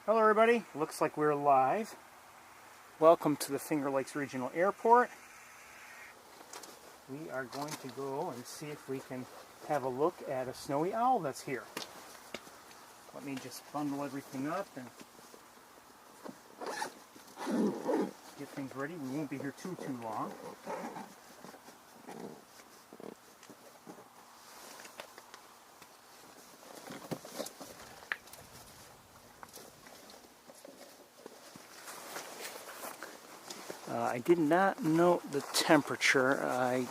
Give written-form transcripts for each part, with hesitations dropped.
Hello everybody, looks like we're live. Welcome to the Finger Lakes Regional Airport. We are going to go and see if we can have a look at a snowy owl that's here. Let me just bundle everything up and get things ready. We won't be here too long. I did not note the temperature.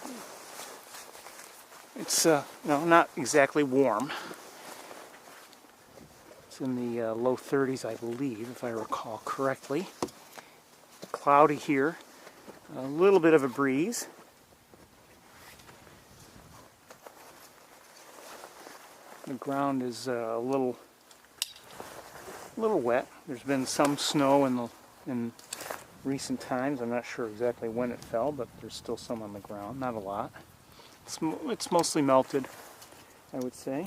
It's no, not exactly warm. It's in the low 30s, I believe, if I recall correctly. Cloudy here. A little bit of a breeze. The ground is a little wet. There's been some snow in recent times. I'm not sure exactly when it fell, but there's still some on the ground. Not a lot. It's mostly melted, I would say.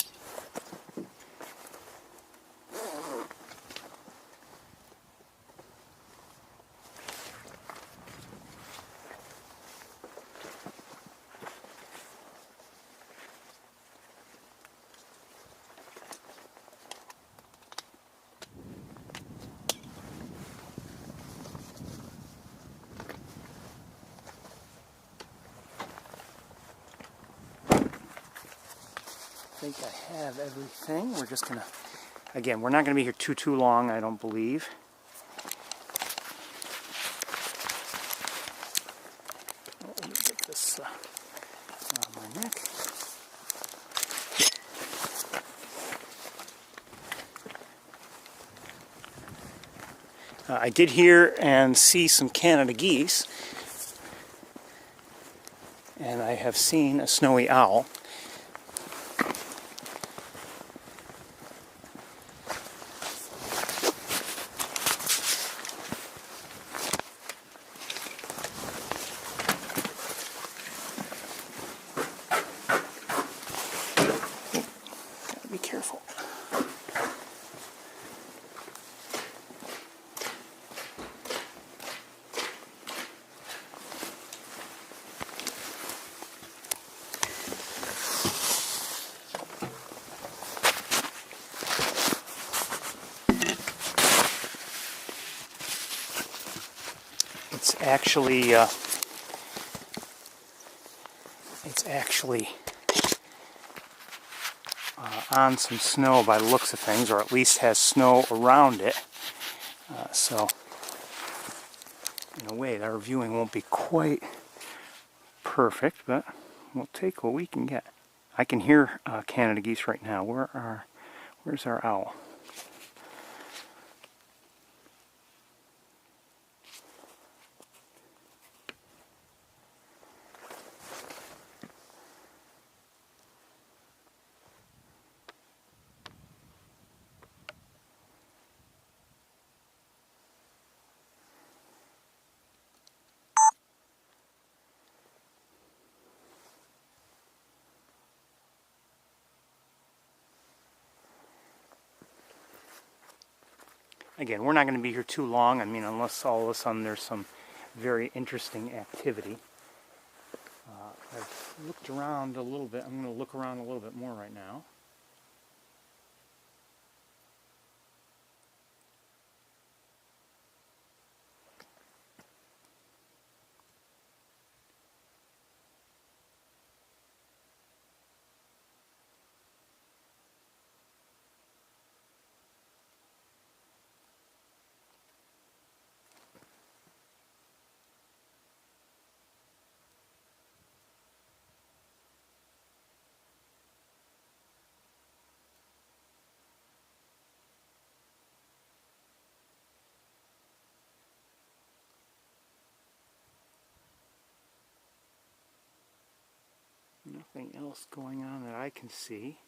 I think I have everything. We're just gonna, again, we're not gonna be here too long, I don't believe. Oh, let me get this around my neck. I did hear and see some Canada geese, and I have seen a snowy owl. Be careful. It's actually on some snow by the looks of things, or at least has snow around it. So, in a way, our viewing won't be quite perfect, but we'll take what we can get. I can hear Canada geese right now. Where's our owl? Again, we're not going to be here too long. I mean, unless all of a sudden there's some very interesting activity. I've looked around a little bit. I'm going to look around a little bit more right now. Nothing else going on that I can see.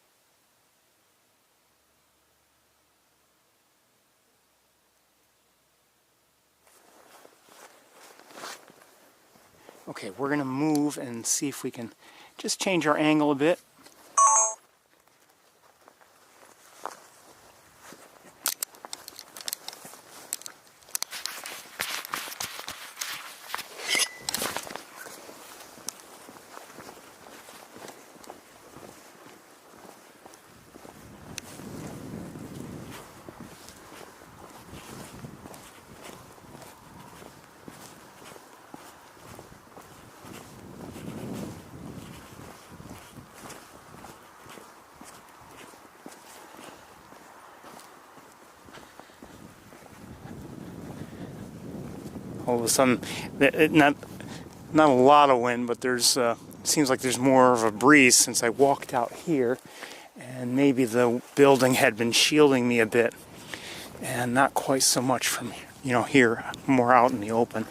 Okay, we're going to move and see if we can just change our angle a bit. all of a sudden, not a lot of wind, but there's seems like there's more of a breeze since I walked out here, and maybe the building had been shielding me a bit, and not quite so much from here, more out in the open.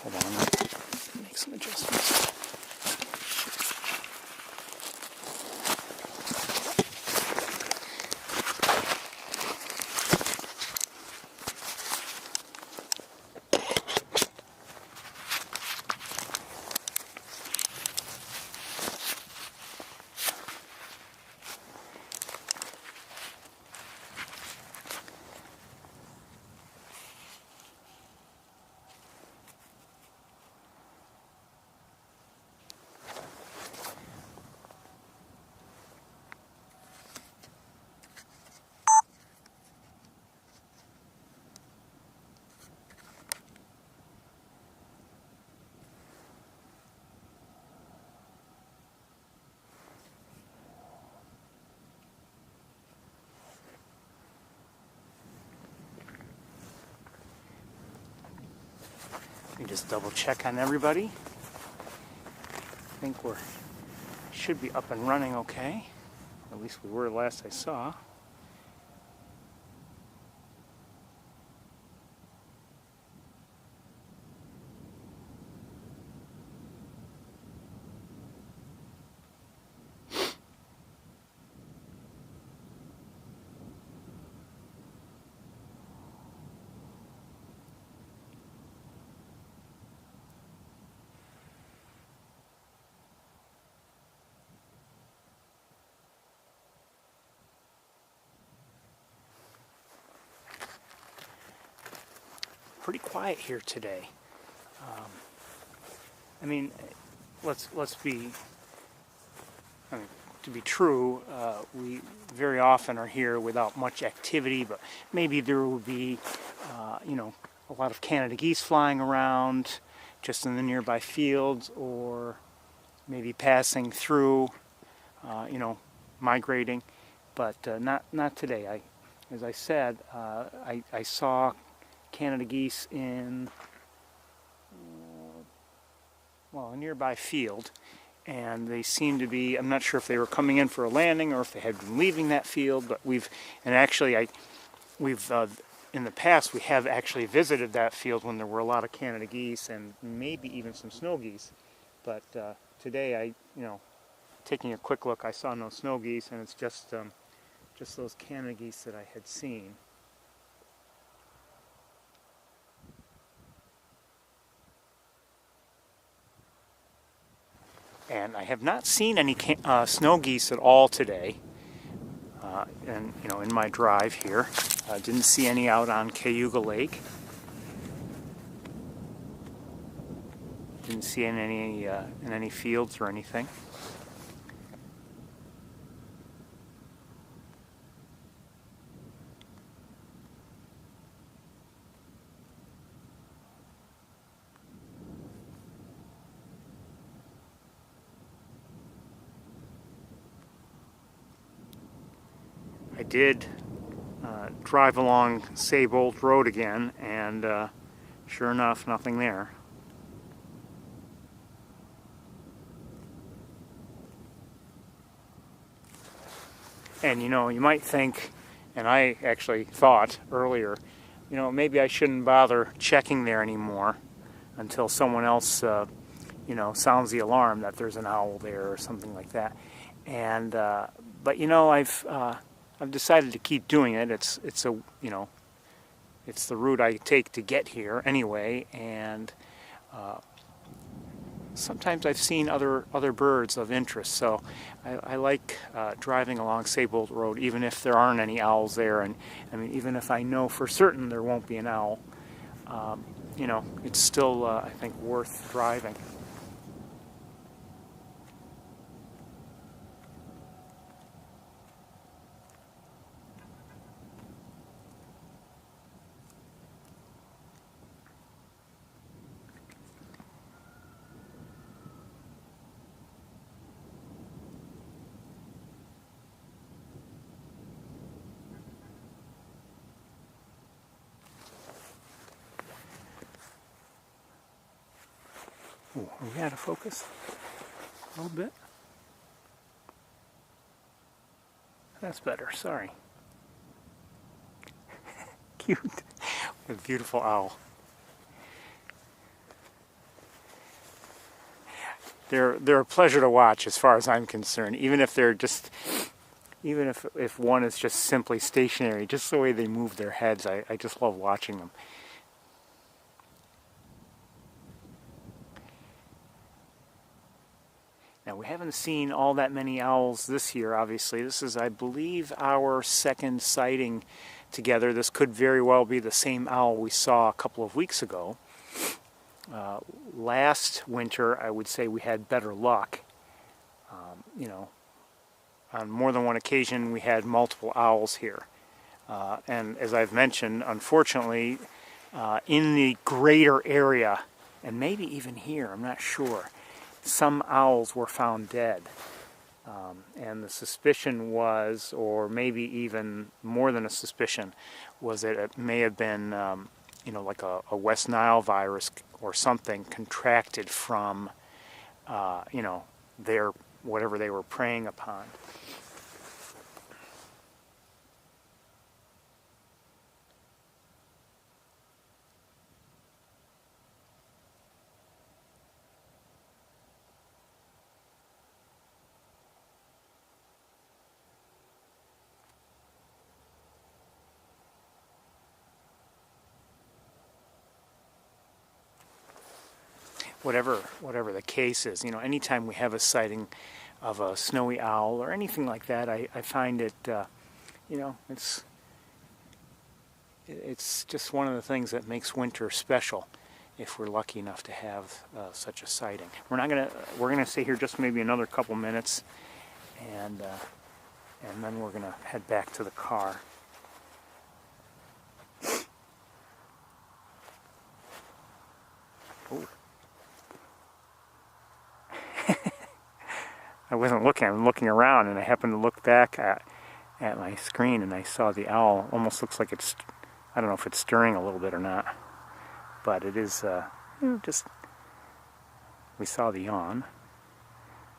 Hold on, I'll make some adjustments. Let me just double check on everybody. I think we should be up and running okay. At least we were last I saw. Pretty quiet here today. I mean, let's be. I mean, to be true, we very often are here without much activity, but maybe there will be, a lot of Canada geese flying around just in the nearby fields, or maybe passing through, migrating, but not today. As I said, I saw Canada geese in a nearby field, and they seem to be, I'm not sure if they were coming in for a landing or if they had been leaving that field, but we've in the past we have actually visited that field when there were a lot of Canada geese and maybe even some snow geese, but today taking a quick look, I saw no snow geese, and it's just those Canada geese that I had seen. And I have not seen any snow geese at all today. In my drive here, didn't see any out on Cayuga Lake. Didn't see in any fields or anything. I did drive along Saybolt Road again, and sure enough, nothing there. And you might think, and I actually thought earlier, maybe I shouldn't bother checking there anymore until someone else, sounds the alarm that there's an owl there or something like that. And but I've decided to keep doing it. It's the route I take to get here anyway, and sometimes I've seen other birds of interest. So I like driving along Saybolt Road, even if there aren't any owls there, and I mean even if I know for certain there won't be an owl. It's still I think worth driving. Ooh, are we out of focus? A little bit? That's better, sorry. Cute. What a beautiful owl. They're a pleasure to watch as far as I'm concerned, even if they're just, even if one is just simply stationary, just the way they move their heads, I just love watching them. Now, we haven't seen all that many owls this year, obviously. This is, I believe, our second sighting together. This could very well be the same owl we saw a couple of weeks ago. Last winter, I would say we had better luck. You know, on more than one occasion, we had multiple owls here. And as I've mentioned, unfortunately, in the greater area, and maybe even here, I'm not sure, some owls were found dead. And the suspicion was, or maybe even more than a suspicion, was that it may have been, you know, like a West Nile virus or something contracted from, you know, their, whatever they were preying upon. Whatever the case is, you know, anytime we have a sighting of a snowy owl or anything like that, I find it, you know, it's just one of the things that makes winter special if we're lucky enough to have such a sighting. We're gonna stay here just maybe another couple minutes, and then we're gonna head back to the car. Ooh. I wasn't looking, I'm looking around, and I happened to look back at my screen, and I saw the owl. Almost looks like it's, I don't know if it's stirring a little bit or not, but it is, you know, just, we saw the yawn,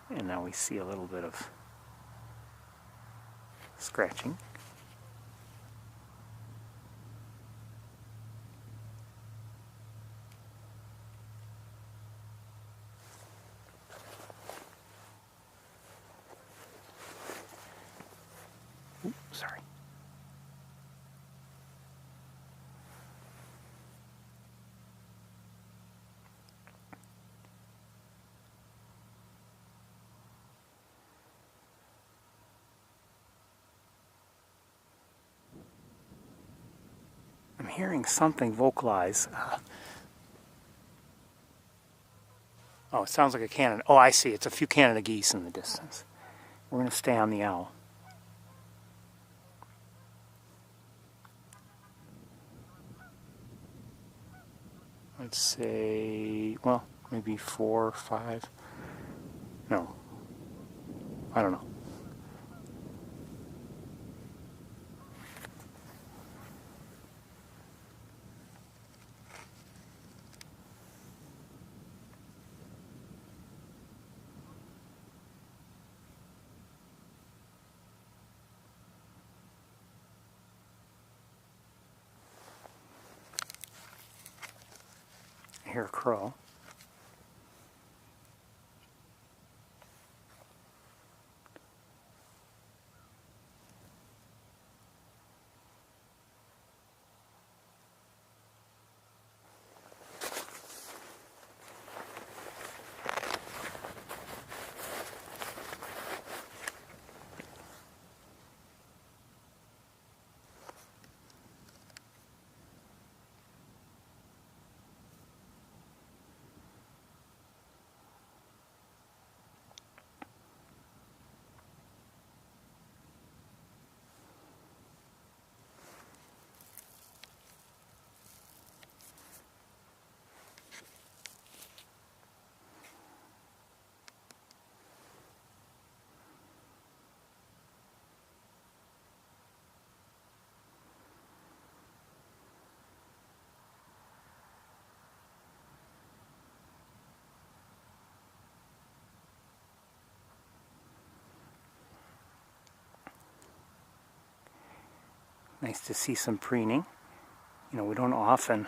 and now we see a little bit of scratching. Sorry. I'm hearing something vocalize. Oh, it sounds like a Canada. Oh, I see. It's a few Canada geese in the distance. We're going to stay on the owl. Let's say, well, maybe 4 or 5. No, I don't know. I hear a crow. Nice to see some preening. You know, we don't often,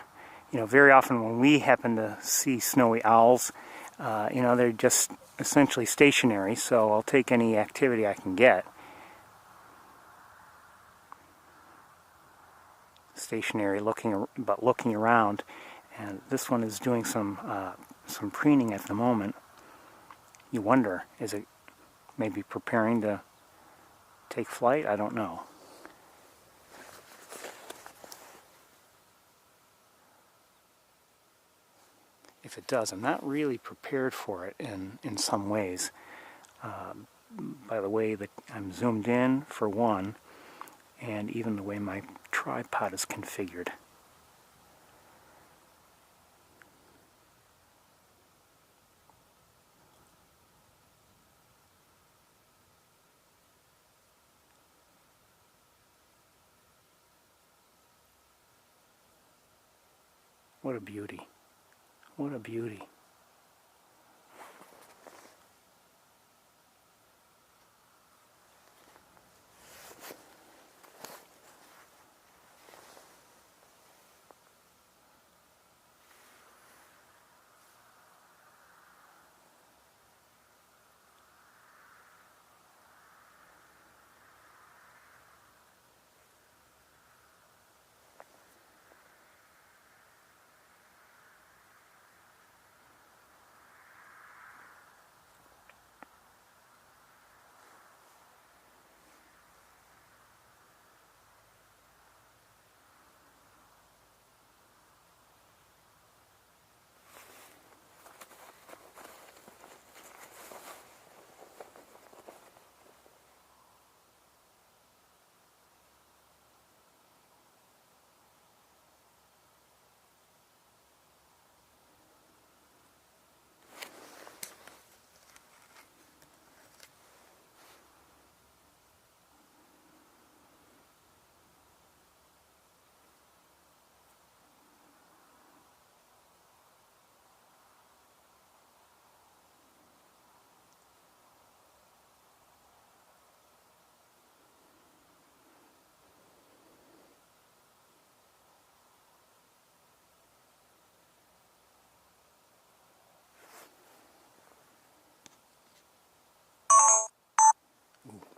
very often when we happen to see snowy owls, they're just essentially stationary, so I'll take any activity I can get. Stationary, looking around, and this one is doing some preening at the moment. You wonder, is it maybe preparing to take flight? I don't know. If it does, I'm not really prepared for it in some ways. By the way that I'm zoomed in, for one, and even the way my tripod is configured. What a beauty. What a beauty.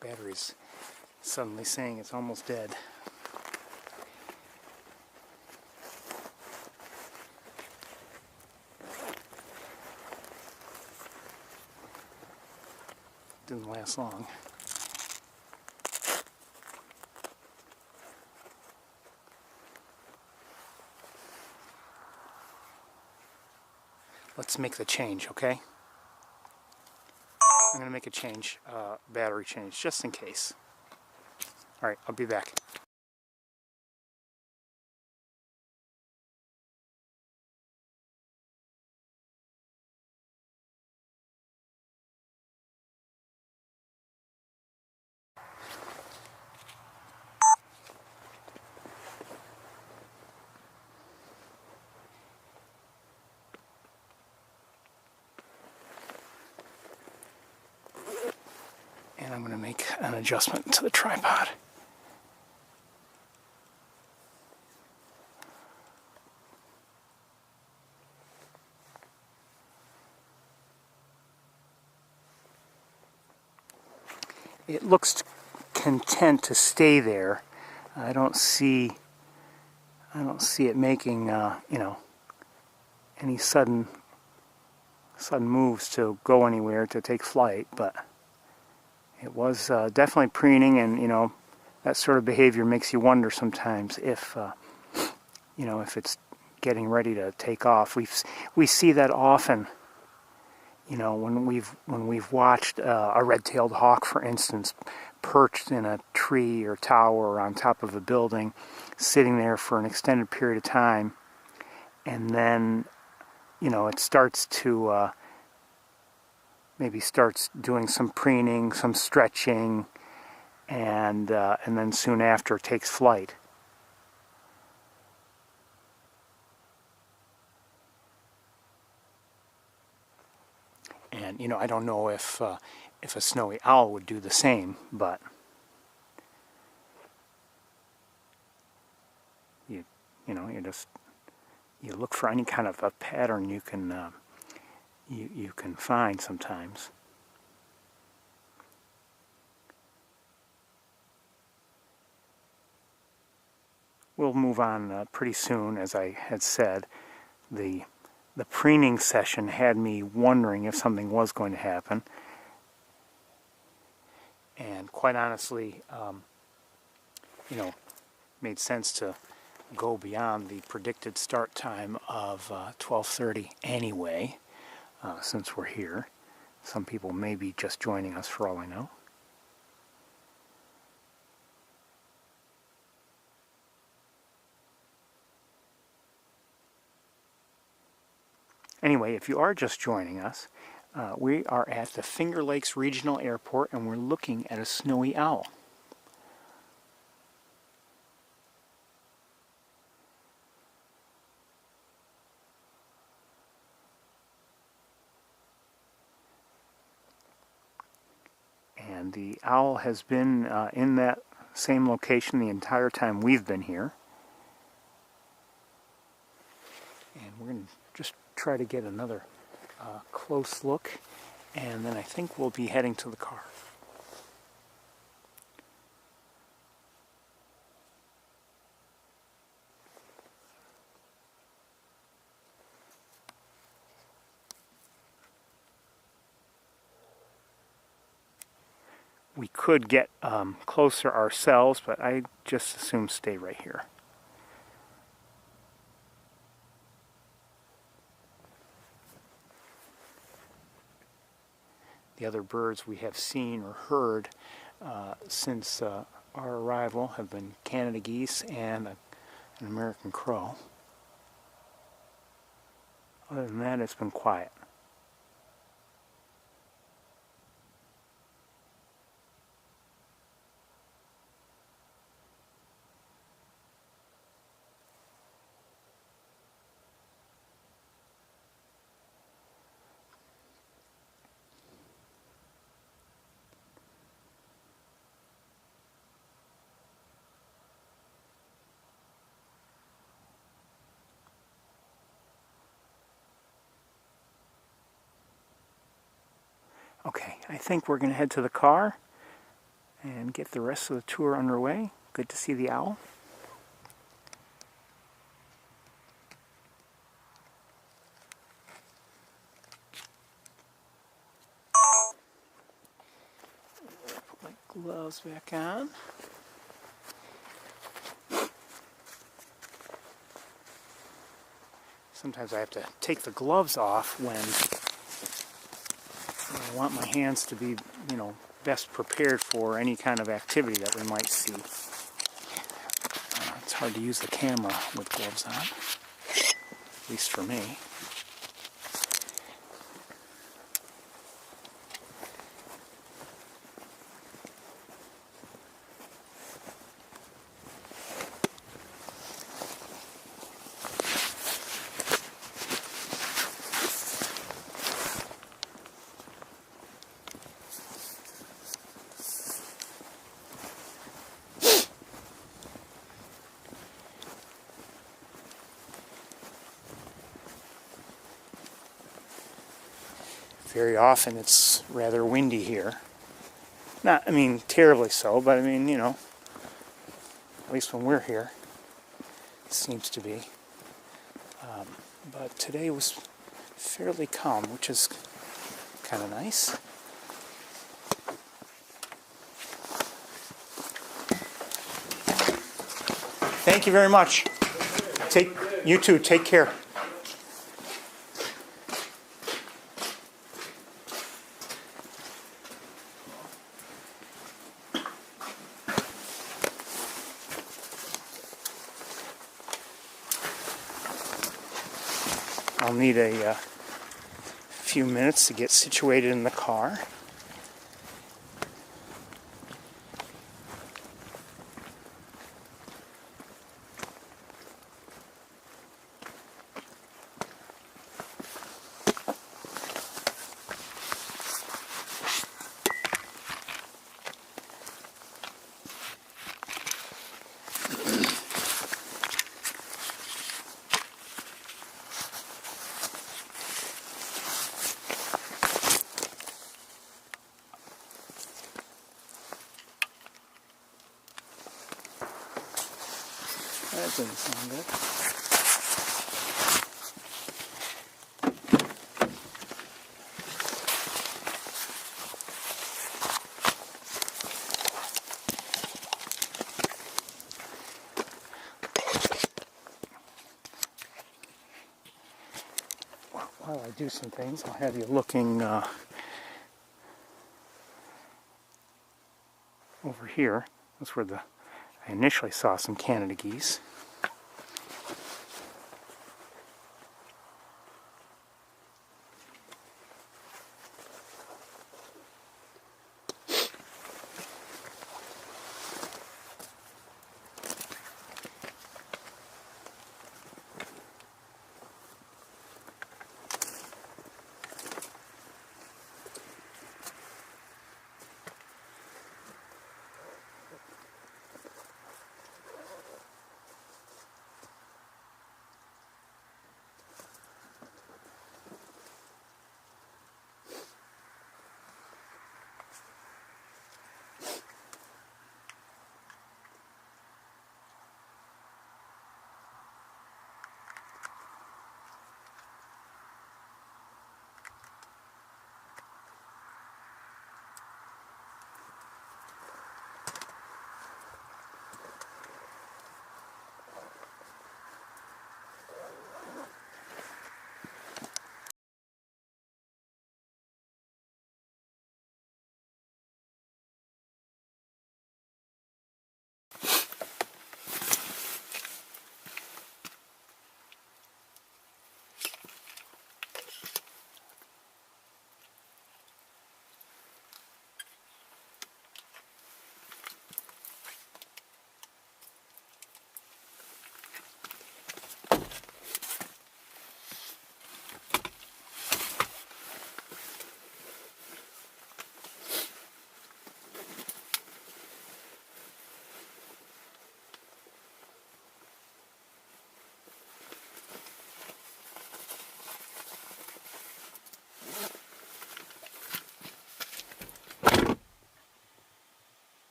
Battery's suddenly saying it's almost dead. Didn't last long. Let's make the change, okay? I'm going to make a change, battery change, just in case. Alright, I'll be back. And I'm going to make an adjustment to the tripod. It looks content to stay there. I don't see it making any sudden moves to go anywhere, to take flight, but it was definitely preening, and that sort of behavior makes you wonder sometimes if if it's getting ready to take off. We see that often, when we've watched a red-tailed hawk, for instance, perched in a tree or tower or on top of a building, sitting there for an extended period of time, and then it starts to maybe starts doing some preening, some stretching, and then soon after takes flight. And I don't know if a snowy owl would do the same, but You know, you look for any kind of a pattern you can you can find sometimes. We'll move on pretty soon. As I had said, the preening session had me wondering if something was going to happen, and quite honestly, you know, made sense to go beyond the predicted start time of 12:30 anyway, since we're here. Some people may be just joining us for all I know. Anyway, if you are just joining us, we are at the Finger Lakes Regional Airport, and we're looking at a snowy owl. And the owl has been in that same location the entire time we've been here. And we're going to just try to get another close look, and then I think we'll be heading to the car. We could get closer ourselves, but I just assume stay right here. The other birds we have seen or heard since our arrival have been Canada geese and an American crow. Other than that, it's been quiet. Okay, I think we're going to head to the car and get the rest of the tour underway. Good to see the owl. Put my gloves back on. Sometimes I have to take the gloves off when I want my hands to be, you know, best prepared for any kind of activity that we might see. It's hard to use the camera with gloves on, at least for me. Very often it's rather windy here. Not, I mean, terribly so, but I mean, you know, at least when we're here, it seems to be. But today was fairly calm, which is kind of nice. Thank you very much. You too, take care. I'll need a few minutes to get situated in the car. Doesn't sound good. While I do some things, I'll have you looking over here. That's where I initially saw some Canada geese.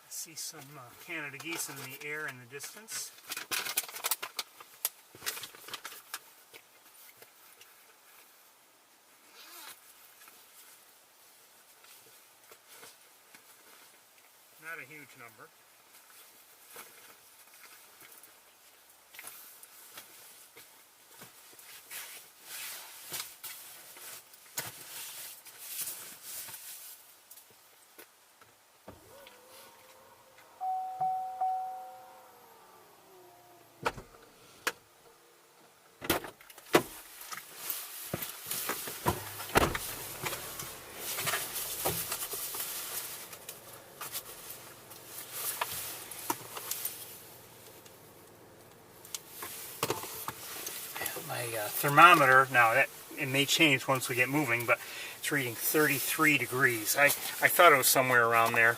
See some Canada geese in the air in the distance. Not a huge number. My thermometer, now that it may change once we get moving, but it's reading 33 degrees. I thought it was somewhere around there.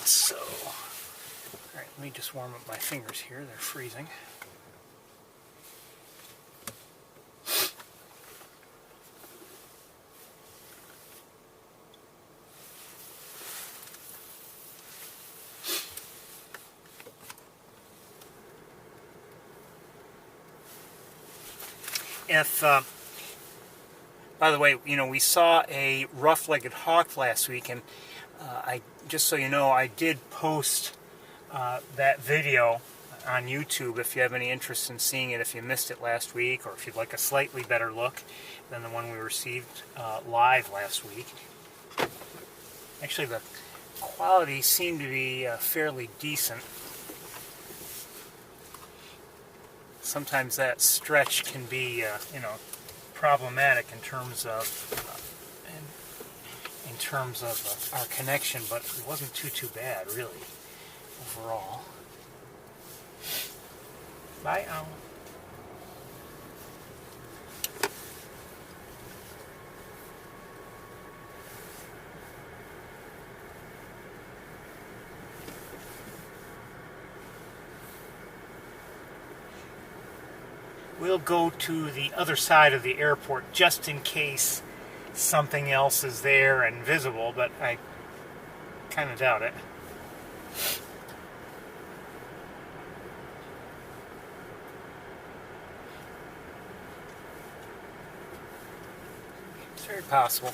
So, alright, let me just warm up my fingers here, they're freezing. if, by the way, we saw a rough-legged hawk last week, and just so you know, I did post that video on YouTube if you have any interest in seeing it, if you missed it last week, or if you'd like a slightly better look than the one we received live last week. Actually, the quality seemed to be fairly decent. Sometimes that stretch can be, problematic in terms of our connection, but it wasn't too bad, really, overall. Bye, owl. We'll go to the other side of the airport just in case something else is there and visible, but I kind of doubt it. It's very possible.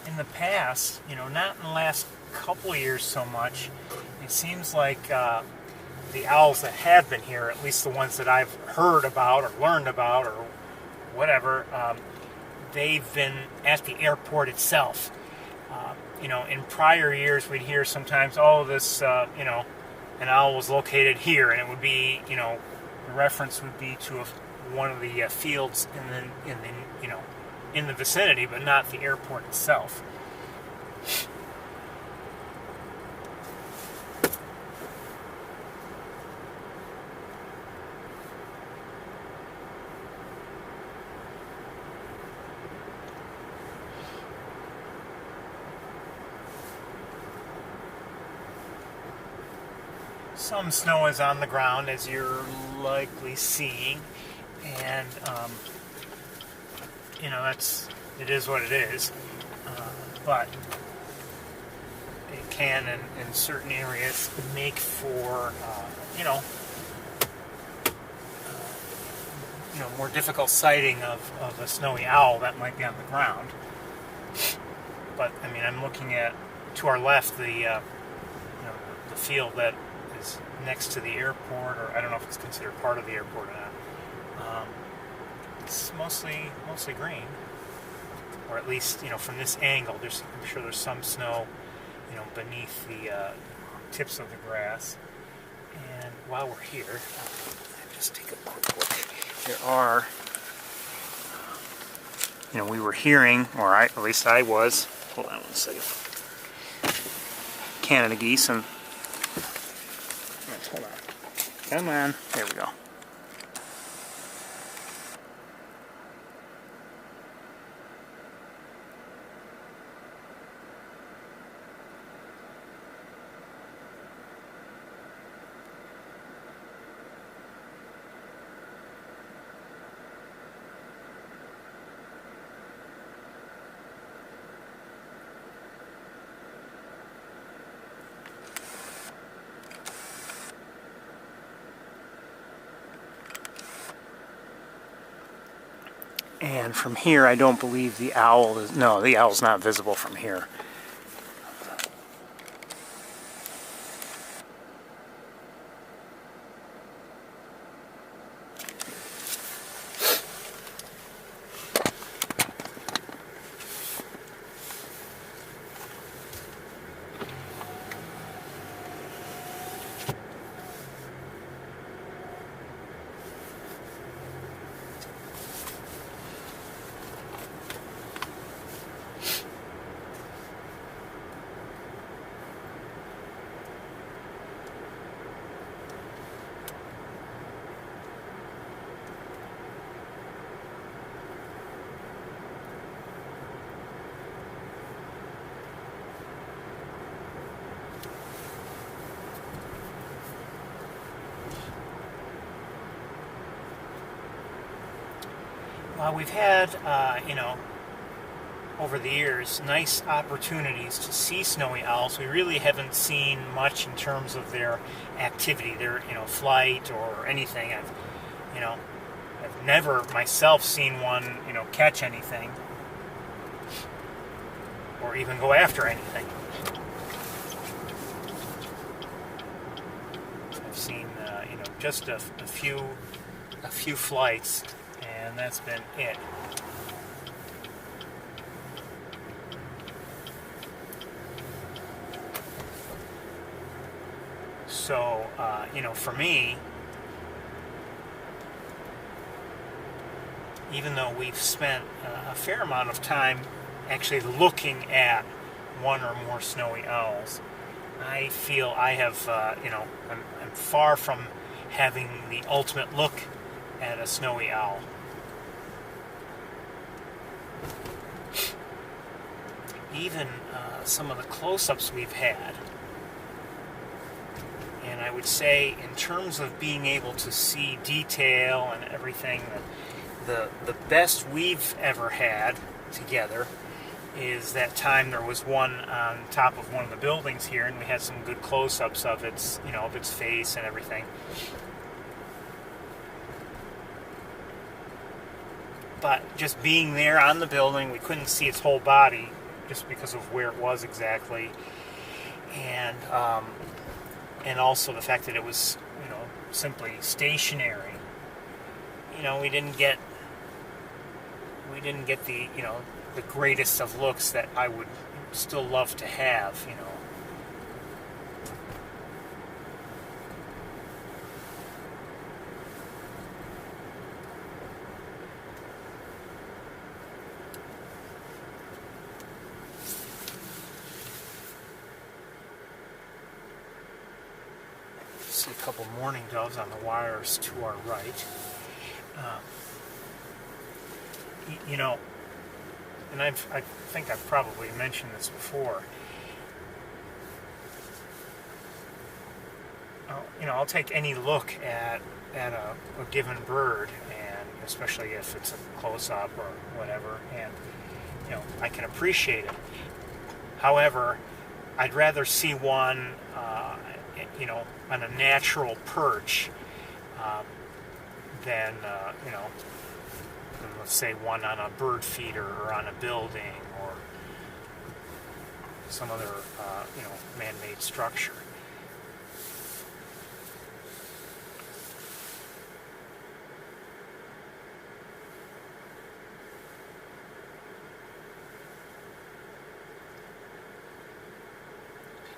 In the past, not in the last couple of years so much, it seems like the owls that have been here, at least the ones that I've heard about or learned about or whatever, they've been at the airport itself. In prior years we'd hear sometimes, oh, this, an owl was located here, and it would be, the reference would be to one of the fields in the vicinity, but not the airport itself. Some snow is on the ground, as you're likely seeing, and it is what it is. But it can, in certain areas, make for more difficult sighting of a snowy owl that might be on the ground. But I'm looking at, to our left, the field that is next to the airport, or I don't know if it's considered part of the airport or not. It's mostly green, or at least from this angle. I'm sure there's some snow beneath the tips of the grass. And while we're here, just take a quick look. There are, we were hearing, or at least I was. Hold on one second. Canada geese and. Hold on. Come on. There we go. And from here, I don't believe the owl is... No, the owl's not visible from here. We've had, over the years, nice opportunities to see snowy owls. We really haven't seen much in terms of their activity, their, flight or anything. I've never myself seen one, catch anything or even go after anything. I've seen, just a few flights, and that's been it. So, for me, even though we've spent a fair amount of time actually looking at one or more snowy owls, I feel I have, I'm far from having the ultimate look at a snowy owl. Even some of the close-ups we've had, and I would say in terms of being able to see detail and everything, the best we've ever had together is that time there was one on top of one of the buildings here, and we had some good close-ups of its, of its face and everything. But just being there on the building, we couldn't see its whole body just because of where it was exactly, and also the fact that it was, simply stationary. We didn't get the, the greatest of looks that I would still love to have, See a couple mourning doves on the wires to our right. And I think I've probably mentioned this before. I'll take any look at a given bird, and especially if it's a close-up or whatever, and I can appreciate it. However, I'd rather see one, on a natural perch than let's say one on a bird feeder or on a building or some other, man-made structure.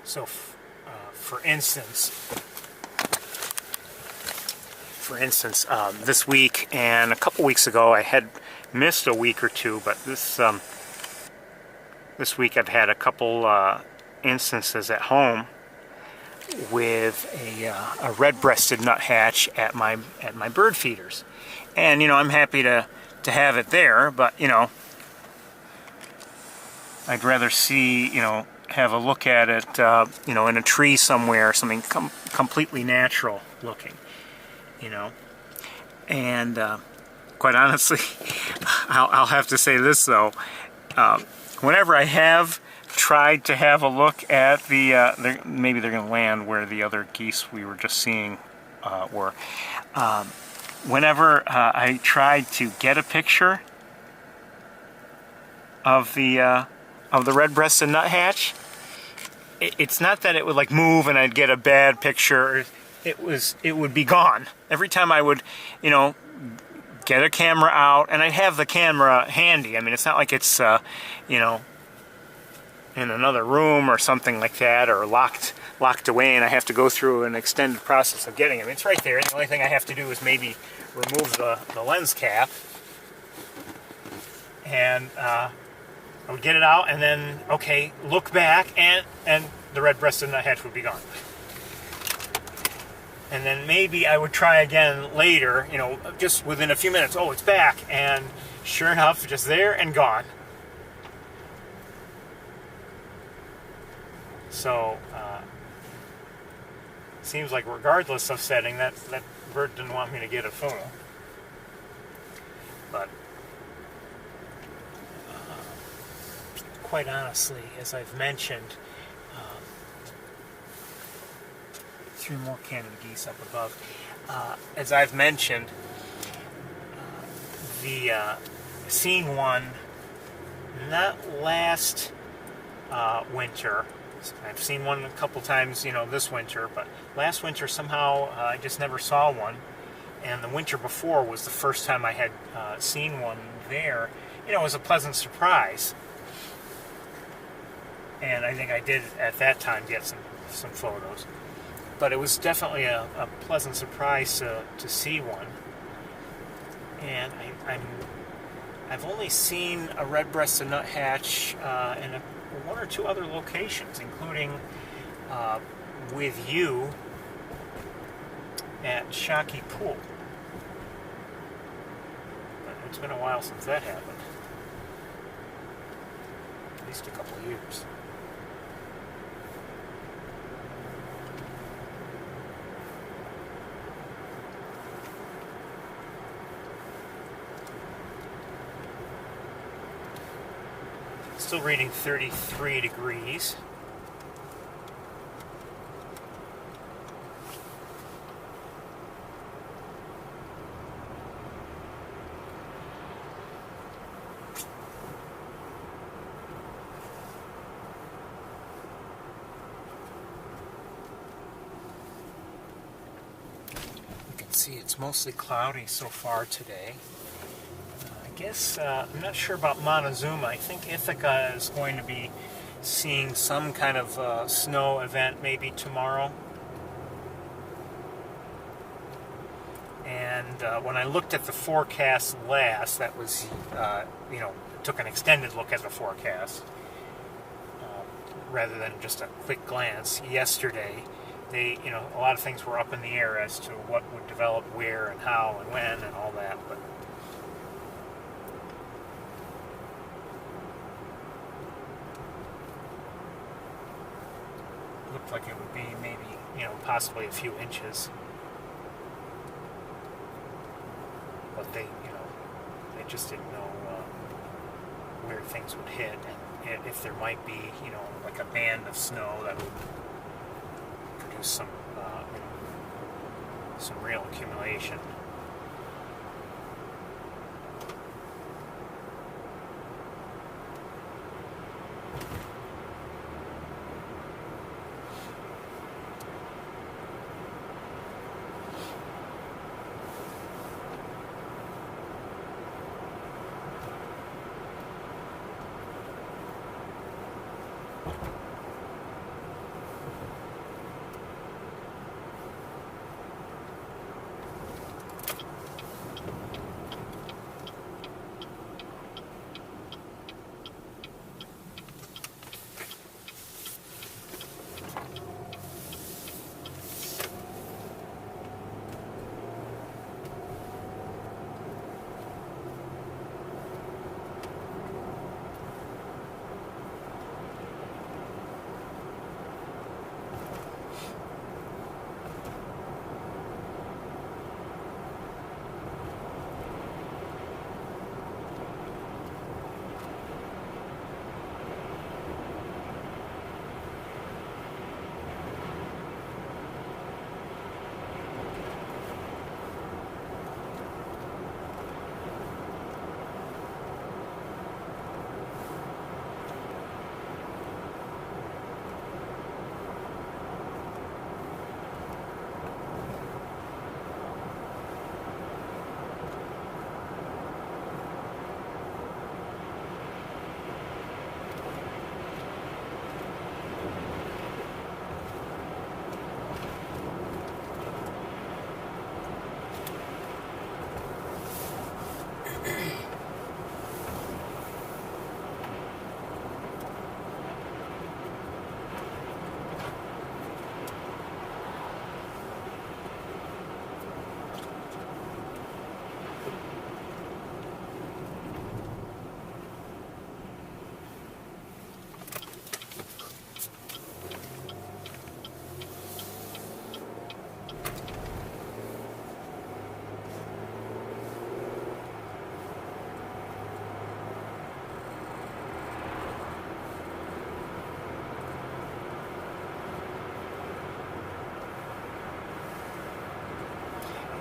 So, for instance, this week and a couple weeks ago, I had missed a week or two, but this week I've had a couple instances at home with a red-breasted nuthatch at my bird feeders, and I'm happy to have it there, but I'd rather see have a look at it in a tree somewhere, something completely natural looking. And quite honestly, I'll have to say this though, whenever I have tried to have a look at maybe they're going to land where the other geese we were just seeing were, whenever I tried to get a picture of the red-breasted nuthatch, it's not that it would like move and I'd get a bad picture. It would be gone. Every time I would, get a camera out, and I'd have the camera handy. I mean, it's not like it's, in another room or something like that, or locked away, and I have to go through an extended process of getting it. I mean, it's right there. The only thing I have to do is maybe remove the lens cap, and I would get it out, and then, okay, look back, and the red-breasted nuthatch would be gone. And then maybe I would try again later, just within a few minutes. Oh, it's back, and sure enough, just there and gone. So, seems like regardless of setting, that bird didn't want me to get a photo. But quite honestly, as I've mentioned, 3 more Canada geese up above. As I've mentioned, seeing one not last winter. I've seen one a couple times, this winter, but last winter somehow I just never saw one. And the winter before was the first time I had seen one there. It was a pleasant surprise. And I think I did at that time get some photos. But it was definitely a pleasant surprise to see one. And I've only seen a red-breasted nuthatch in one or two other locations, including with you at Shockey Pool. But it's been a while since that happened. At least a couple of years. Still reading 33 degrees. You can see it's mostly cloudy so far today. I guess, I'm not sure about Montezuma. I think Ithaca is going to be seeing some kind of snow event maybe tomorrow. And when I looked at the forecast last, that was, took an extended look at the forecast rather than just a quick glance. Yesterday, a lot of things were up in the air as to what would develop where and how and when and all that, but looked like it would be maybe, possibly a few inches. But they just didn't know where things would hit, and if there might be, like a band of snow that would produce some real accumulation.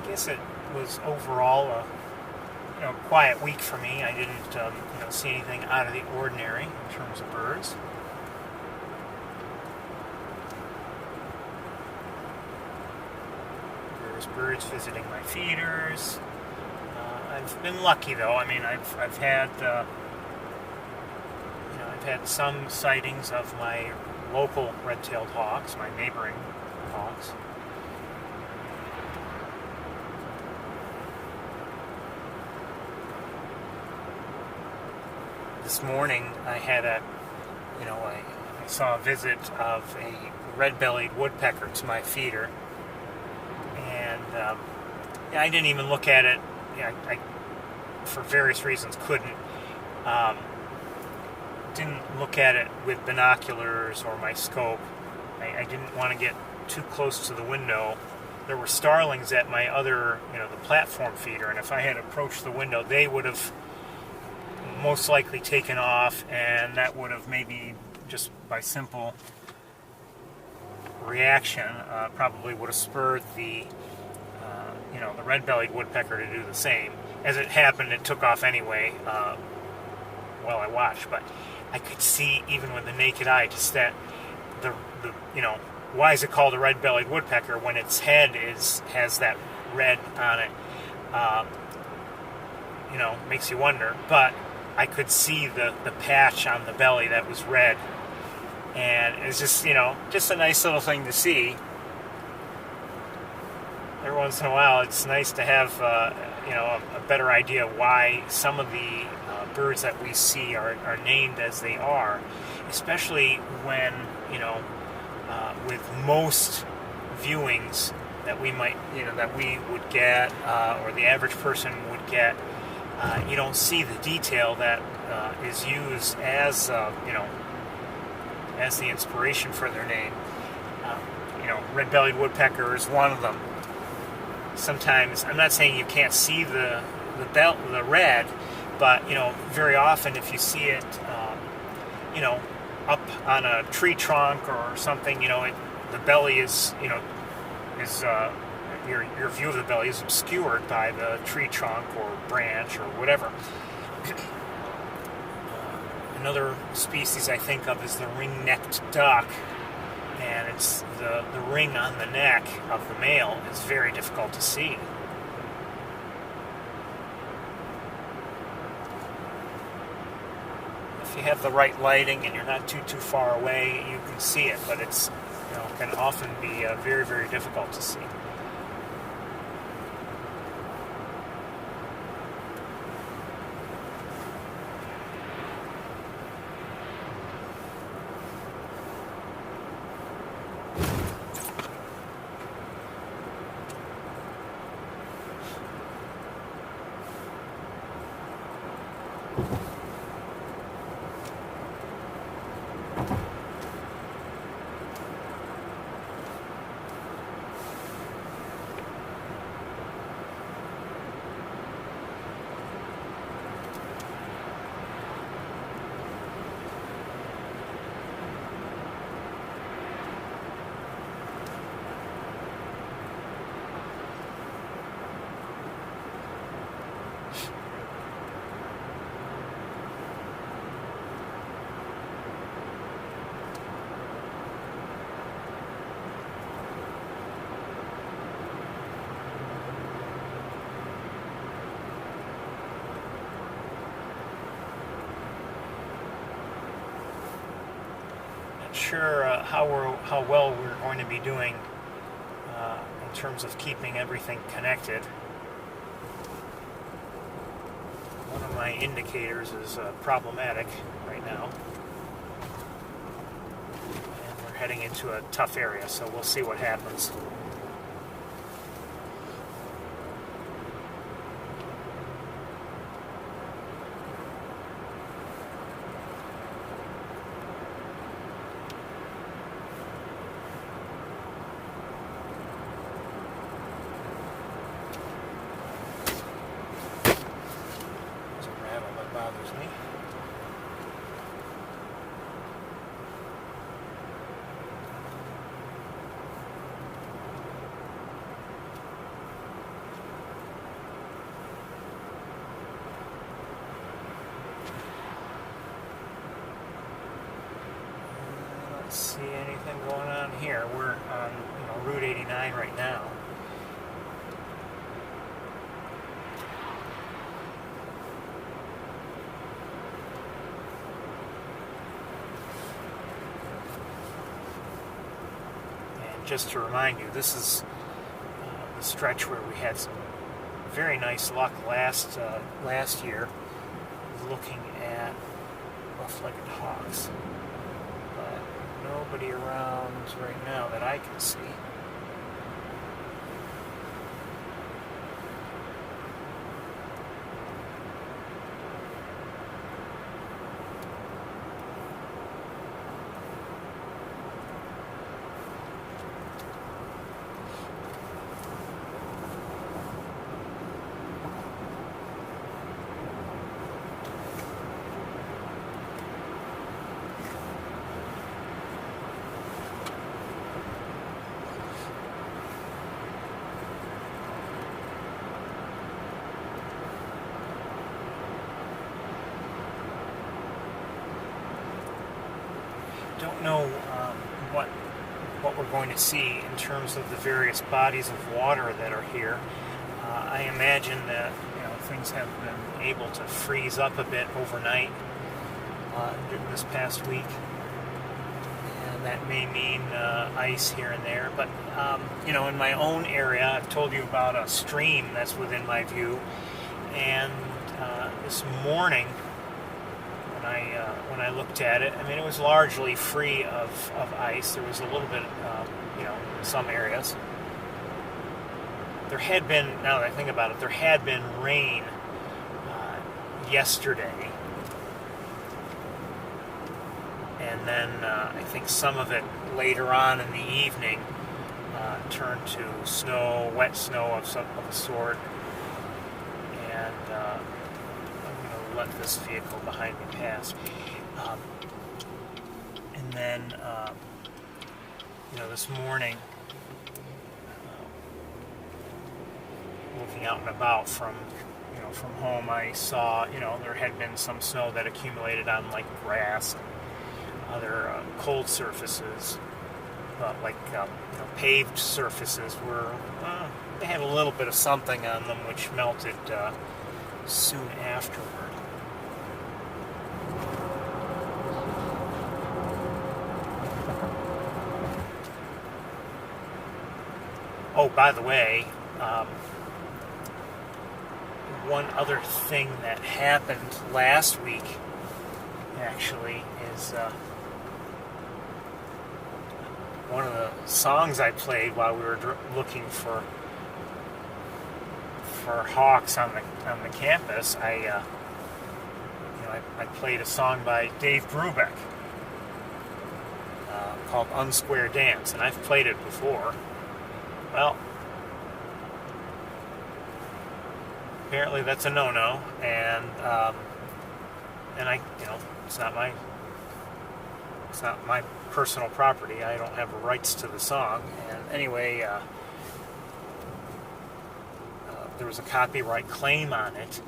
I guess it was overall quiet week for me. I didn't see anything out of the ordinary in terms of birds. There's birds visiting my feeders. I've been lucky though. I mean, I've had I've had some sightings of my local red-tailed hawks, my neighboring hawks. This morning I had I saw a visit of a red-bellied woodpecker to my feeder, and I didn't even look at it. I for various reasons couldn't. Didn't look at it with binoculars or my scope. I didn't want to get too close to the window. There were starlings at my other, the platform feeder, and if I had approached the window, they would have most likely taken off, and that would have maybe, just by simple reaction, probably would have spurred the the red-bellied woodpecker to do the same. As it happened, it took off anyway while I watched, but I could see, even with the naked eye, just that the why is it called a red-bellied woodpecker when its head has that red on it? Makes you wonder. But I could see the patch on the belly that was red, and it's just just a nice little thing to see. Every once in a while, it's nice to have a better idea why some of the birds that we see are named as they are, especially when with most viewings that we might that we would get or the average person would get, you don't see the detail that is used as as the inspiration for their name. Red-bellied woodpecker is one of them. Sometimes, I'm not saying you can't see the red, but very often if you see it up on a tree trunk or something, the belly is your view of the belly is obscured by the tree trunk or branch or whatever. Another species I think of is the ring-necked duck, and it's the ring on the neck of the male is very difficult to see. If you have the right lighting and you're not too far away, you can see it, but it's can often be very, very difficult to see. Sure how well we're going to be doing in terms of keeping everything connected. One of my indicators is problematic right now, and we're heading into a tough area, so we'll see what happens. Bothers me. see anything going on here. We're on, Route 89 right now. And just to remind you, this is the stretch where we had some very nice luck last year, looking at rough-legged hawks. But nobody around right now that I can see. Don't know what we're going to see in terms of the various bodies of water that are here. I imagine that things have been able to freeze up a bit overnight this past week, and that may mean ice here and there. But in my own area, I've told you about a stream that's within my view, and this morning, when I looked at it, I mean, it was largely free of ice. There was a little bit, in some areas. There had been, now that I think about it, there had been rain yesterday. And then I think some of it later on in the evening turned to snow, wet snow of a sort. And let this vehicle behind me pass. And then, this morning, looking out and about from home, I saw, there had been some snow that accumulated on like grass and other cold surfaces, but like paved surfaces were, they had a little bit of something on them which melted soon afterward. Oh, by the way, one other thing that happened last week, actually, is one of the songs I played while we were looking for hawks on the campus. I played a song by Dave Brubeck called "Unsquare Dance," and I've played it before. Well, apparently that's a no-no, and it's not my personal property. I don't have rights to the song. And anyway, there was a copyright claim on it,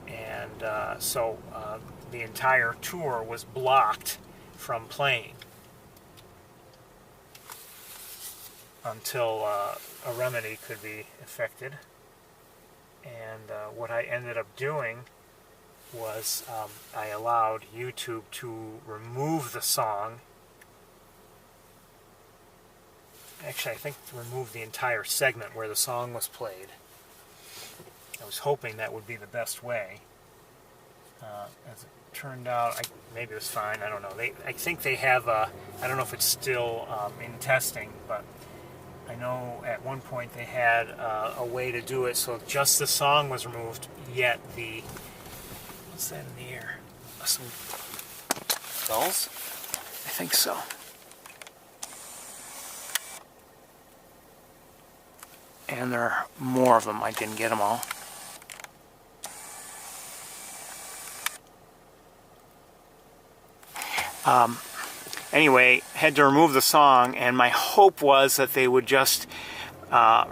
and so the entire tour was blocked from playing until a remedy could be effected. And what I ended up doing was I allowed YouTube to remove the song. Actually, I think to remove the entire segment where the song was played. I was hoping that would be the best way. As it turned out, maybe it was fine, I don't know. I think they have I don't know if it's still in testing, but I know at one point they had a way to do it so just the song was removed, yet what's that in the air? Some gulls? I think so. And there are more of them. I didn't get them all. Anyway, had to remove the song, and my hope was that they would just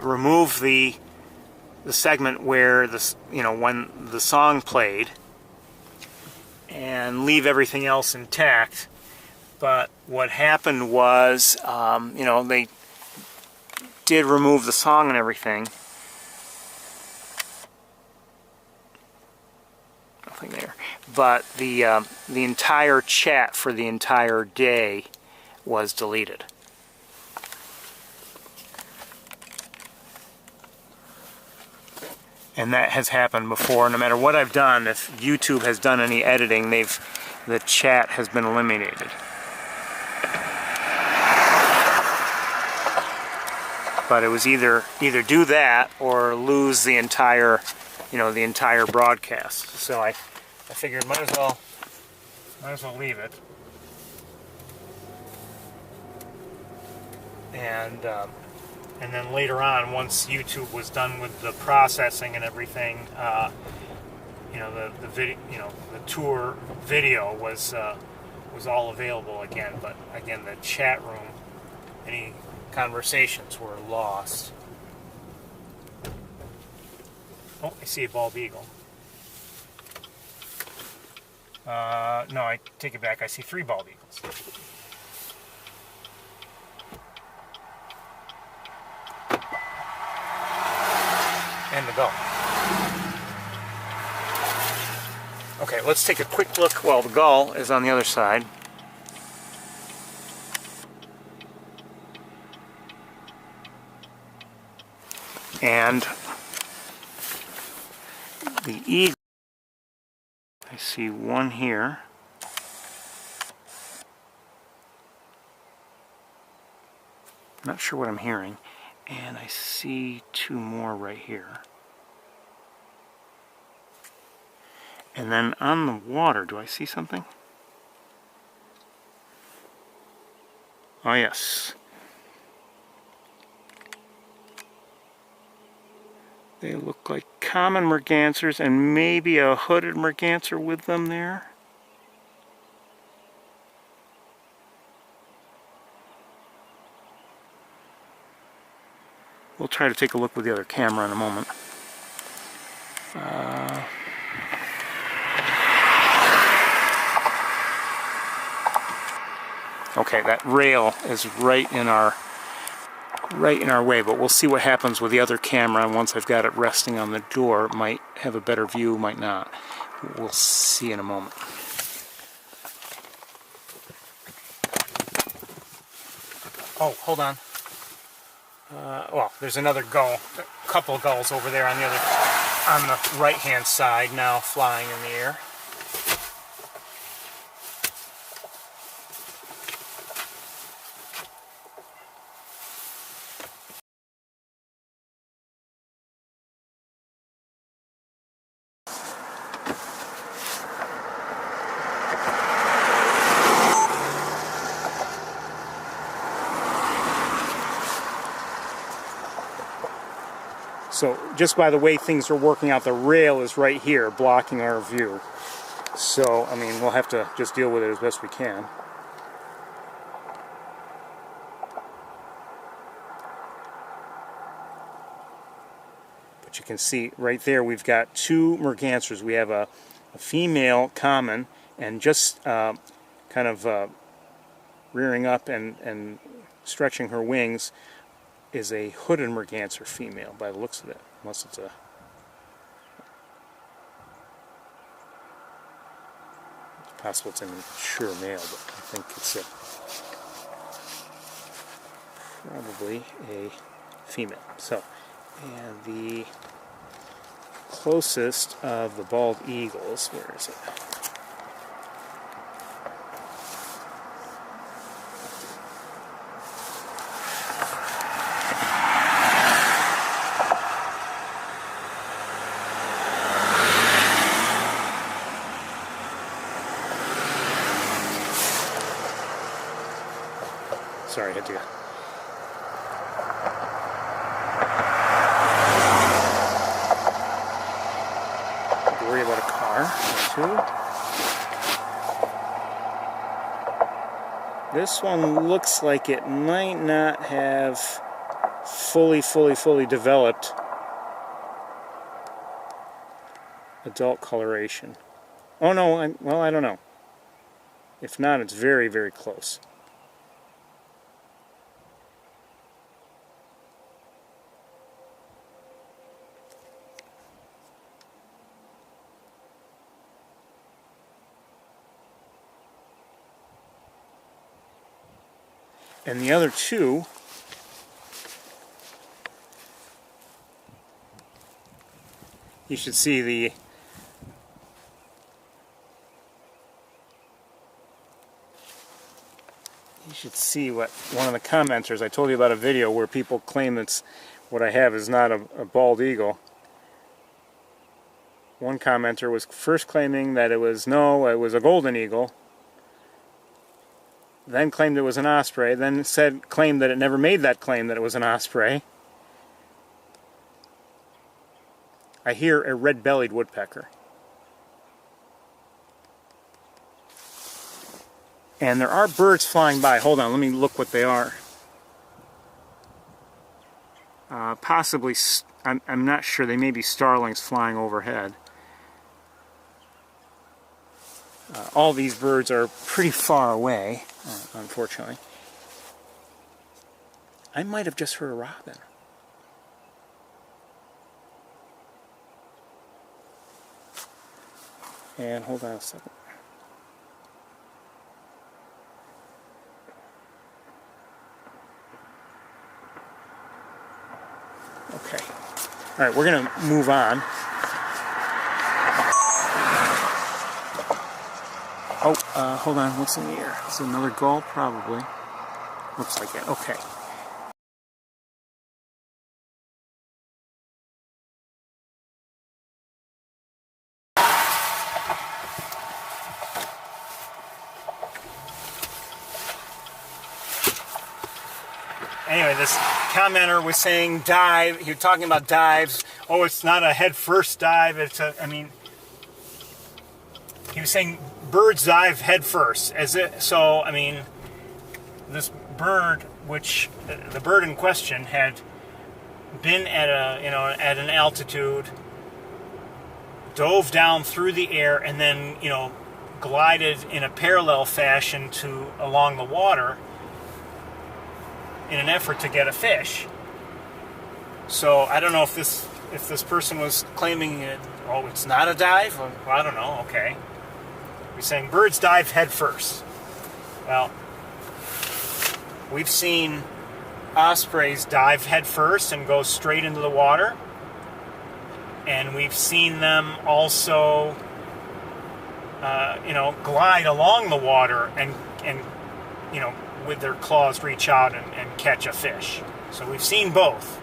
remove the segment where when the song played, and leave everything else intact. But what happened was, you know, they did remove the song and everything. Nothing there. But the entire chat for the entire day was deleted. And that has happened before. No matter what I've done, if YouTube has done any editing, the chat has been eliminated. But it was either do that or lose the entire, you know, the entire broadcast. So I figured might as well leave it. And then later on, once YouTube was done with the processing and everything, you know, the video, you know, the tour video was all available again. But again, the chat room, any conversations were lost. Oh, I see a bald eagle. No, I take it back. I see 3 bald eagles. And the gull. Okay, let's take a quick look. Well, the gull is on the other side. And the eagle, I see one here. Not sure what I'm hearing. And I see 2 more right here. And then on the water, do I see something? Oh yes. They look like common mergansers and maybe a hooded merganser with them there. We'll try to take a look with the other camera in a moment. Okay, that rail is right in our way, but we'll see what happens with the other camera. And once I've got it resting on the door, it might have a better view, might not. We'll see in a moment. Oh, hold on. Well, there's another gull, a couple of gulls over there on the right-hand side now, flying in the air. So just by the way things are working out, the rail is right here blocking our view. So, I mean, we'll have to just deal with it as best we can. But you can see right there we've got 2 mergansers. We have a female common, and just kind of rearing up and stretching her wings is a hooded merganser female by the looks of it, unless it's a... It's possible it's an mature male, but I think it's probably a female. So, and the closest of the bald eagles, where is it? Sorry, I had to worry about a car or 2. This one looks like it might not have fully developed adult coloration. Oh no, well, I don't know. If not, it's very, very close. And the other two, you should see the what one of the commenters, I told you about a video where people claim it's what I have is not a bald eagle. One commenter was first claiming that it was a golden eagle, then claimed it was an osprey, then claimed that it never made that claim that it was an osprey. I hear a red-bellied woodpecker. And there are birds flying by. Hold on, let me look what they are. Possibly, I'm not sure, they may be starlings flying overhead. All these birds are pretty far away, unfortunately. I might have just heard a robin. And hold on a second. Okay. All right, we're going to move on. Oh, hold on. What's in the air? Is it another gull? Probably. Looks like it. Okay. Anyway, this commenter was saying dive. He was talking about dives. Oh, it's not a head first dive. It's a, I mean, he was saying birds dive head first. So, I mean, this bird, the bird in question had been at at an altitude, dove down through the air, and then, glided in a parallel fashion along the water in an effort to get a fish. So I don't know if this person was claiming it's not a dive. Well, I don't know. Okay, we're saying birds dive head first. Well, we've seen ospreys dive head first and go straight into the water, and we've seen them also, glide along the water and with their claws reach out and catch a fish. So we've seen both.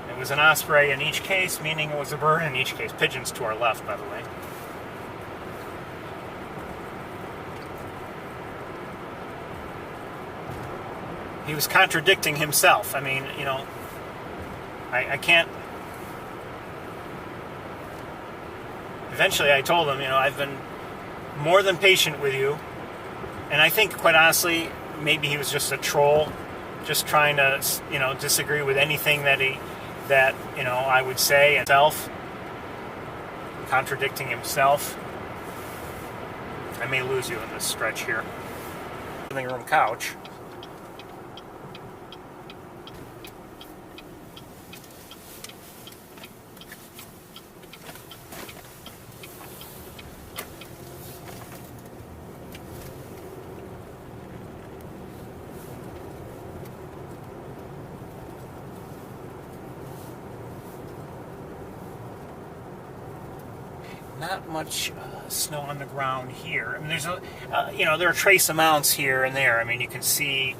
It was an osprey in each case, meaning it was a bird in each case. Pigeons to our left, by the way. He was contradicting himself. I mean, I can't... Eventually I told him, I've been more than patient with you, and I think, quite honestly, maybe he was just a troll, just trying to, disagree with anything that I would say, himself, contradicting himself. I may lose you in this stretch here. Living room couch. Not much snow on the ground here. I mean, there's there are trace amounts here and there. I mean, you can see,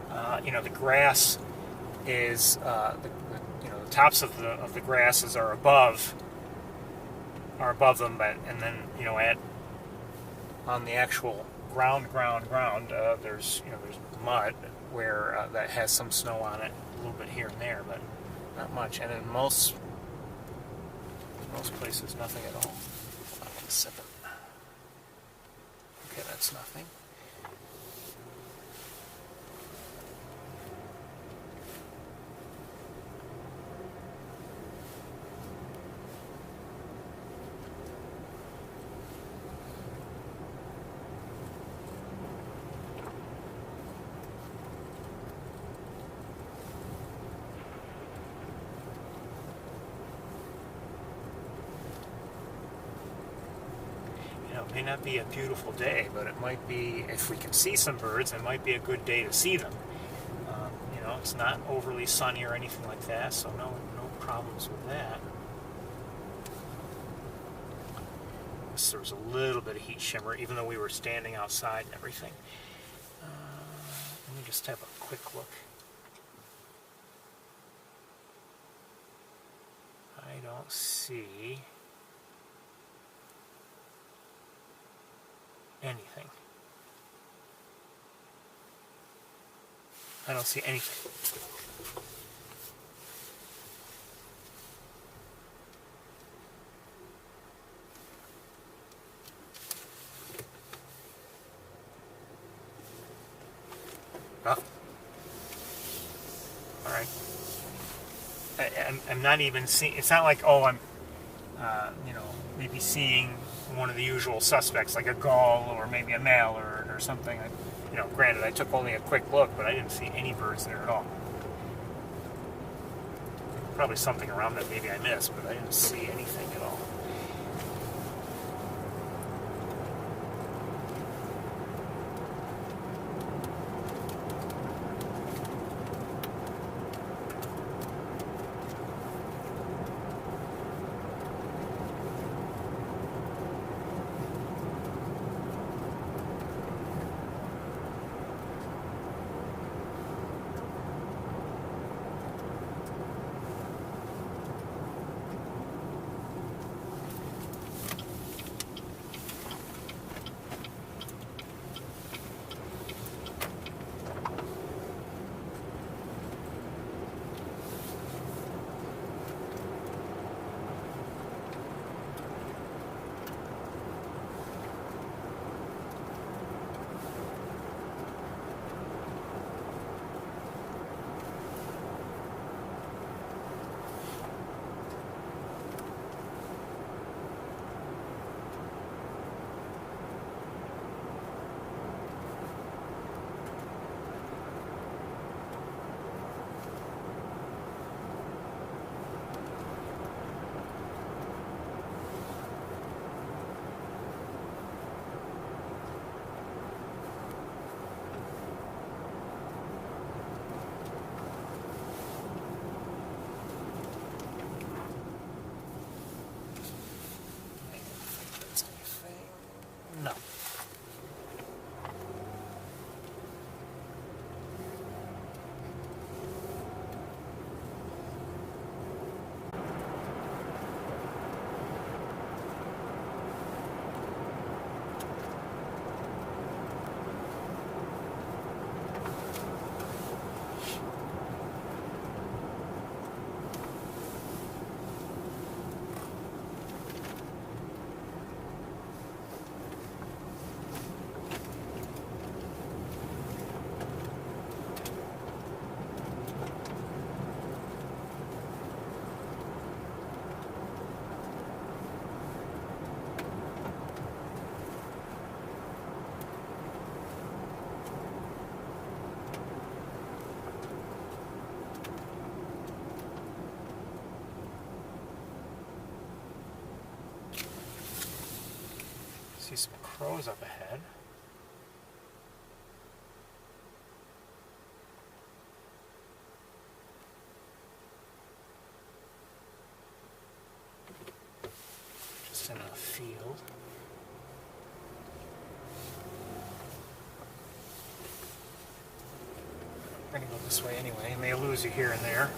the grass is, the tops of the grasses are above them, and then on the actual ground, there's mud where that has some snow on it, a little bit here and there, but not much. And in most places, nothing at all. Okay, that's nothing. it may not be a beautiful day, but it might be, if we can see some birds, it might be a good day to see them. You know, it's not overly sunny or anything like that, so no problems with that. There was a little bit of heat shimmer, even though we were standing outside and everything. Let me just have a quick look. I don't see anything. I don't see anything. Oh. All right. I'm not even seeing. It's not like, oh, I'm, you know, maybe seeing one of the usual suspects, like a gull or maybe a mallard or something. You know, granted, I took only a quick look, but I didn't see any birds there at all. Probably something around that maybe I missed, but I didn't see anything at all. No. See some crows up ahead. Just in a field. We're going to go this way anyway. I may lose you here and there.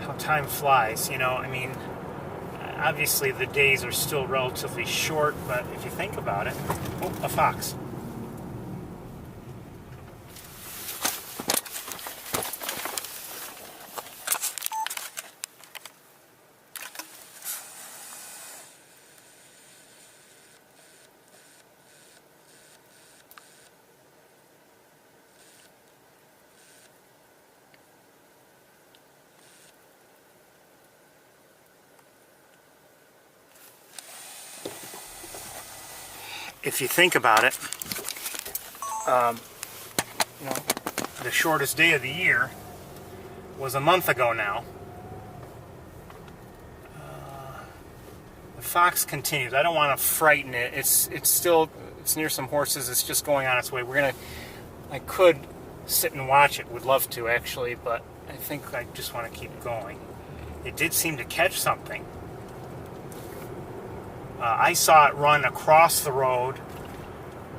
how time flies, you know. I mean, obviously the days are still relatively short, but if you think about it... Oh, a fox. If you think about it, you know, the shortest day of the year was a month ago now. The fox continues. I don't want to frighten it. It's near some horses. It's just going on its way. I could sit and watch it. Would love to actually, but I think I just want to keep going. It did seem to catch something. I saw it run across the road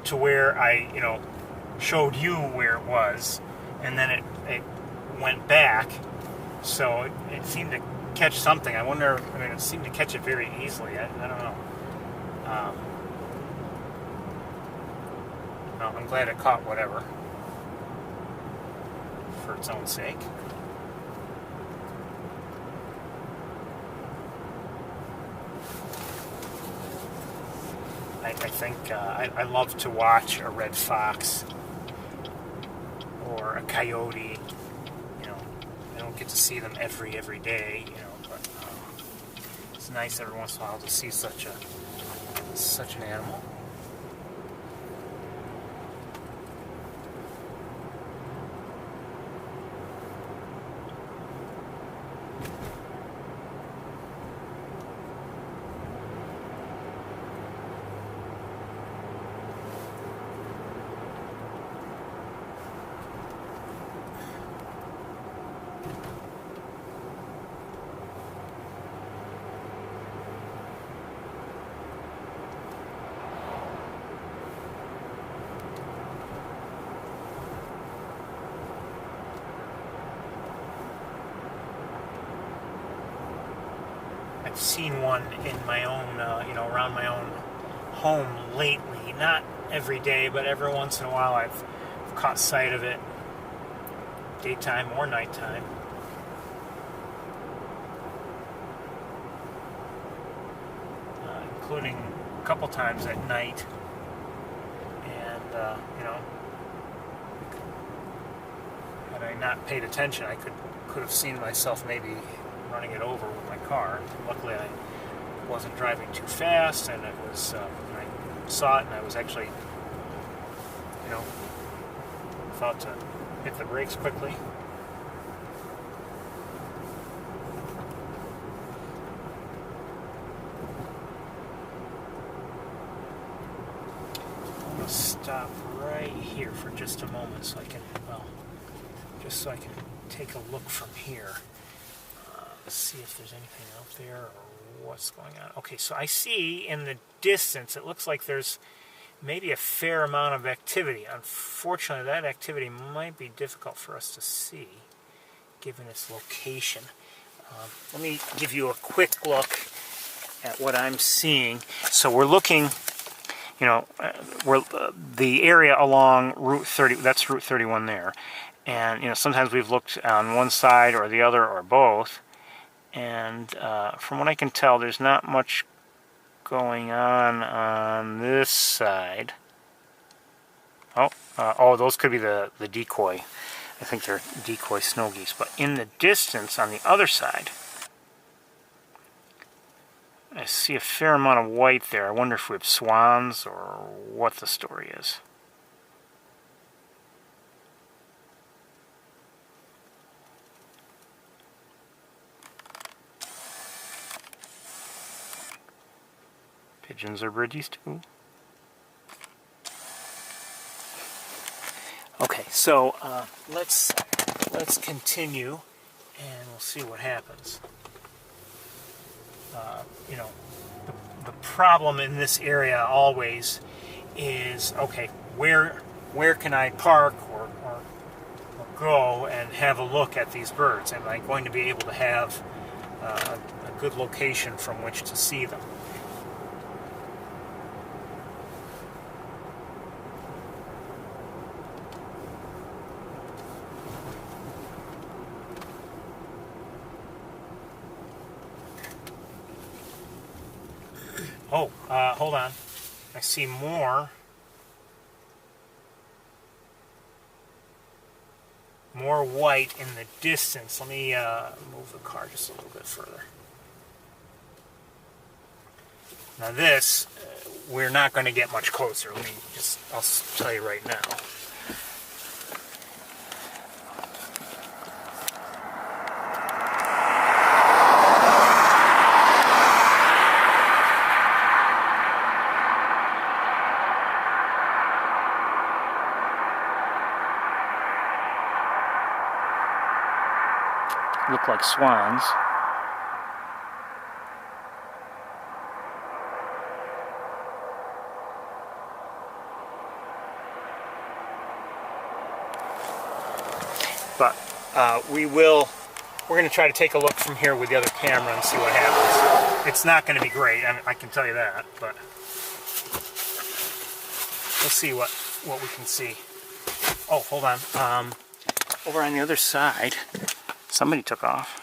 to where I, showed you where it was, and then it went back. So it seemed to catch something. I wonder, it seemed to catch it very easily. I don't know. Well, I'm glad it caught whatever for its own sake. I think I love to watch a red fox or a coyote. I don't get to see them every day, but it's nice every once in a while to see such an animal. I've seen one in my own, around my own home lately. Not every day, but every once in a while I've caught sight of it, daytime or nighttime. Including a couple times at night. And, had I not paid attention, I could have seen myself maybe running it over with my car. Luckily, I wasn't driving too fast, and it was. I saw it, and I was actually, thought to hit the brakes quickly. I'm gonna stop right here for just a moment, so I can, so I can take a look from here. See if there's anything out there or what's going on. Okay, so I see in the distance, it looks like there's maybe a fair amount of activity. Unfortunately, that activity might be difficult for us to see, given its location. Let me give you a quick look at what I'm seeing. So we're looking, the area along Route 30, that's Route 31 there. And, sometimes we've looked on one side or the other or both. And from what I can tell, there's not much going on this side. Oh, those could be the decoy. I think they're decoy snow geese. But in the distance, on the other side, I see a fair amount of white there. I wonder if we have swans or what the story is. Pigeons are birdies too. Okay, so let's continue, and we'll see what happens. The problem in this area always is, okay, where can I park or go and have a look at these birds? Am I going to be able to have a good location from which to see them? Oh, hold on. I see more white in the distance. Let me move the car just a little bit further. Now this, we're not going to get much closer. I'll tell you right now. Look like swans. But we're going to try to take a look from here with the other camera and see what happens. It's not going to be great, I can tell you that, but we'll see what we can see. Oh, hold on. Over on the other side, somebody took off.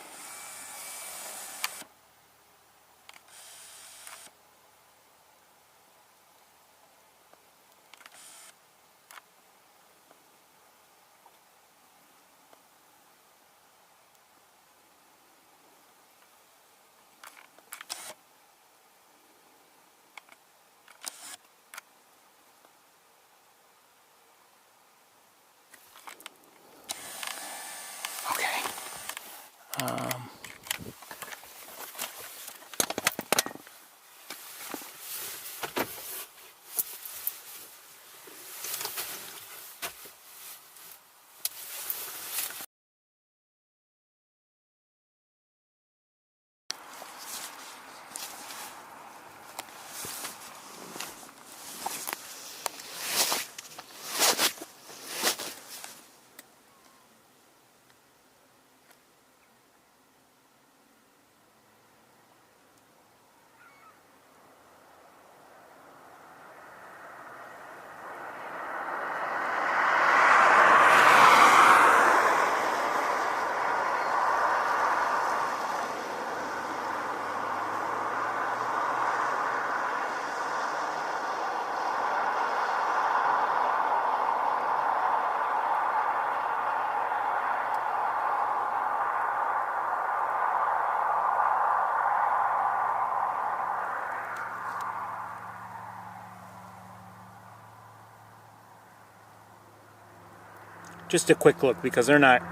Just a quick look, because they're not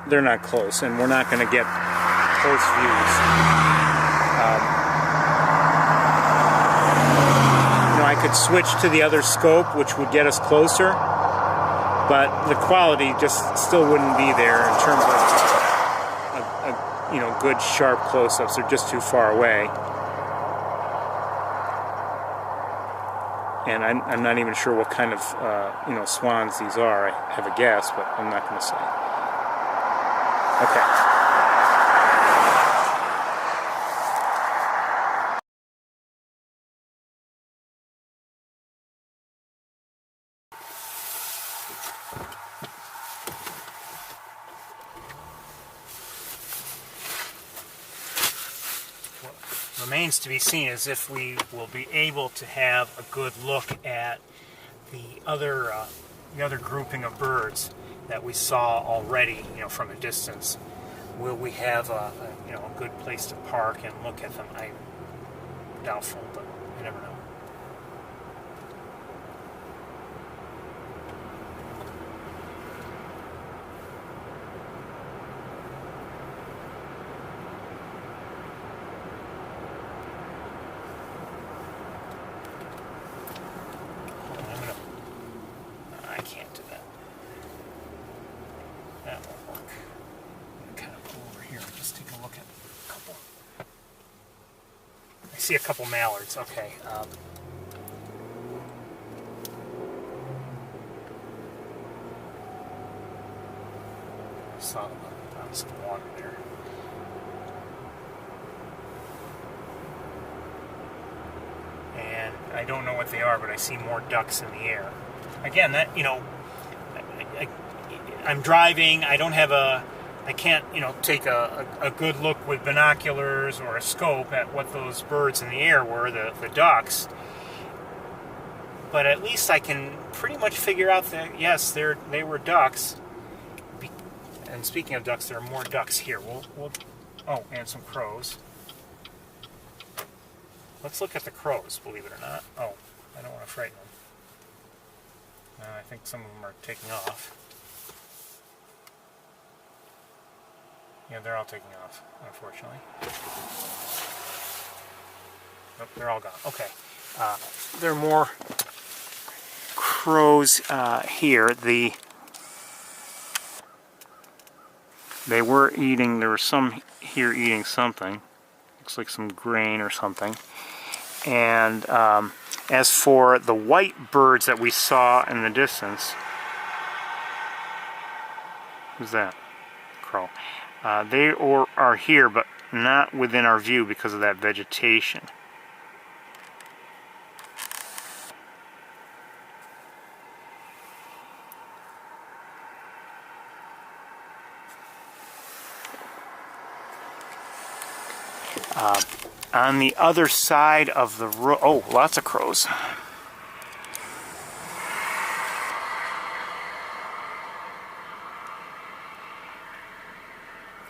close, and we're not going to get close views. I could switch to the other scope, which would get us closer, but the quality just still wouldn't be there in terms of good sharp close-ups. They're just too far away. And I'm not even sure what kind of swans these are. I have a guess, but I'm not going to say. Okay. Remains to be seen is if we will be able to have a good look at the other grouping of birds that we saw already, from a distance. Will we have a good place to park and look at them? I'm doubtful, but you never know. See a couple mallards. Okay. saw them on some water there. And I don't know what they are, but I see more ducks in the air. Again, that, you know, I'm driving, I can't, you know, take a good look with binoculars or a scope at what those birds in the air were, the ducks. But at least I can pretty much figure out that, yes, they were ducks. And speaking of ducks, there are more ducks here. Oh, and some crows. Let's look at the crows, believe it or not. Oh, I don't want to frighten them. I think some of them are taking off. Yeah, they're all taking off, unfortunately. Nope, they're all gone. Okay. There are more crows here. They were eating, there were some here eating something. Looks like some grain or something. And as for the white birds that we saw in the distance, who's that? Crow. They are here, but not within our view because of that vegetation. On the other side of the road, oh, lots of crows.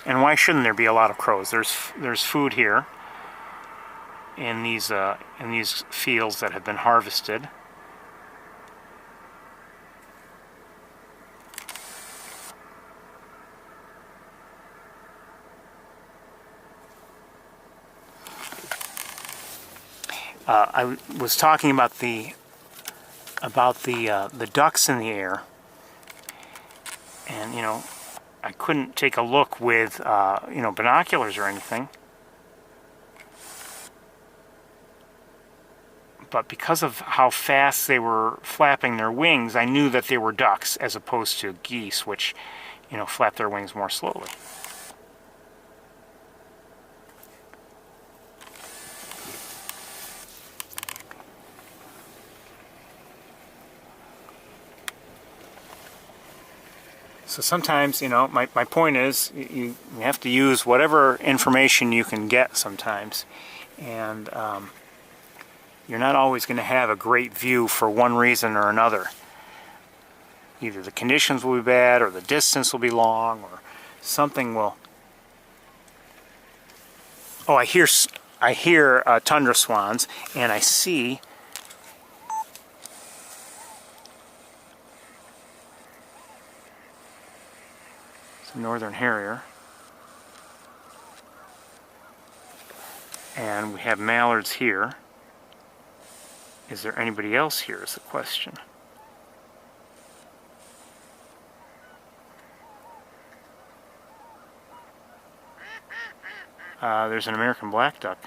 And why shouldn't there be a lot of crows? There's food here in these fields that have been harvested. I was talking about the ducks in the air, and you know, I couldn't take a look with you know, binoculars or anything, but because of how fast they were flapping their wings, I knew that they were ducks as opposed to geese, which, you know, flap their wings more slowly. So sometimes, you know, my point is you have to use whatever information you can get sometimes. And you're not always going to have a great view for one reason or another. Either the conditions will be bad, or the distance will be long, or something will... Oh, I hear tundra swans, and I see... northern harrier, and we have mallards here. Is there anybody else here is the question. There's an American black duck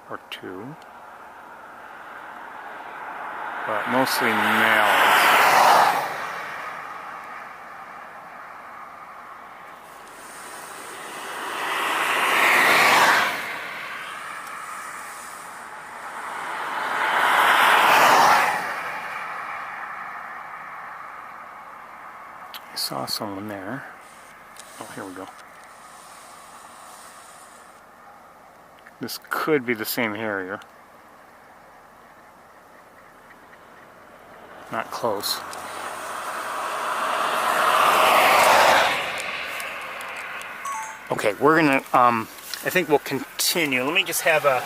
or two, but mostly mallards. I saw someone there. Oh, here we go. This could be the same harrier. Not close. Okay, we're gonna, I think we'll continue. Let me just have a...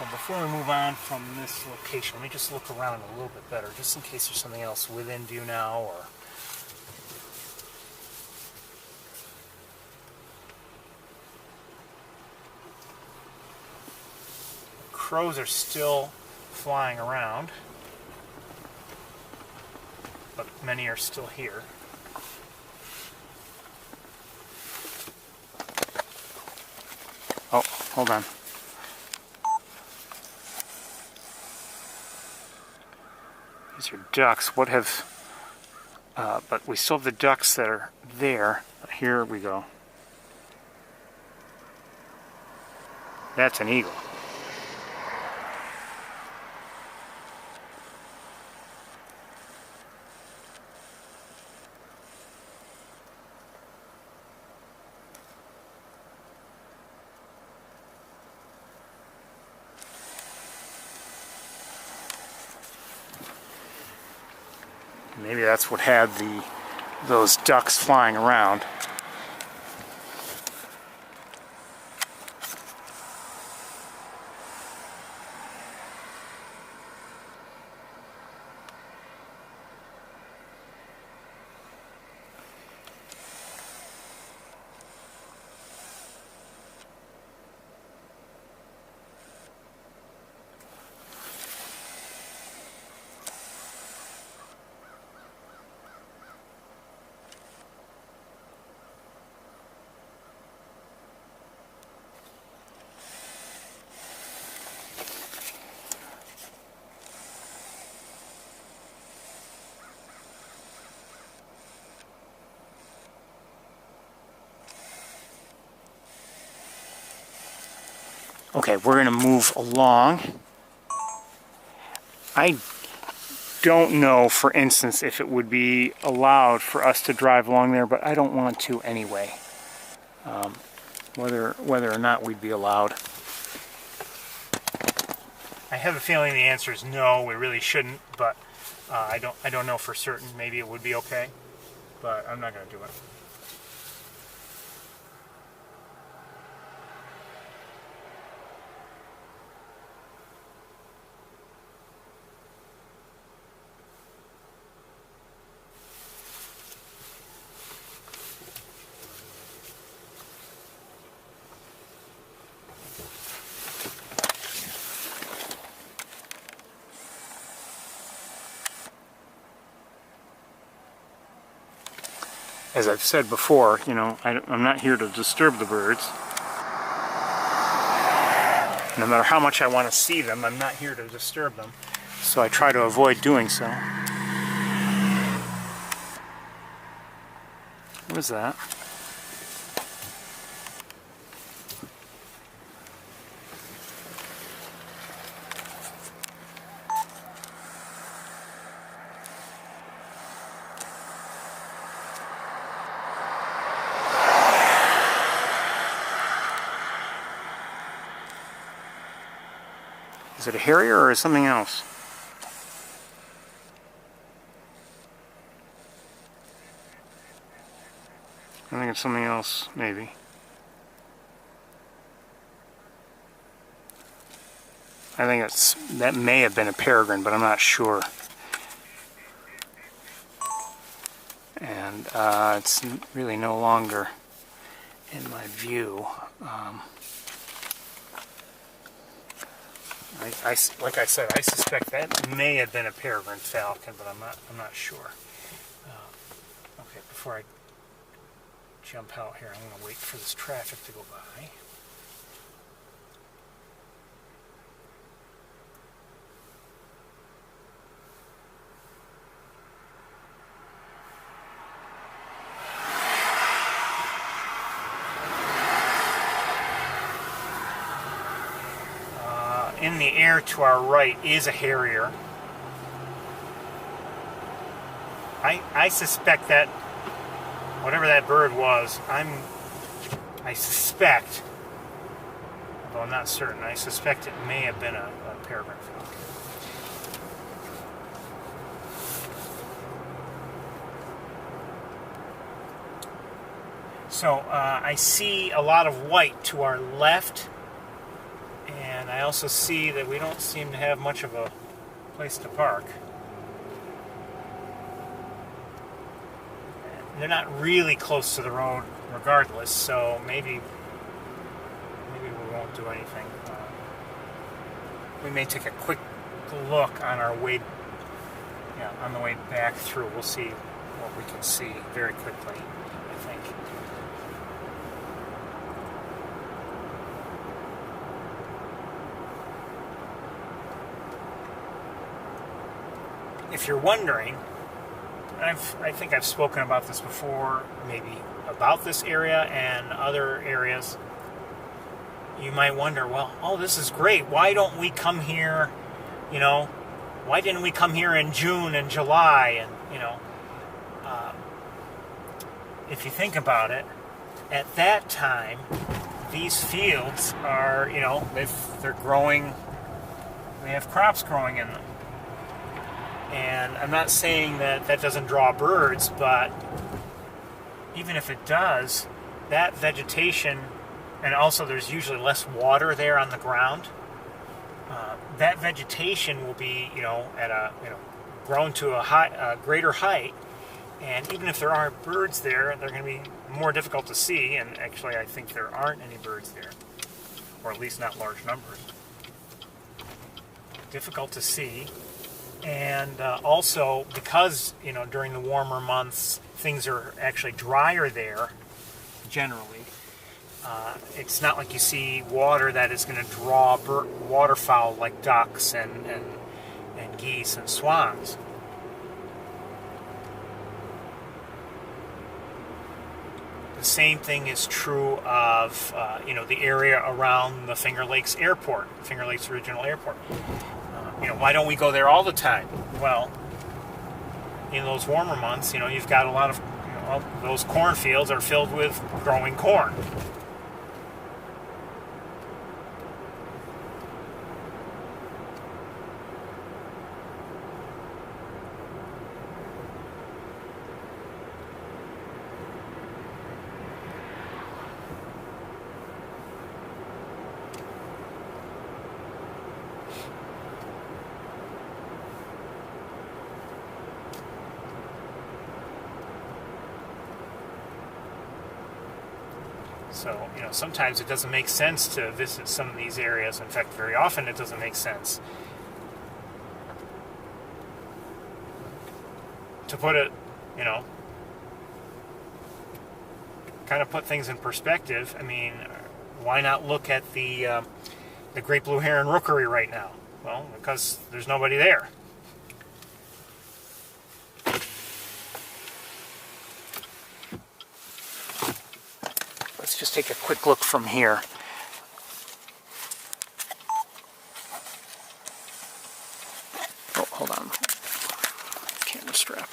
Well, before we move on from this location, let me just look around a little bit better, just in case there's something else within view now, or... Crows are still flying around, but many are still here. Oh, hold on. These are ducks. What have... but we still have the ducks that are there. Here we go. That's an eagle. Maybe that's what had those ducks flying around. Okay, we're going to move along. I don't know, for instance, if it would be allowed for us to drive along there, but I don't want to anyway. Whether or not we'd be allowed. I have a feeling the answer is no, we really shouldn't, but I don't know for certain. Maybe it would be okay, but I'm not going to do it. As I've said before, you know, I'm not here to disturb the birds. No matter how much I want to see them, I'm not here to disturb them. So I try to avoid doing so. What is that? Is it a harrier or is it something else? I think it's something else, maybe. I think that may have been a peregrine, but I'm not sure. And it's really no longer in my view. Like I said, I suspect that may have been a peregrine falcon, but I'm not sure. Okay, before I jump out here, I'm going to wait for this traffic to go by. In the air to our right is a harrier. I suspect that whatever that bird was, I suspect, although I'm not certain, I suspect it may have been a peregrine falcon. So I see a lot of white to our left. And I also see that we don't seem to have much of a place to park. They're not really close to the road regardless, so maybe we won't do anything. We may take a quick look on our way, on the way back through. We'll see what we can see very quickly, I think. if you're wondering, I think I've spoken about this before, maybe about this area and other areas. You might wonder, well, oh, this is great. Why don't we come here, why didn't we come here in June and July? And, if you think about it, at that time, these fields are, they're growing, they have crops growing in them. And I'm not saying that doesn't draw birds, but even if it does, that vegetation, and also there's usually less water there on the ground, that vegetation will be, grown to a greater height. And even if there aren't birds there, they're going to be more difficult to see. And actually, I think there aren't any birds there, or at least not large numbers. Difficult to see. And also, because, during the warmer months, things are actually drier there, generally. It's not like you see water that is going to draw waterfowl like ducks and geese and swans. The same thing is true of, the area around the Finger Lakes Airport, Finger Lakes Regional Airport. Why don't we go there all the time? Well, in those warmer months, you've got a lot of, those cornfields are filled with growing corn. So, sometimes it doesn't make sense to visit some of these areas. In fact, very often it doesn't make sense. To put it, kind of put things in perspective, I mean, why not look at the Great Blue Heron Rookery right now? Well, because there's nobody there. Let's just take a quick look from here. Oh, hold on. Camera strap.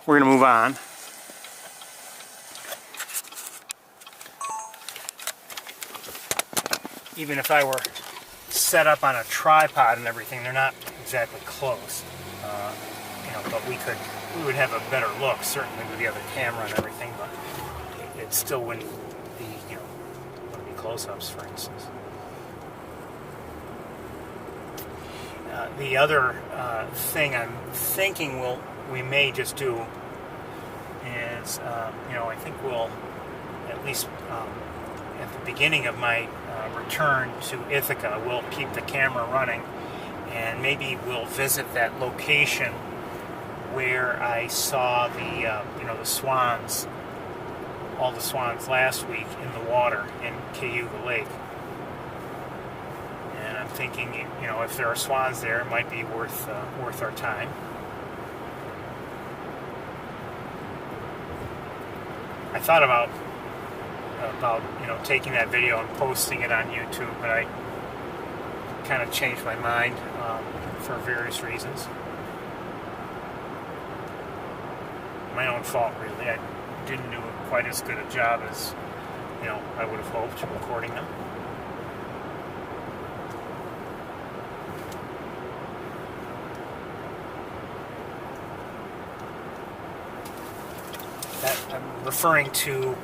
We're going to move on. Even if I were set up on a tripod and everything, they're not exactly close. But we would have a better look, certainly with the other camera and everything, but it still wouldn't be, wouldn't be close-ups, for instance. The other thing I'm thinking we may just do is, I think we'll, at least at the beginning of my return to Ithaca, we'll keep the camera running, and maybe we'll visit that location where I saw the, the swans, all the swans last week in the water in Cayuga Lake. And I'm thinking, if there are swans there, it might be worth our time. I thought about taking that video and posting it on YouTube, but I kind of changed my mind for various reasons. My own fault, really. I didn't do quite as good a job as I would have hoped, recording them. I'm referring to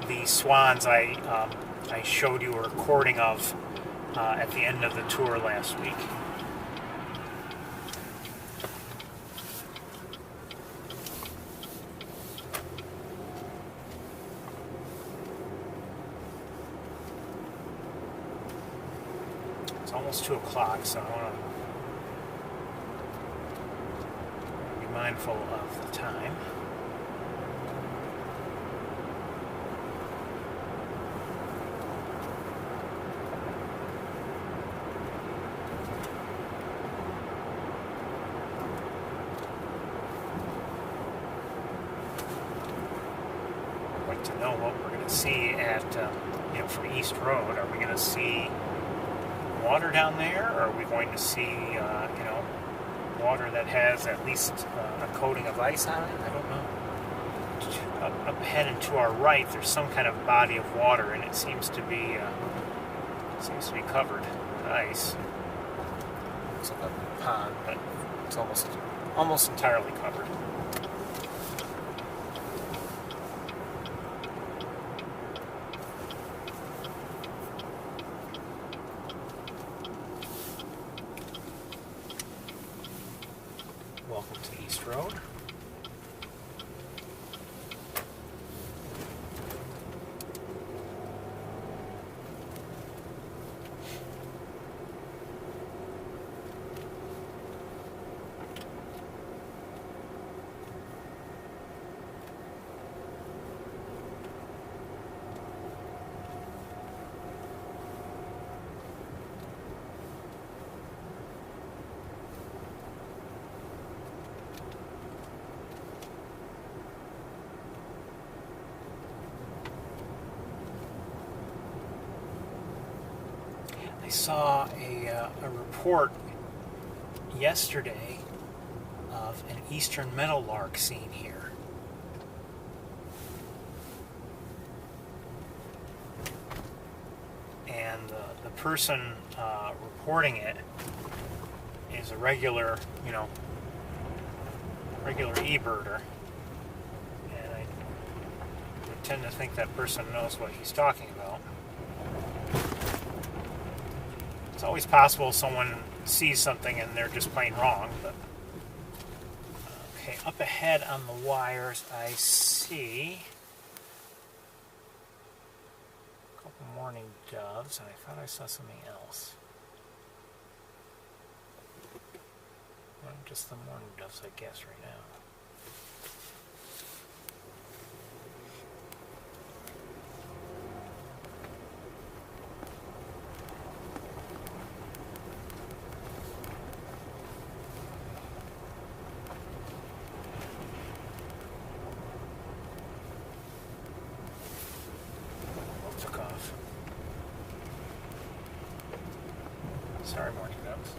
the swans I showed you a recording of at the end of the tour last week. It's almost 2 o'clock, so I want to be mindful of the time. To know what we're going to see at, from East Road. Are we going to see water down there, or are we going to see, water that has at least a coating of ice on it? I don't know. Up ahead and to our right, there's some kind of body of water, and it seems to be covered with ice. Looks like a pond, but it's almost entirely covered. Welcome to East Road. I saw a report yesterday of an eastern meadowlark seen here. And the person reporting it is a regular e-birder. And I would tend to think that person knows what he's talking about. It's always possible someone sees something and they're just plain wrong, but okay, up ahead on the wires I see a couple mourning doves, and I thought I saw something else. Well, just the mourning doves, I guess, right now. Sorry, mourning doves.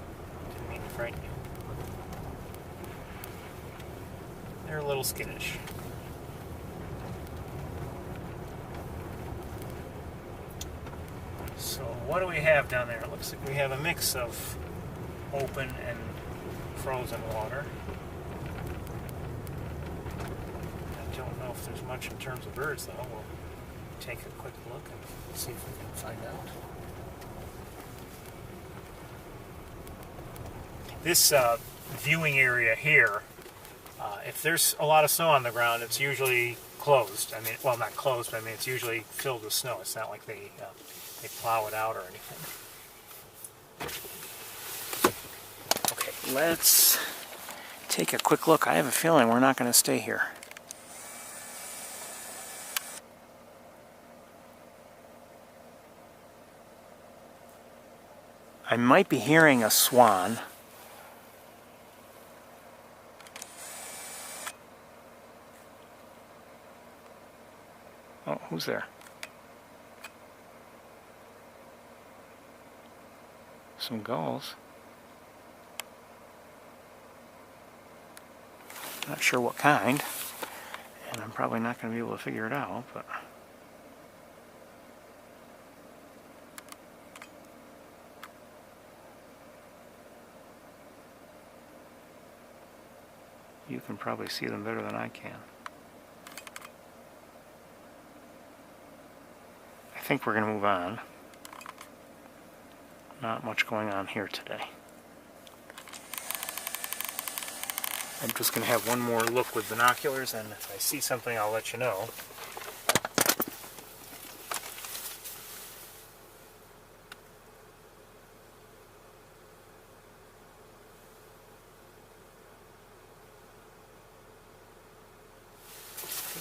Didn't mean to frighten you. They're a little skittish. So what do we have down there? It looks like we have a mix of open and frozen water. I don't know if there's much in terms of birds, though. We'll take a quick look and see if we can find out. This viewing area here, if there's a lot of snow on the ground, it's usually closed. I mean, well, not closed, but I mean, it's usually filled with snow. It's not like they plow it out or anything. Okay, let's take a quick look. I have a feeling we're not going to stay here. I might be hearing a swan. Oh, who's there? Some gulls. Not sure what kind, and I'm probably not going to be able to figure it out, but You can probably see them better than I can. I think we're going to move on. Not much going on here today. I'm just going to have one more look with binoculars, and if I see something, I'll let you know.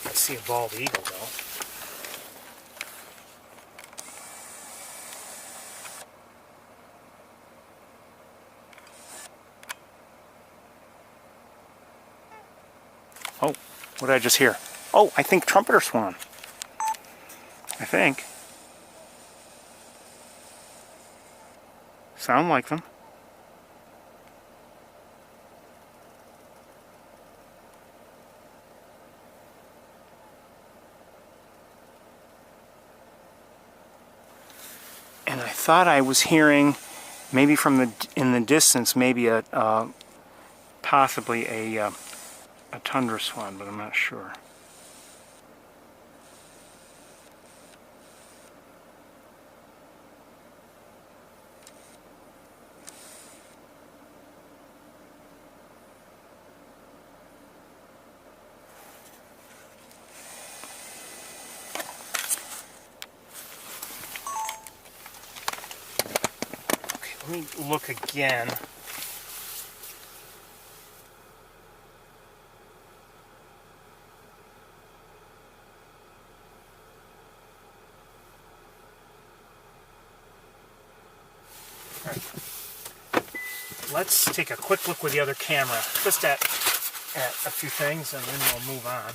I see a bald eagle, though. Oh, what did I just hear? Oh, I think trumpeter swan. I think. Sound like them. And I thought I was hearing, maybe from in the distance, maybe possibly a tundra swan, but I'm not sure. Okay, let me look again. Let's take a quick look with the other camera, just at a few things, and then we'll move on.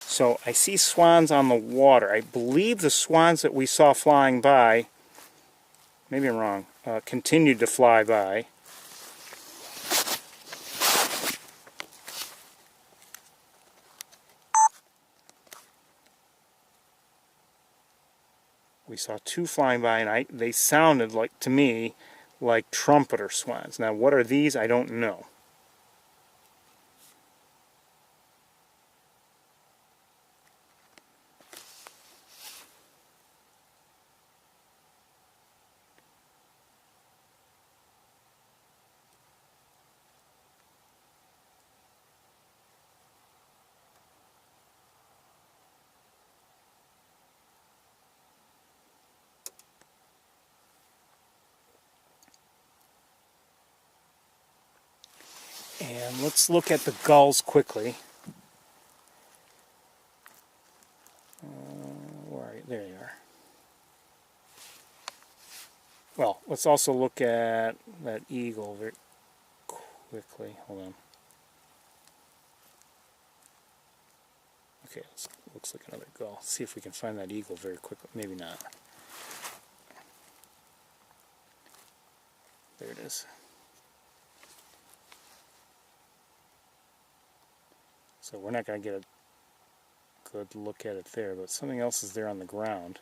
So I see swans on the water. I believe the swans that we saw flying by, maybe I'm wrong, continued to fly by. We saw two flying by, and they sounded like, to me, like trumpeter swans. Now, what are these? I don't know. And let's look at the gulls quickly. Where are you? There you are. Well, let's also look at that eagle very quickly. Hold on. Okay, looks like another gull. See if we can find that eagle very quickly. Maybe not. There it is. So we're not going to get a good look at it there, but something else is there on the ground.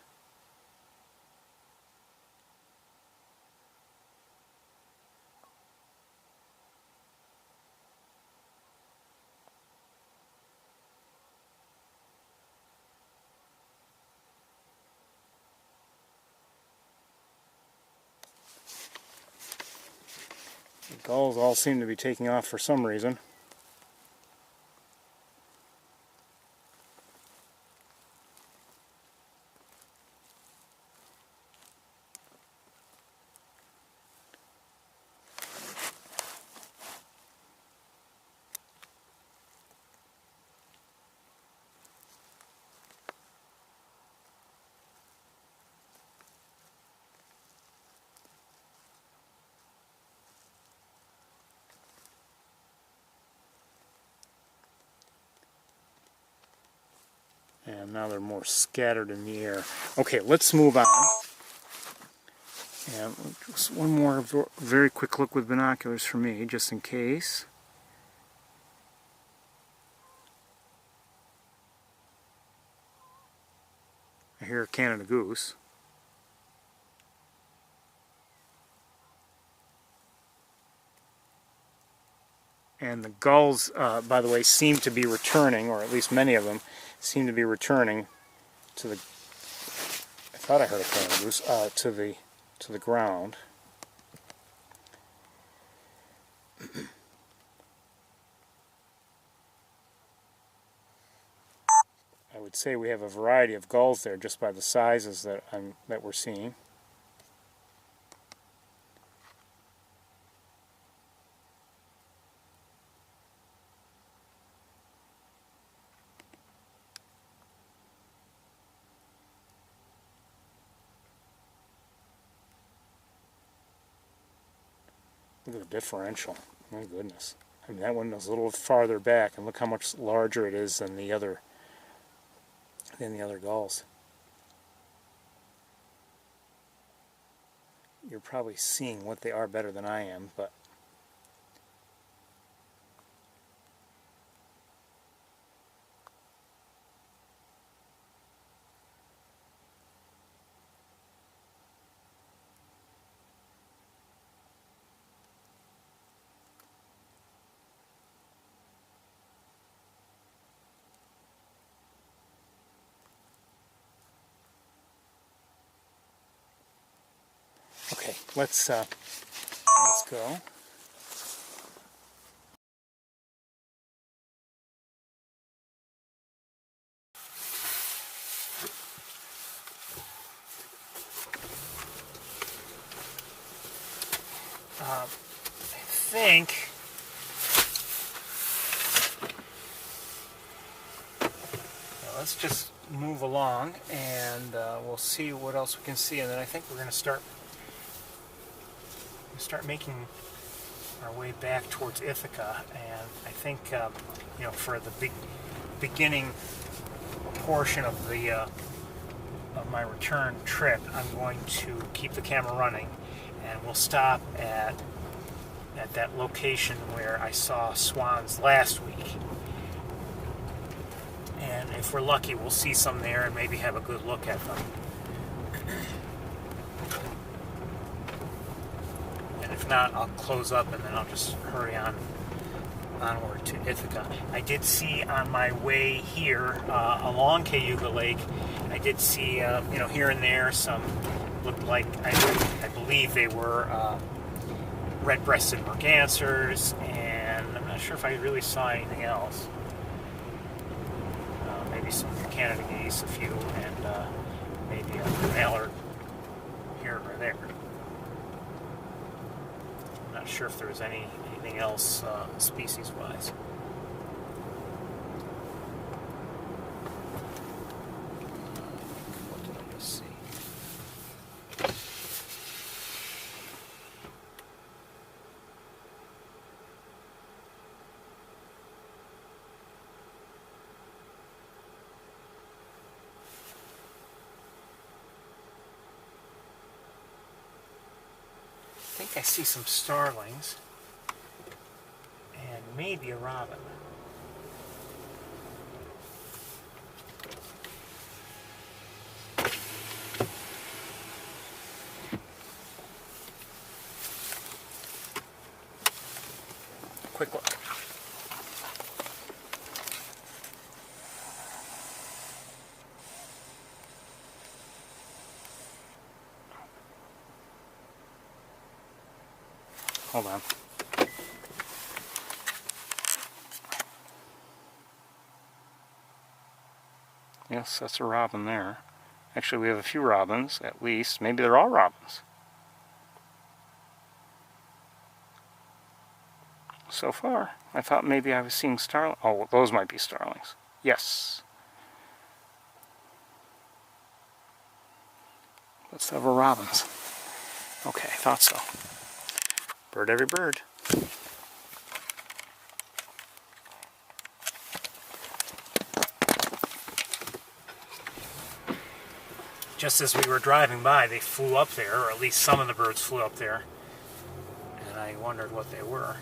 The gulls all seem to be taking off for some reason. And now they're more scattered in the air. Okay, let's move on. And just one more very quick look with binoculars for me, just in case. I hear a Canada goose. And the gulls, by the way, seem to be returning, or at least many of them seem to be returning to the. I thought I heard a Canada goose to the ground. I would say we have a variety of gulls there just by the sizes that we're seeing. Look at the differential. My goodness. I mean, that one is a little farther back, and look how much larger it is than the other gulls. You're probably seeing what they are better than I am, but okay, let's go. I think let's just move along, and we'll see what else we can see, and then I think we're going to start making our way back towards Ithaca. And I think for the beginning portion of of my return trip, I'm going to keep the camera running, and we'll stop at that location where I saw swans last week. And if we're lucky, we'll see some there and maybe have a good look at them. And if not, I'll close up and then I'll just hurry onward to Ithaca. I did see on my way here along Cayuga Lake, I did see here and there some looked like I believe they were red-breasted mergansers, and I'm not sure if I really saw anything else. Maybe some Canada geese, a few, and maybe a mallard here or there. I'm not sure if there was anything else species-wise. What did I just see? I think I see some starlings and maybe a robin. Quick look. Hold on. Yes, that's a robin there. Actually, we have a few robins, at least. Maybe they're all robins. So far, I thought maybe I was seeing starlings. Oh, those might be starlings. Yes. But several robins. Okay, I thought so. Bird every bird. Just as we were driving by, they flew up there, or at least some of the birds flew up there, and I wondered what they were.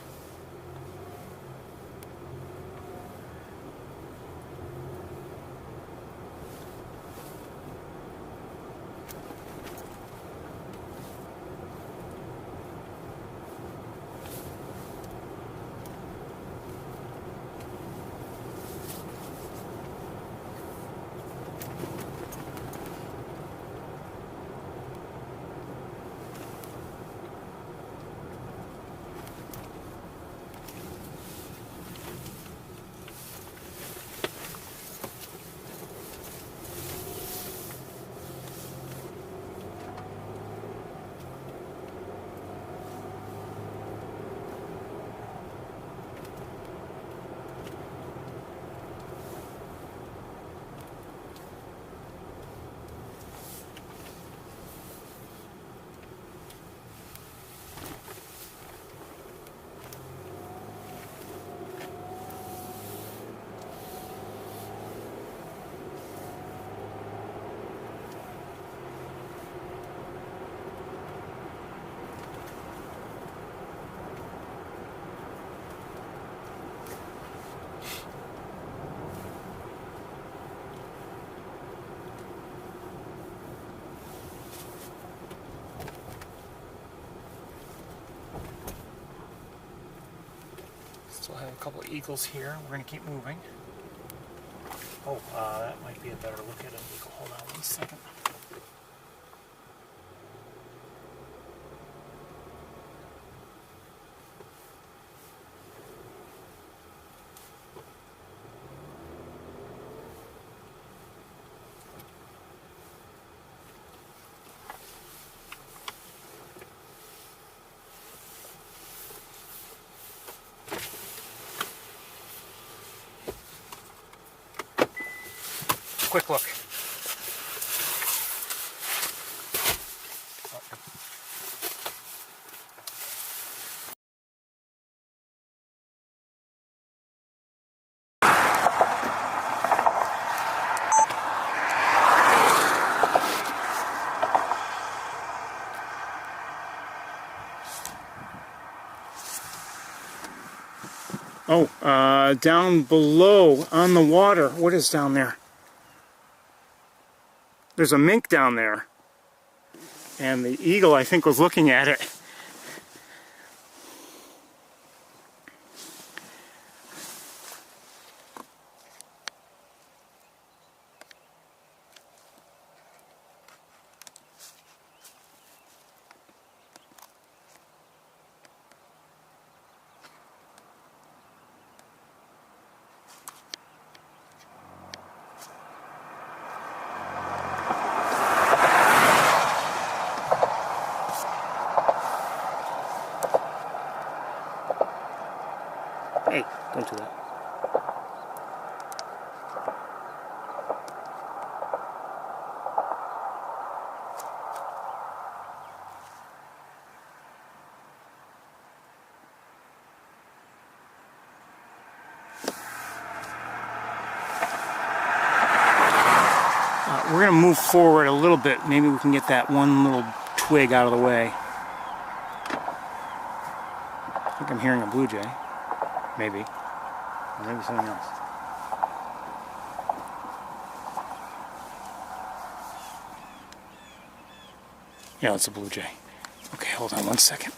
So we'll have a couple of eagles here. We're going to keep moving. Oh, that might be a better look at an eagle. Hold on 1 second. Quick look. Oh, down below on the water. What is down there? There's a mink down there. And the eagle, I think, was looking at it. Hey, don't do that. We're going to move forward a little bit. Maybe we can get that one little twig out of the way. I think I'm hearing a blue jay. Maybe. Or maybe something else. Yeah, it's a blue jay. Okay, hold on 1 second.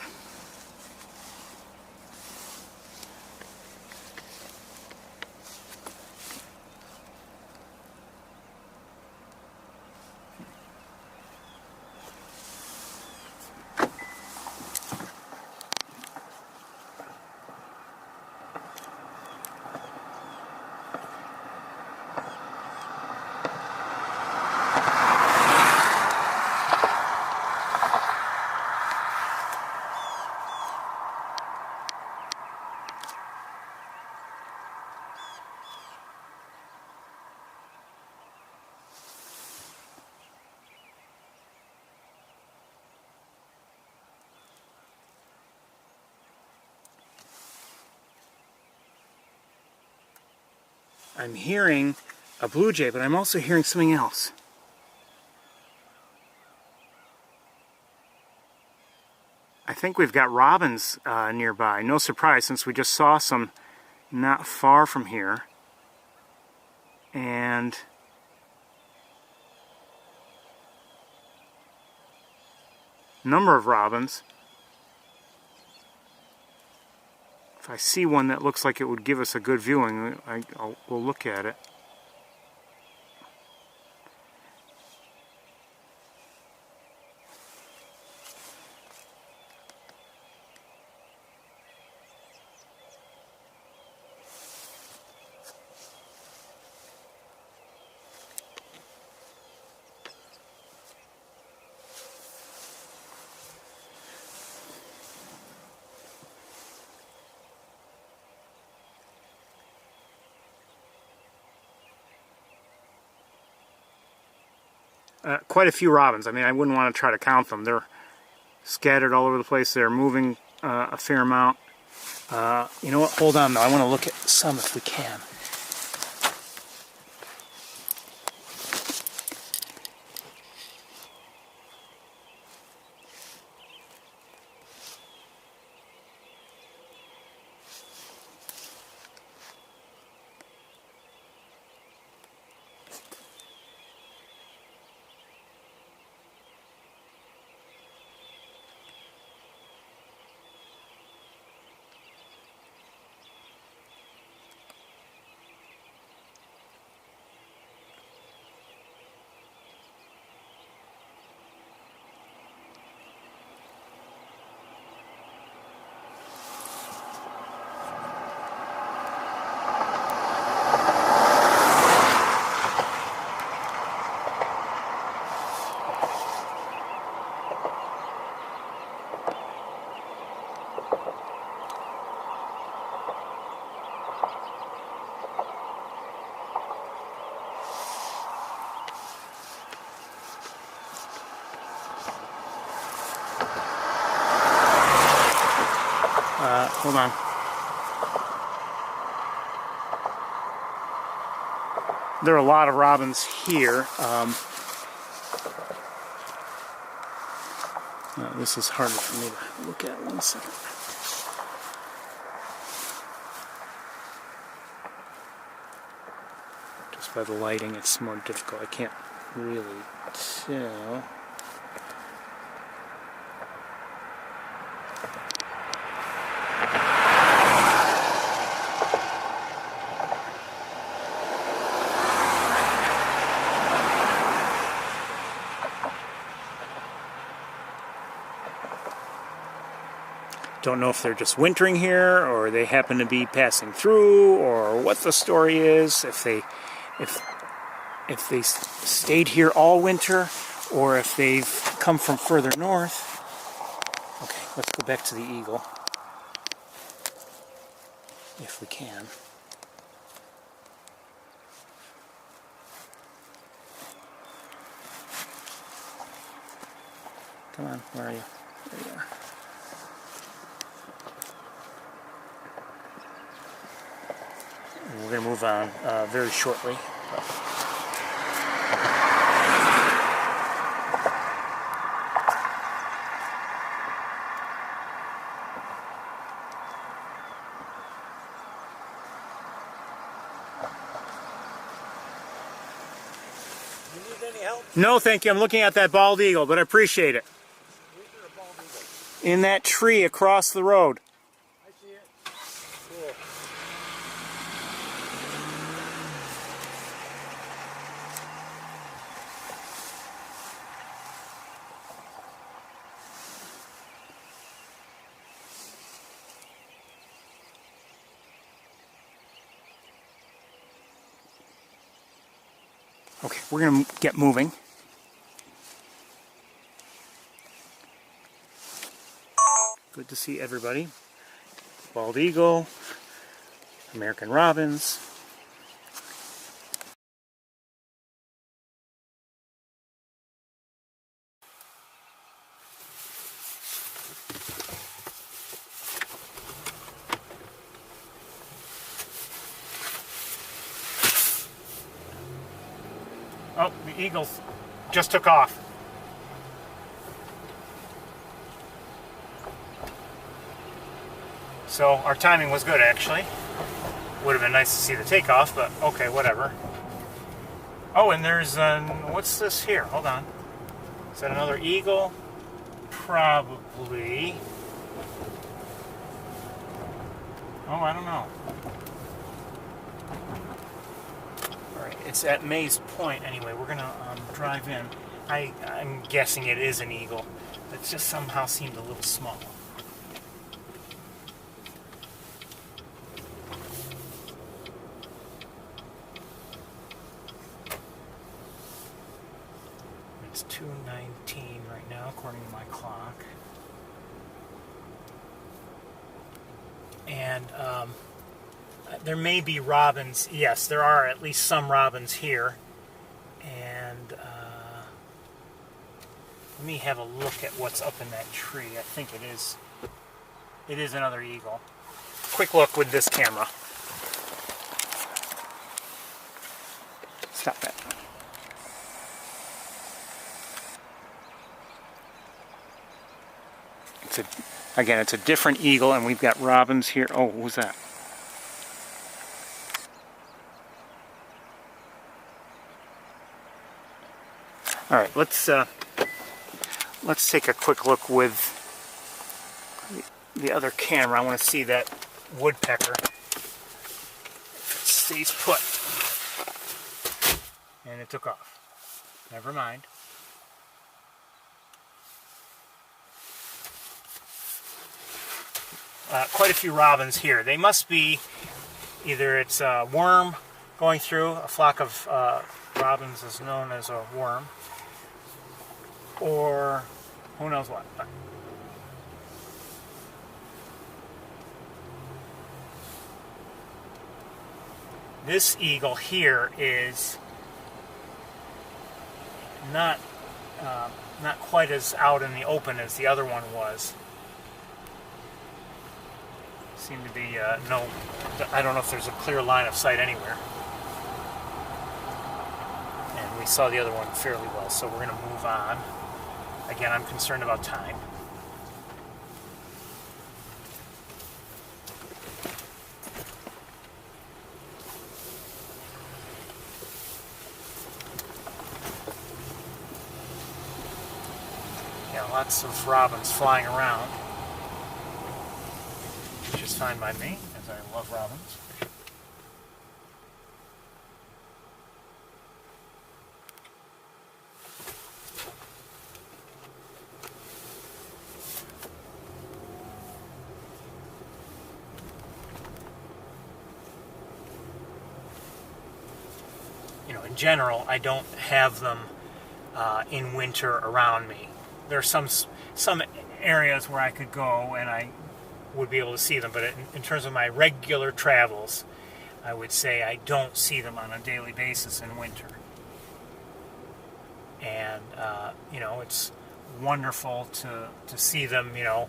I'm hearing a blue jay, but I'm also hearing something else. I think we've got robins nearby. No surprise, since we just saw some not far from here. And number of robins. If I see one that looks like it would give us a good viewing, we'll look at it. Quite a few robins. I mean, I wouldn't want to try to count them. They're scattered all over the place. They're moving a fair amount. You know what? Hold on, though. I want to look at some if we can. hold on. There are a lot of robins here. This is harder for me to look at. 1 second. Just by the lighting, it's more difficult. I can't really tell. Don't know if they're just wintering here, or they happen to be passing through, or what the story is. If they stayed here all winter, or if they've come from further north. Okay, let's go back to the eagle, if we can. Come on, where are you? There you are. We're going to move on very shortly. You need any help? No, thank you. I'm looking at that bald eagle, but I appreciate it. Where's there a bald eagle? In that tree across the road. I see it. Cool. Okay, we're going to get moving. Good to see everybody. Bald eagle, American robins. Oh, the eagles just took off. So our timing was good, actually. Would have been nice to see the takeoff, but okay, whatever. Oh, and there's what's this here? Hold on. Is that another eagle? Probably. Oh, I don't know. Alright, it's at Mays Point anyway. We're gonna drive in. I'm guessing it is an eagle. It just somehow seemed a little small. It's 2:19 right now, according to my clock. And there may be robins. Yes, there are at least some robins here. And let me have a look at what's up in that tree. I think it is another eagle. Quick look with this camera. Stop that. Again, it's a different eagle, and we've got robins here. Oh, what was that? All right, let's take a quick look with the other camera. I want to see that woodpecker. If it stays put. And it took off. Never mind. Quite a few robins here. They must be either it's a worm going through. A flock of robins is known as a worm, or who knows what. This eagle here is not quite as out in the open as the other one was. Seem to be no, I don't know if there's a clear line of sight anywhere. And we saw the other one fairly well, so we're going to move on. Again, I'm concerned about time. Yeah, lots of robins flying around, which is fine by me, as I love robins. You know, in general, I don't have them in winter around me. There are some areas where I could go and I would be able to see them, but in terms of my regular travels, I would say I don't see them on a daily basis in winter. And you know, it's wonderful to see them, you know,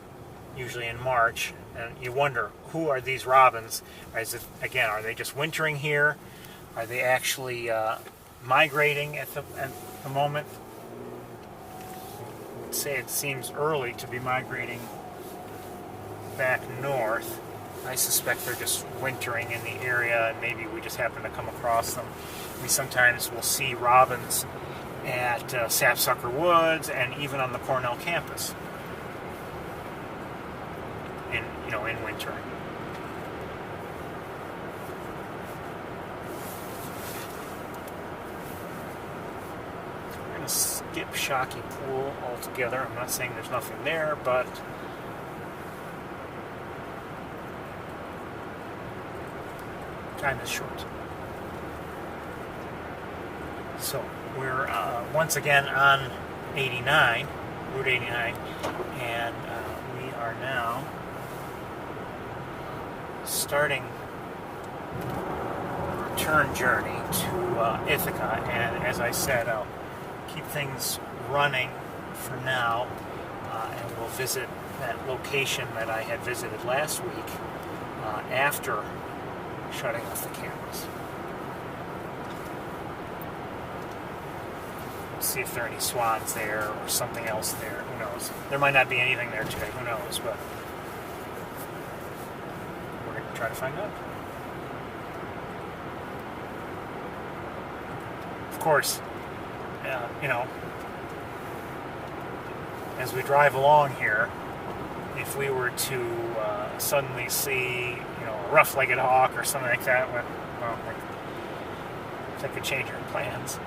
usually in March, and you wonder, who are these robins? Again, are they just wintering here? Are they actually migrating at the moment? I would say it seems early to be migrating back north. I suspect they're just wintering in the area, and maybe we just happen to come across them. We sometimes will see robins at Sapsucker Woods and even on the Cornell campus in winter. I'm going to skip Shockey Pool altogether. I'm not saying there's nothing there, but time is short. So we're once again on 89, Route 89, and we are now starting a return journey to Ithaca. And as I said, I'll keep things running for now, and we'll visit that location that I had visited last week after shutting off the cameras. See if there are any swans there or something else there. Who knows? There might not be anything there today. Who knows? But we're going to try to find out. Of course, you know, as we drive along here, if we were to suddenly see, you know, a rough-legged hawk or something like that, well, that could change our plans.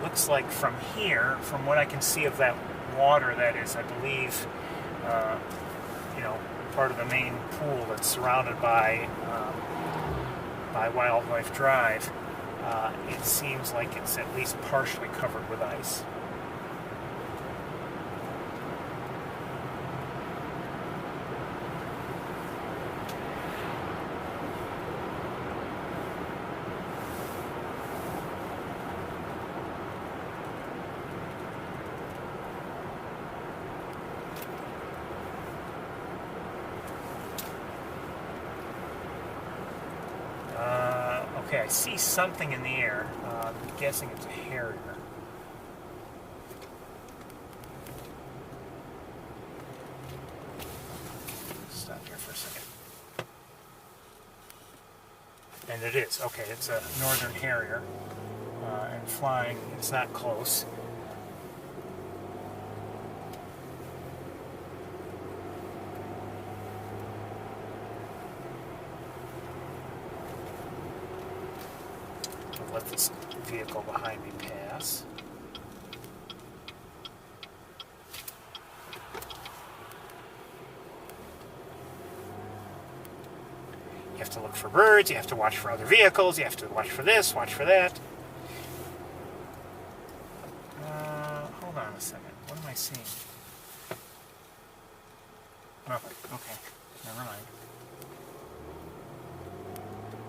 Looks like from here, from what I can see of that water, that is, I believe, you know, part of the main pool that's surrounded by Wildlife Drive, it seems like it's at least partially covered with ice. Okay, I see something in the air. I'm guessing it's a harrier. Stop here for a second. And it is. Okay, it's a northern harrier. And flying, it's not close. Let this vehicle behind me pass. You have to look for birds, you have to watch for other vehicles, you have to watch for this, watch for that. Hold on a second. What am I seeing? Nothing. Okay. Never mind.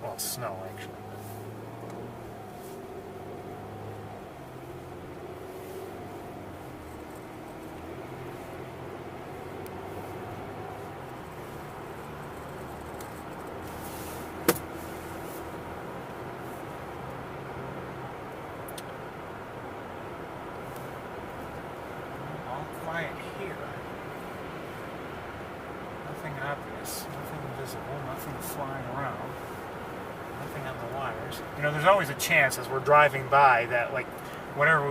Well, it's snow, actually. obvious. Nothing visible, nothing flying around, nothing on the wires. You know, there's always a chance as we're driving by that, like, whatever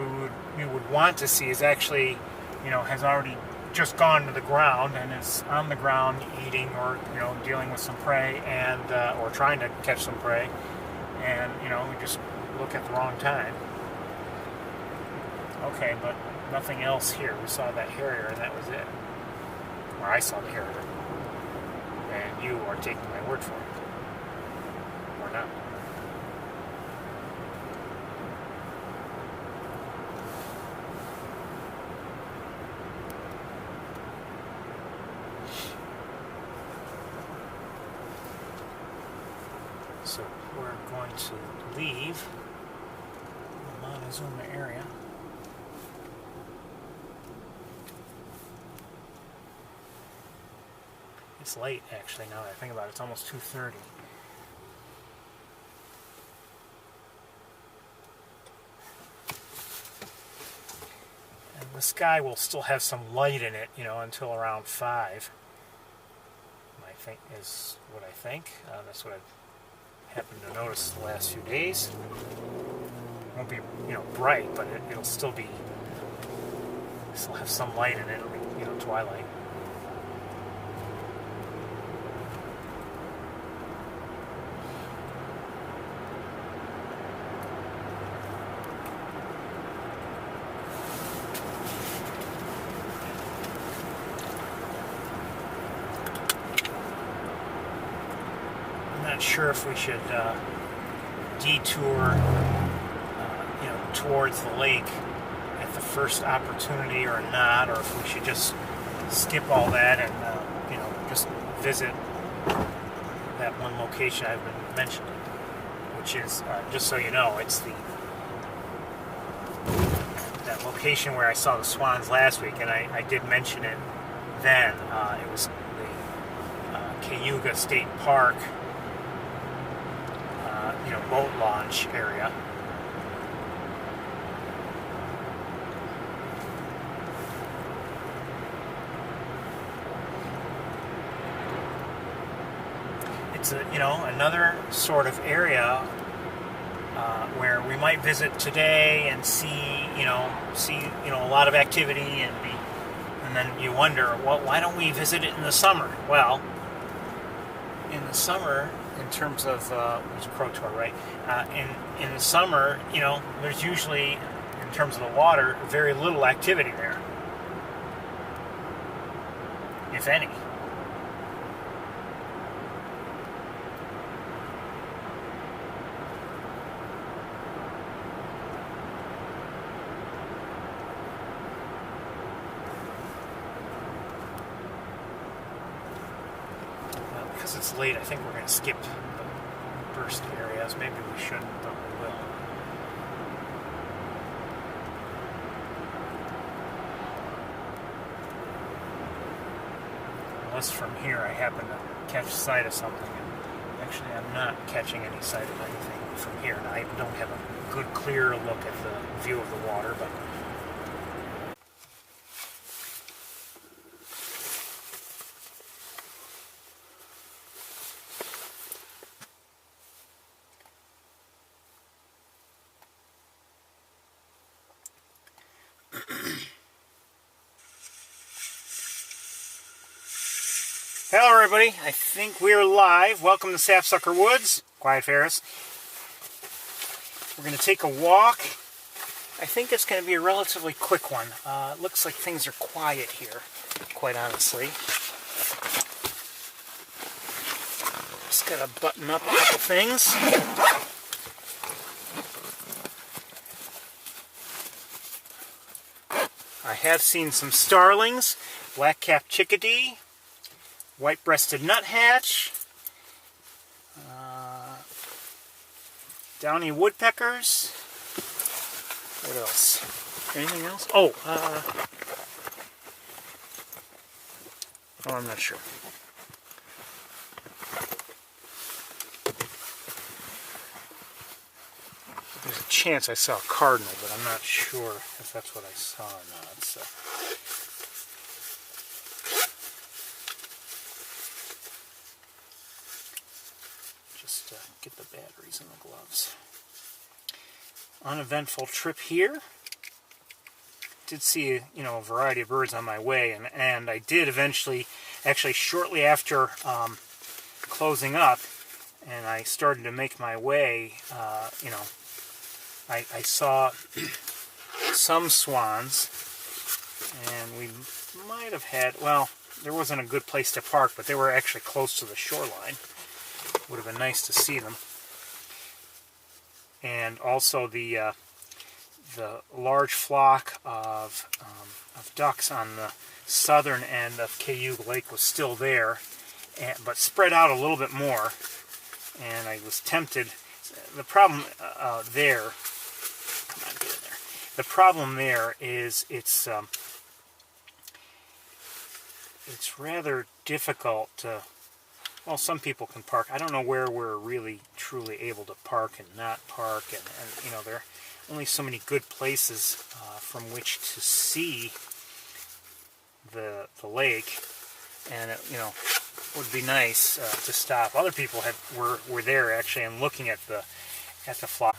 we would want to see is actually, you know, has already just gone to the ground and is on the ground eating or, you know, dealing with some prey and or trying to catch some prey, and, you know, we just look at the wrong time. Okay, but nothing else here. We saw that harrier and that was it. Or I saw the harrier. And you are taking my word for it. Or not. So we're going to leave the Montezuma area. It's late, actually, now that I think about it. It's almost 2:30. And the sky will still have some light in it, you know, until around 5. I think is what I think. That's what I've happened to notice the last few days. It won't be, you know, bright, but it'll still be, still have some light in it. It'll be, you know, twilight. Not sure if we should detour, you know, towards the lake at the first opportunity or not, or if we should just skip all that and you know, just visit that one location I've been mentioning, which is just so you know, it's that location where I saw the swans last week, and I did mention it then. It was the Cayuga State Park. You know, boat launch area. It's a, you know, another sort of area where we might visit today and see a lot of activity and then you wonder, well, why don't we visit it in the summer? Well, in the summer, in terms of there's a Crow Tour, right? In the summer, you know, there's usually, in terms of the water, very little activity there, if any. Because it's late, I think we're going to skip the burst areas. Maybe we shouldn't, but we will. Unless from here I happen to catch sight of something. And actually, I'm not catching any sight of anything from here. Now, I don't have a good, clear look at the view of the water, but hello everybody, I think we're live. Welcome to Sapsucker Woods. Quiet Ferris. We're going to take a walk. I think it's going to be a relatively quick one. It looks like things are quiet here, quite honestly. Just got to button up a couple things. I have seen some starlings, black-capped chickadee, white-breasted nuthatch, downy woodpeckers. What else? Anything else? Oh, I'm not sure. There's a chance I saw a cardinal, but I'm not sure if that's what I saw or not. So. get the batteries in the gloves. Uneventful trip here. Did see, a variety of birds on my way, and I did eventually, actually shortly after closing up, and I started to make my way, I saw some swans, and we might have had, well, there wasn't a good place to park, but they were actually close to the shoreline. Would have been nice to see them. And also the large flock of ducks on the southern end of Cayuga Lake was still there, but spread out a little bit more. And I was tempted. The problem there, come on, get in there. The problem there is it's rather difficult to. Well, some people can park. I don't know where we're really truly able to park and not park, and there are only so many good places from which to see the lake, and it would be nice to stop. Other people were there actually and looking at the flock.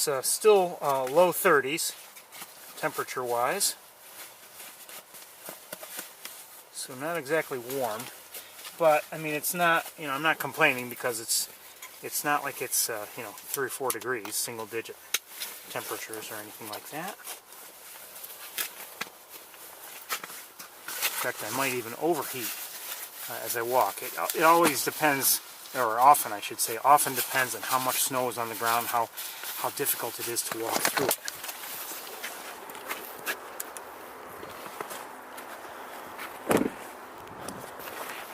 It's still low 30s temperature-wise, so not exactly warm. But I mean, it's not. I'm not complaining because it's not like it's 3 or 4 degrees, single-digit temperatures or anything like that. In fact, I might even overheat as I walk. It always depends, or often I should say, often depends on how much snow is on the ground, how difficult it is to walk through it.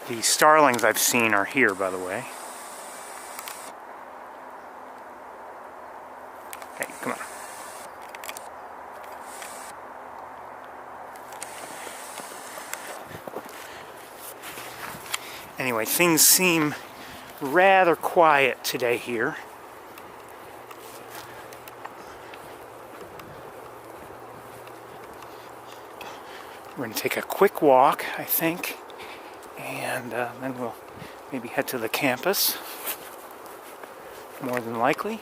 The starlings I've seen are here, by the way. Hey, come on. Anyway, things seem rather quiet today here. We're going to take a quick walk, I think, and then we'll maybe head to the campus, more than likely.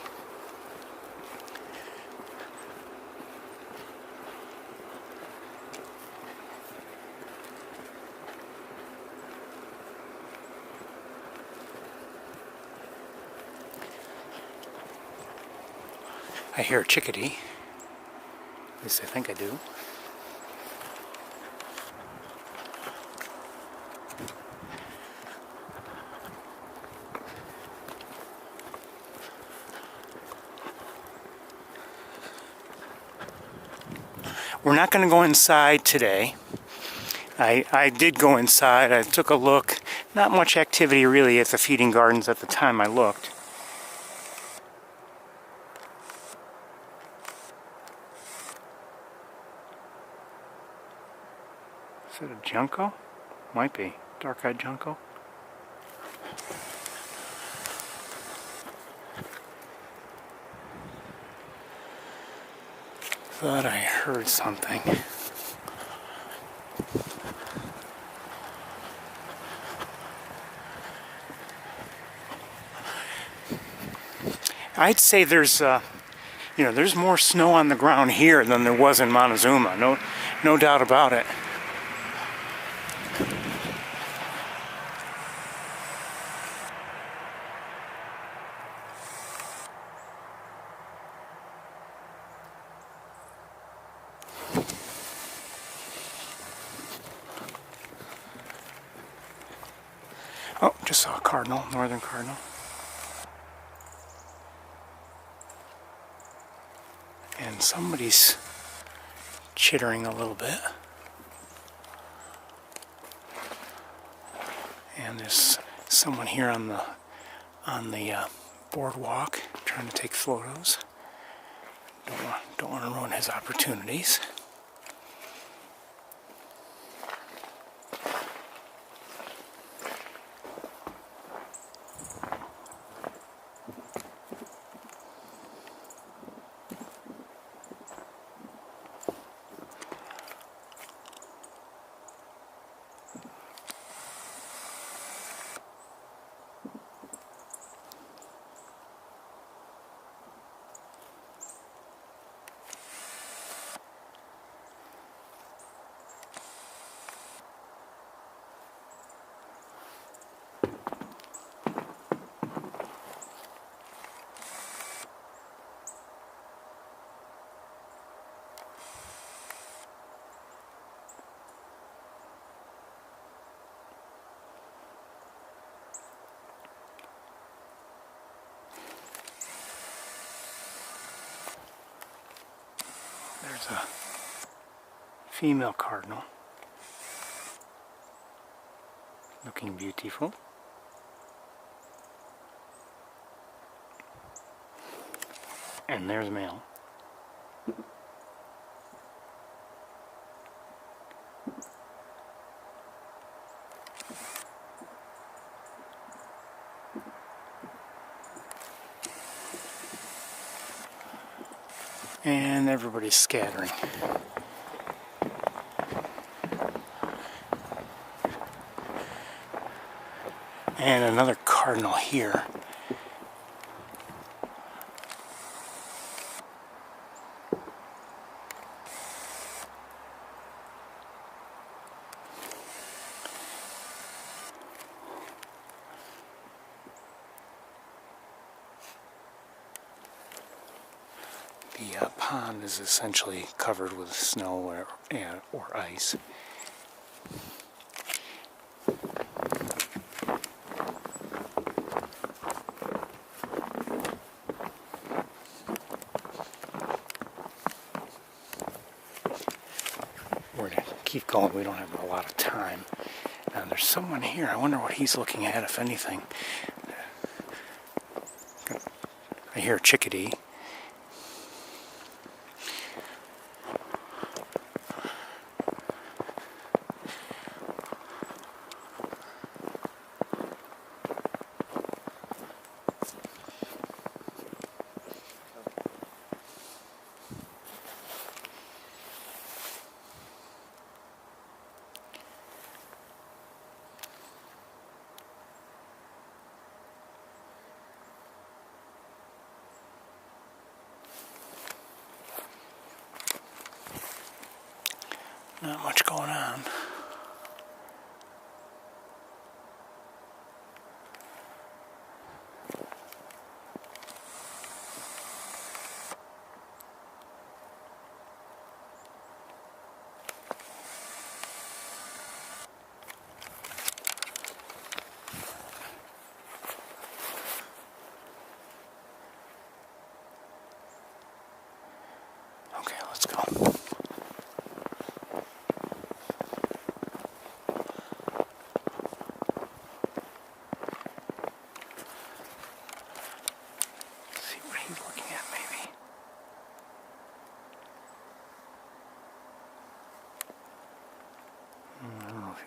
I hear a chickadee, at least I think I do. We're not going to go inside today. I did go inside. I took a look. Not much activity really at the feeding gardens at the time I looked. Is it a junco? Might be. Dark-eyed junco. Thought I heard something. I'd say there's more snow on the ground here than there was in Montezuma. No doubt about it. Oh, just saw a cardinal, northern cardinal. And somebody's chittering a little bit. And there's someone here on the boardwalk trying to take photos. Don't want to ruin his opportunities. There's a female cardinal, looking beautiful. And there's male. And everybody's scattering. And another cardinal here. The pond is essentially covered with snow or ice. We're going to keep going. We don't have a lot of time. Now there's someone here. I wonder what he's looking at, if anything. I hear a chickadee. Not much going on. Okay, let's go.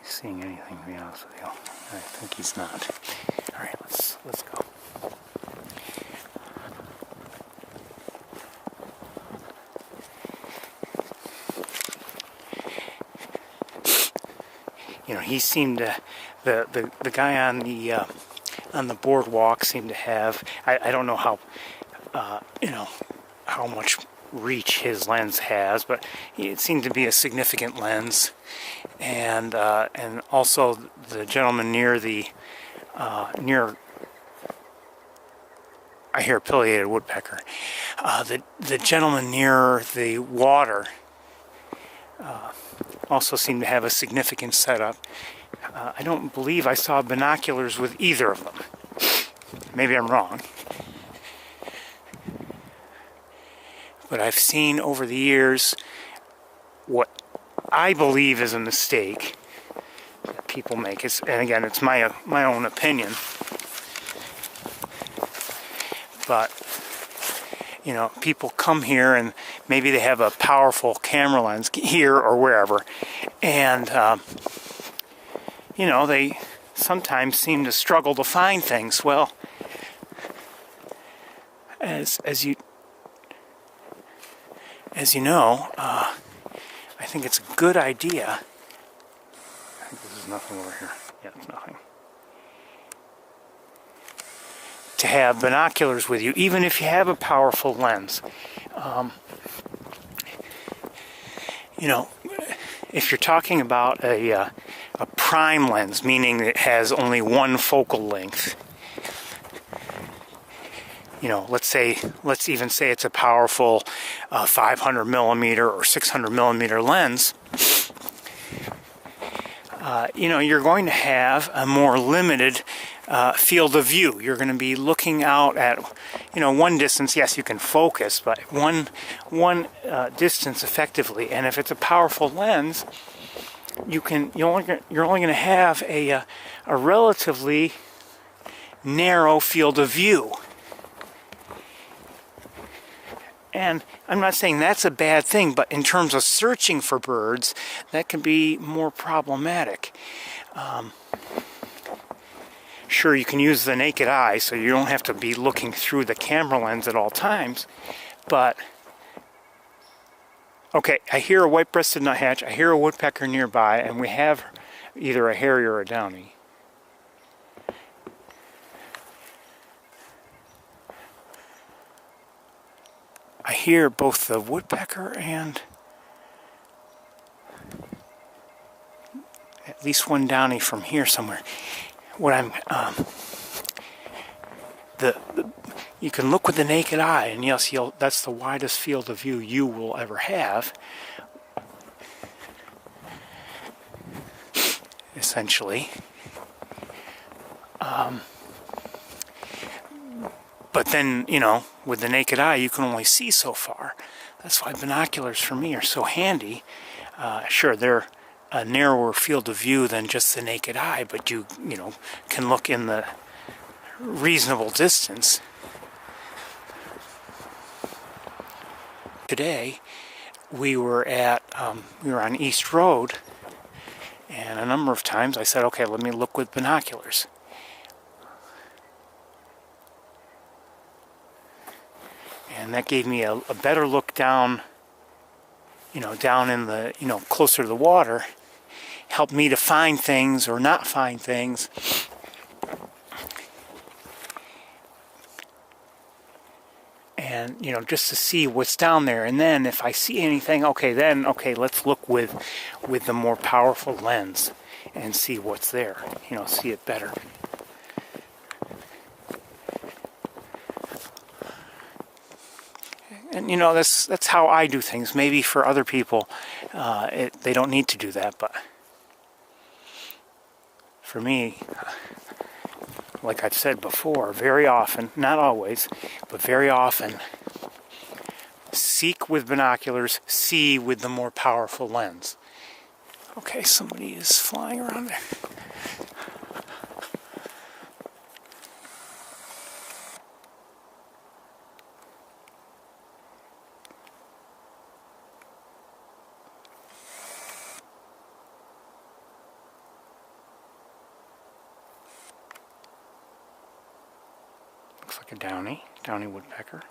Seeing anything, to be honest with you. I think he's not. Alright, let's go. You know, he seemed to, the guy on the boardwalk seemed to have, I don't know how you know, how much reach his lens has, but it seemed to be a significant lens. And also the gentleman near I hear a pileated woodpecker. The gentleman near the water also seemed to have a significant setup. I don't believe I saw binoculars with either of them. Maybe I'm wrong. But I've seen over the years what I believe is a mistake. people make. And again, it's my own opinion. But you know, people come here and maybe they have a powerful camera lens here or wherever, and you know, they sometimes seem to struggle to find things. Well, as you know, I think it's a good idea. I think this is nothing over here. Yeah, it's nothing. To have binoculars with you, even if you have a powerful lens. You know, if you're talking about a prime lens, meaning it has only one focal length, you know, let's even say it's a powerful 500 millimeter or 600 millimeter lens, you know, you're going to have a more limited field of view. You're going to be looking out at, you know, one distance. Yes, you can focus, but one distance effectively. And if it's a powerful lens, you're only going to have a relatively narrow field of view. And I'm not saying that's a bad thing, but in terms of searching for birds, that can be more problematic. Sure, you can use the naked eye, so you don't have to be looking through the camera lens at all times, but okay, I hear a white-breasted nuthatch, I hear a woodpecker nearby, and we have either a hairy or a downy. I hear both the woodpecker and at least one downy from here somewhere. What I'm, you can look with the naked eye, and yes, that's the widest field of view you will ever have, essentially. But then, you know, with the naked eye, you can only see so far. That's why binoculars for me are so handy. Sure, they're a narrower field of view than just the naked eye, but you know, can look in the reasonable distance. Today, we were on East Road, and a number of times I said, okay, let me look with binoculars. And that gave me a better look down, you know, down in the, you know, closer to the water. Helped me to find things or not find things. And, you know, just to see what's down there. And then if I see anything, okay, let's look with the more powerful lens and see what's there. You know, see it better. And, you know, that's how I do things. Maybe for other people, they don't need to do that, but for me, like I've said before, very often, not always, but very often, seek with binoculars, see with the more powerful lens. Okay, somebody is flying around there. Looks like a downy woodpecker.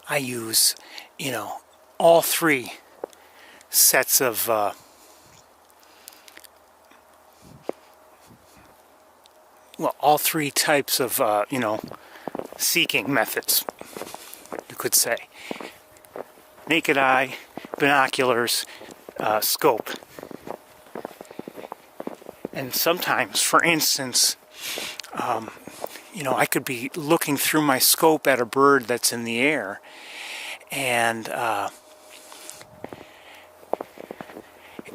I use, you know, all three sets of all three types of you know, seeking methods, you could say. Naked eye, binoculars, scope. And sometimes, for instance, you know, I could be looking through my scope at a bird that's in the air, and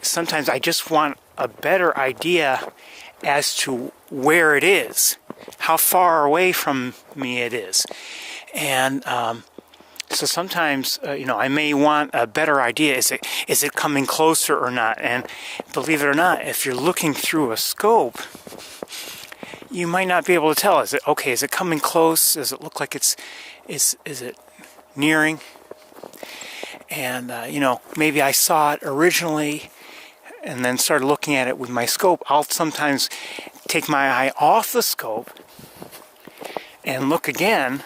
sometimes I just want a better idea as to where it is, how far away from me it is. And so sometimes, you know, I may want a better idea. Is it coming closer or not? And believe it or not, if you're looking through a scope, you might not be able to tell. Is it coming close? Does it look like is it nearing? And, you know, maybe I saw it originally and then started looking at it with my scope. I'll sometimes take my eye off the scope and look again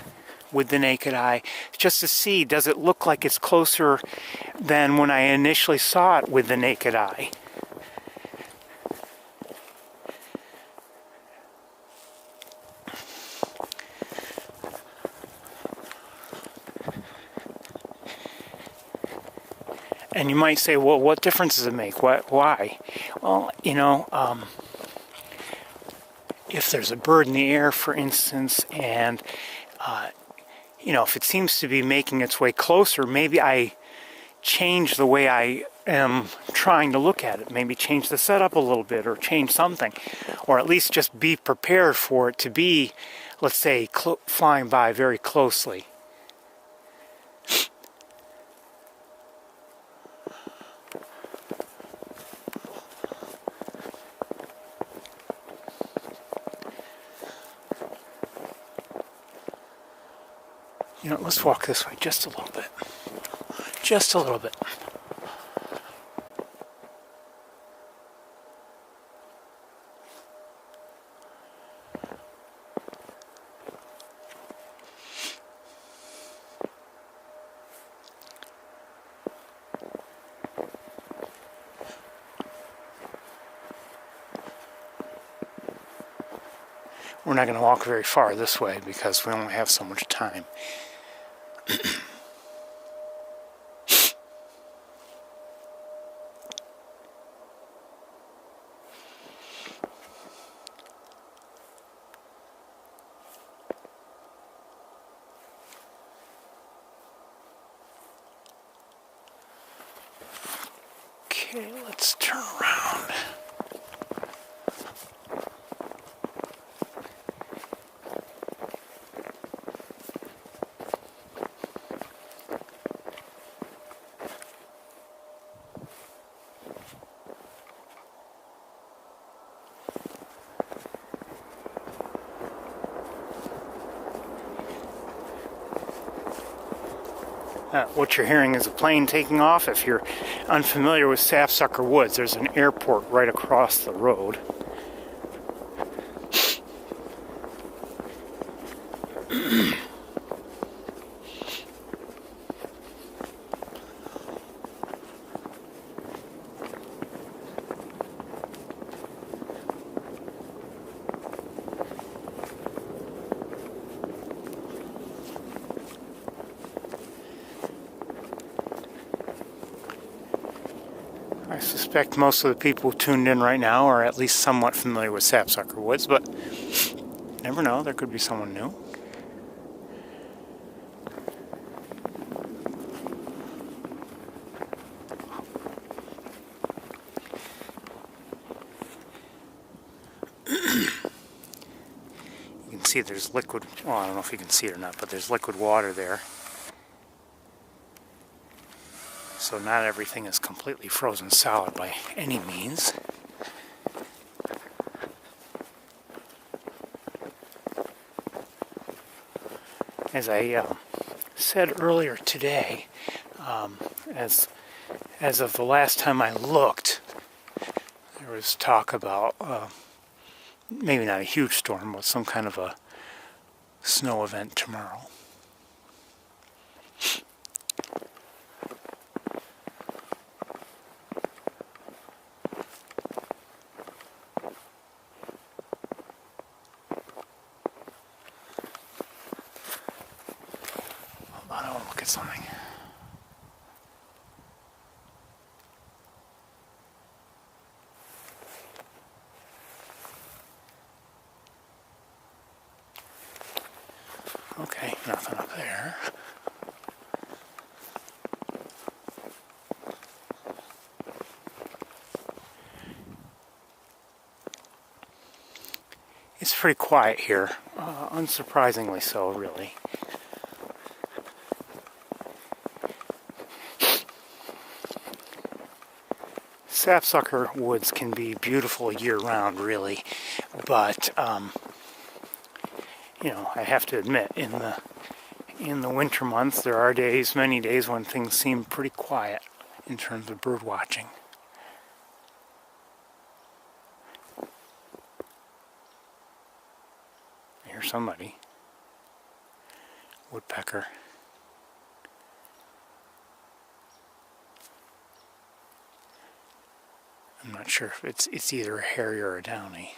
with the naked eye just to see, does it look like it's closer than when I initially saw it with the naked eye. And you might say, well, what difference does it make? Why? Well, you know, if there's a bird in the air, for instance, and, you know, if it seems to be making its way closer, maybe I change the way I am trying to look at it. Maybe change the setup a little bit, or change something. Or at least just be prepared for it to be, let's say, flying by very closely. You know, let's walk this way just a little bit. Just a little bit. We're not going to walk very far this way because we only have so much time. Okay, let's turn around. What you're hearing is a plane taking off. If you're unfamiliar with Sapsucker Woods, there's an airport right across the road. I suspect most of the people tuned in right now are at least somewhat familiar with Sapsucker Woods, but you never know, there could be someone new. You can see there's liquid, well, I don't know if you can see it or not, but there's liquid water there. So not everything is completely frozen solid by any means. As I said earlier today, as of the last time I looked, there was talk about maybe not a huge storm, but some kind of a snow event tomorrow. I want to look at something. Okay, nothing up there. It's pretty quiet here, unsurprisingly so, really. Sapsucker woods can be beautiful year-round, really, but you know, I have to admit, in the winter months, there are days, many days, when things seem pretty quiet in terms of bird watching. Here's somebody. Woodpecker. I'm not sure if it's either a harrier or a downy.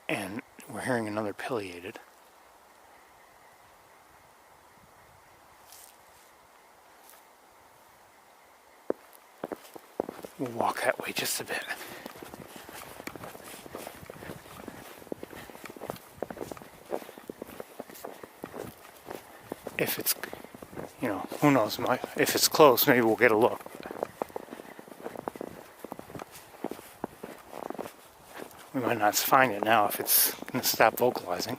And we're hearing another pileated. We'll walk that way just a bit. If it's, you know, who knows, if it's close, maybe we'll get a look. We might not find it now if it's going to stop vocalizing.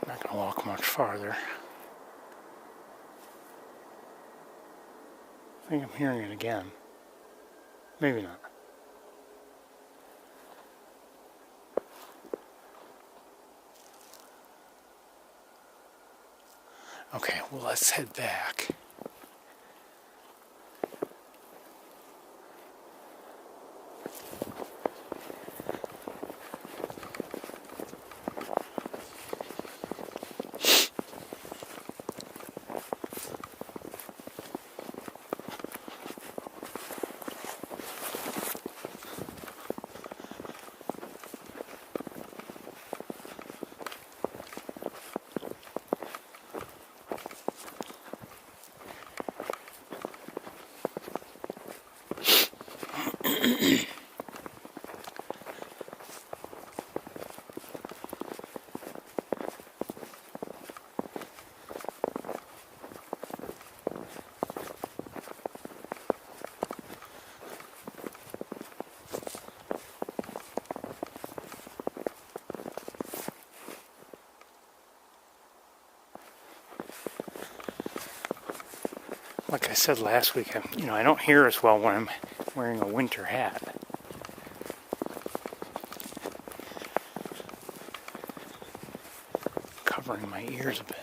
Not going to walk much farther. I think I'm hearing it again. Maybe not. Okay, well, let's head back. Like I said last week, I don't hear as well when I'm wearing a winter hat. Covering my ears a bit.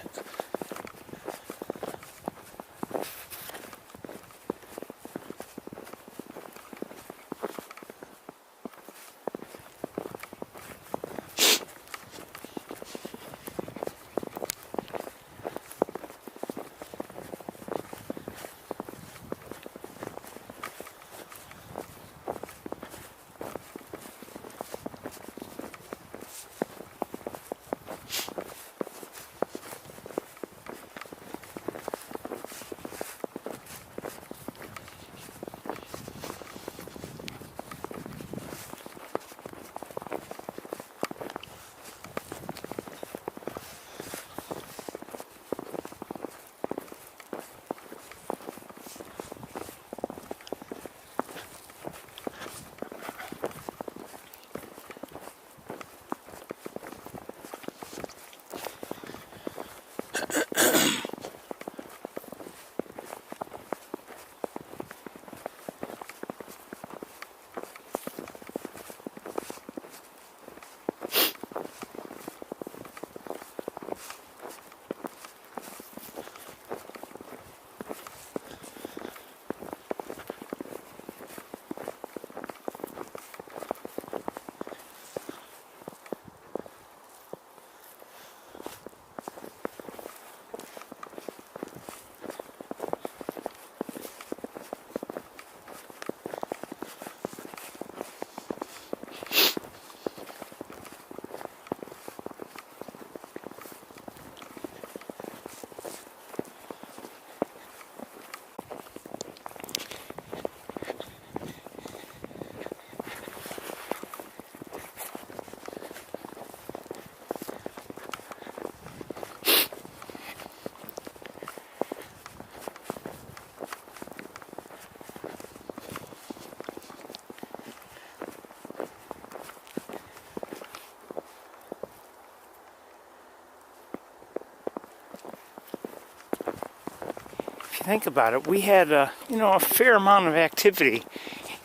you think about it, we had a fair amount of activity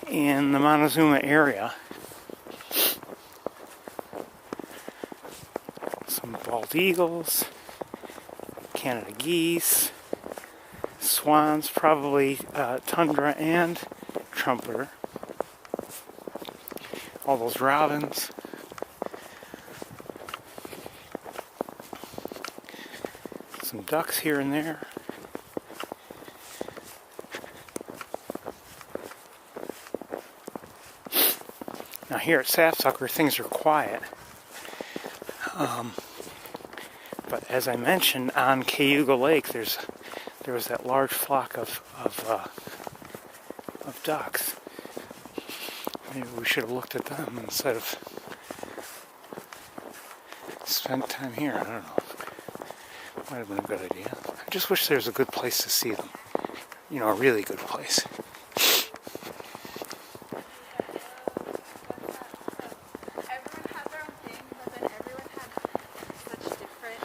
in the Montezuma area. Some bald eagles, Canada geese, swans, probably tundra and trumpeter. All those robins. Some ducks here and there. Now here at Sapsucker, things are quiet. But as I mentioned, on Cayuga Lake, there was that large flock of ducks. Maybe we should have looked at them instead of spent time here. I don't know. Might have been a good idea. I just wish there was a good place to see them. A really good place. Everyone had their own thing, but then everyone had such different,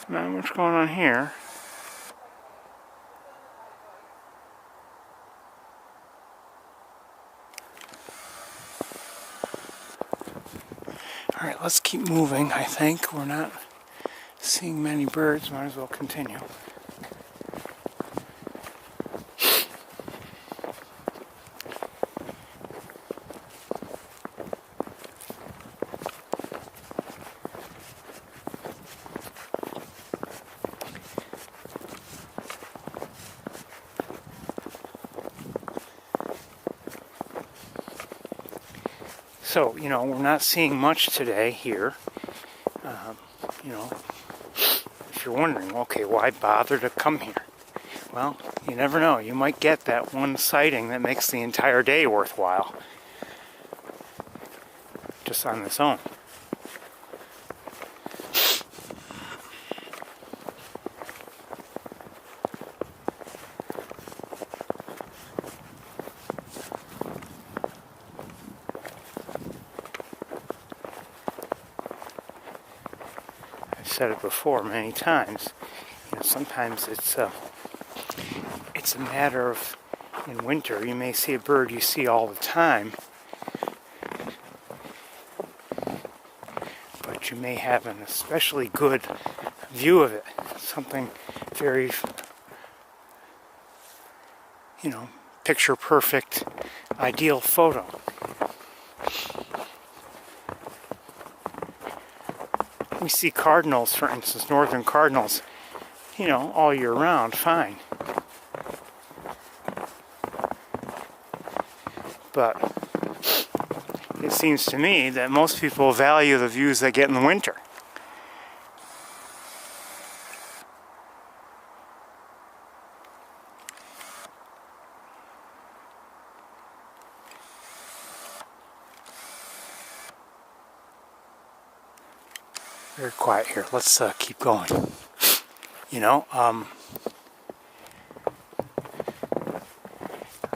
Not much going on here. Alright, let's keep moving, I think. We're not seeing many birds. Might as well continue. So, we're not seeing much today here. If you're wondering, okay, why bother to come here? Well, you never know. You might get that one sighting that makes the entire day worthwhile. Just on its own. Said it before many times. Sometimes it's a matter of, in winter, you may see a bird you see all the time, but you may have an especially good view of it. Something very, picture perfect, ideal photo. We see cardinals, for instance, northern cardinals, all year round, fine. But it seems to me that most people value the views they get in the winter. Very quiet here. Let's keep going.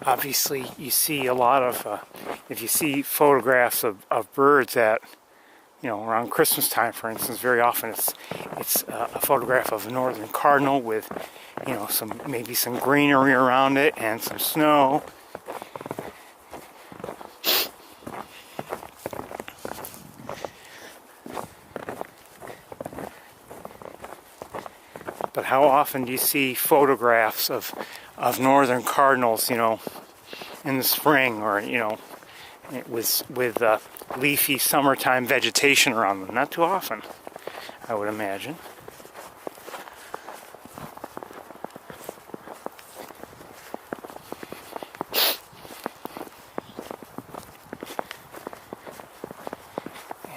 Obviously you see a lot of, if you see photographs of birds at, around Christmas time, for instance, very often it's a photograph of a northern cardinal with, maybe some greenery around it and some snow. But how often do you see photographs of northern cardinals, in the spring, or with leafy summertime vegetation around them? Not too often, I would imagine.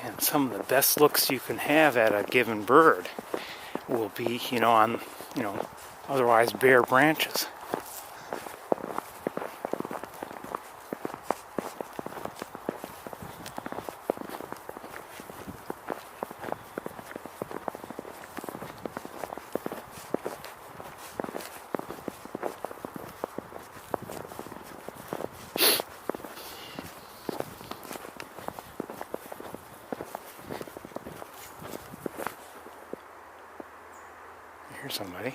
And some of the best looks you can have at a given bird will be, on, otherwise bare branches. hear somebody.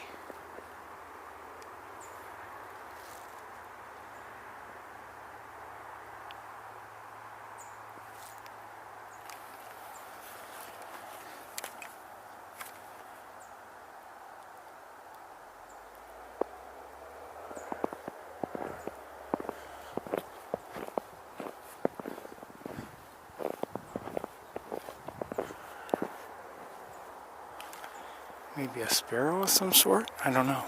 Maybe a sparrow of some sort? I don't know.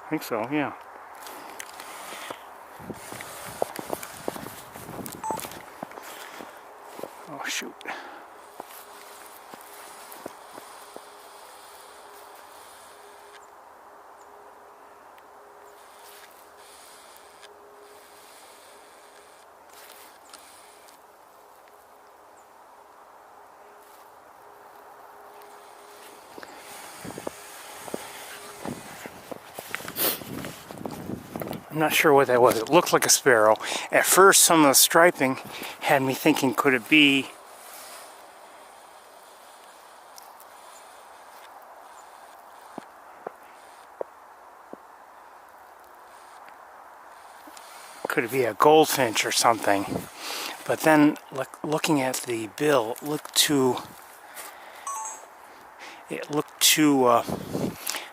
I think so, yeah. Oh, shoot. I'm not sure what that was. It looked like a sparrow. At first, some of the striping had me thinking, could it be a goldfinch or something? But then, looking at the bill, it looked too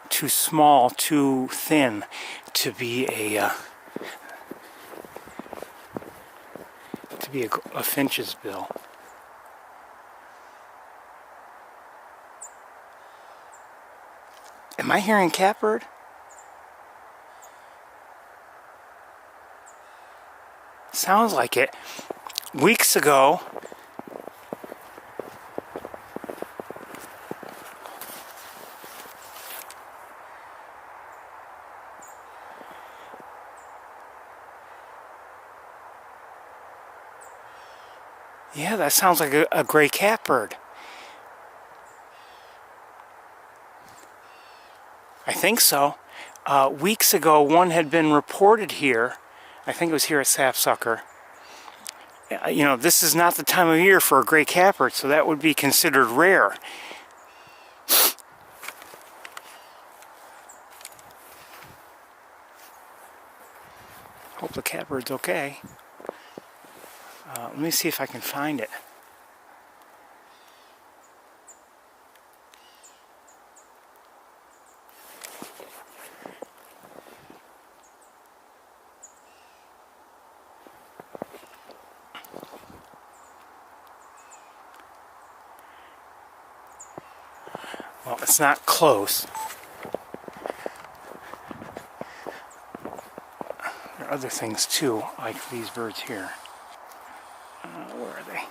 too small, too thin to be a finch's bill. Am I hearing catbird? Sounds like it. Weeks ago, yeah, that sounds like a gray catbird. I think so. Weeks ago, one had been reported here. I think it was here at Sapsucker. You know, this is not the time of year for a gray catbird, so that would be considered rare. Hope the catbird's okay. Let me see if I can find it. Well, it's not close. There are other things too, like these birds here. Where are they?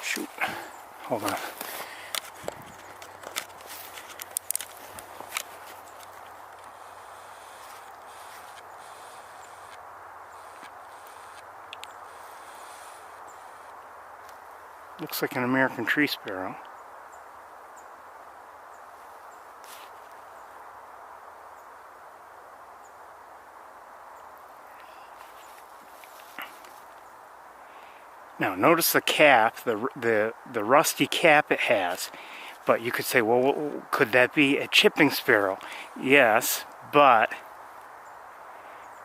Shoot. Hold on. Looks like an American tree sparrow. Now notice the cap, the rusty cap it has. But you could say, well, could that be a chipping sparrow? Yes, but,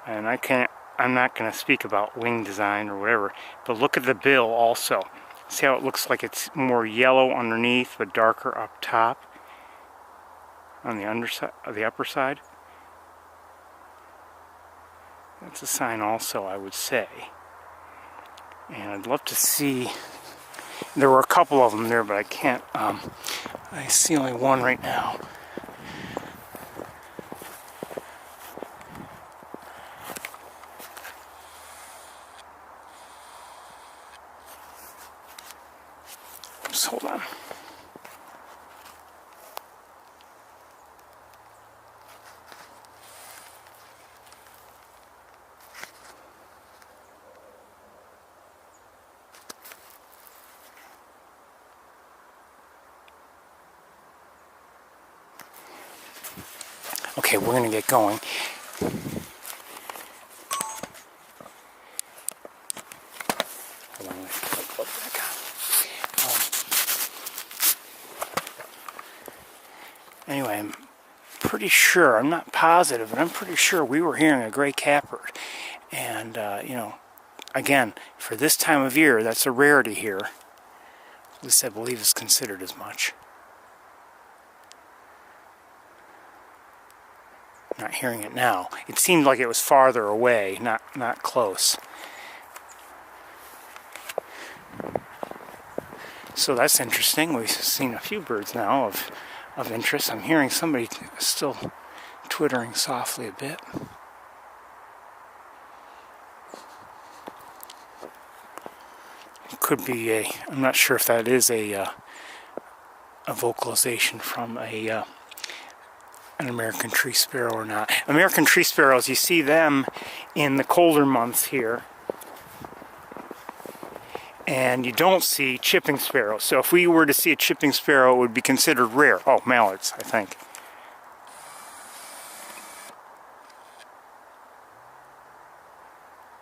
and I'm not going to speak about wing design or whatever, but look at the bill also. See how it looks like it's more yellow underneath but darker up top on the underside, the upper side? That's a sign also, I would say. And I'd love to see, there were a couple of them there, but I can't, I see only one right now. this. Hold on. Okay, we're going to get going. Hold on, let's put my glove back on. Anyway, I'm pretty sure, I'm not positive, but I'm pretty sure we were hearing a gray catbird. And, you know, again, for this time of year, that's a rarity here. At least I believe it's considered as much. Not hearing it now. It seemed like it was farther away, not close. So that's interesting. We've seen a few birds now of interest. I'm hearing somebody still twittering softly a bit. It could be I'm not sure if that is a vocalization from an American tree sparrow or not. American tree sparrows, you see them in the colder months here. And you don't see chipping sparrows. So if we were to see a chipping sparrow, it would be considered rare. Oh, mallards, I think.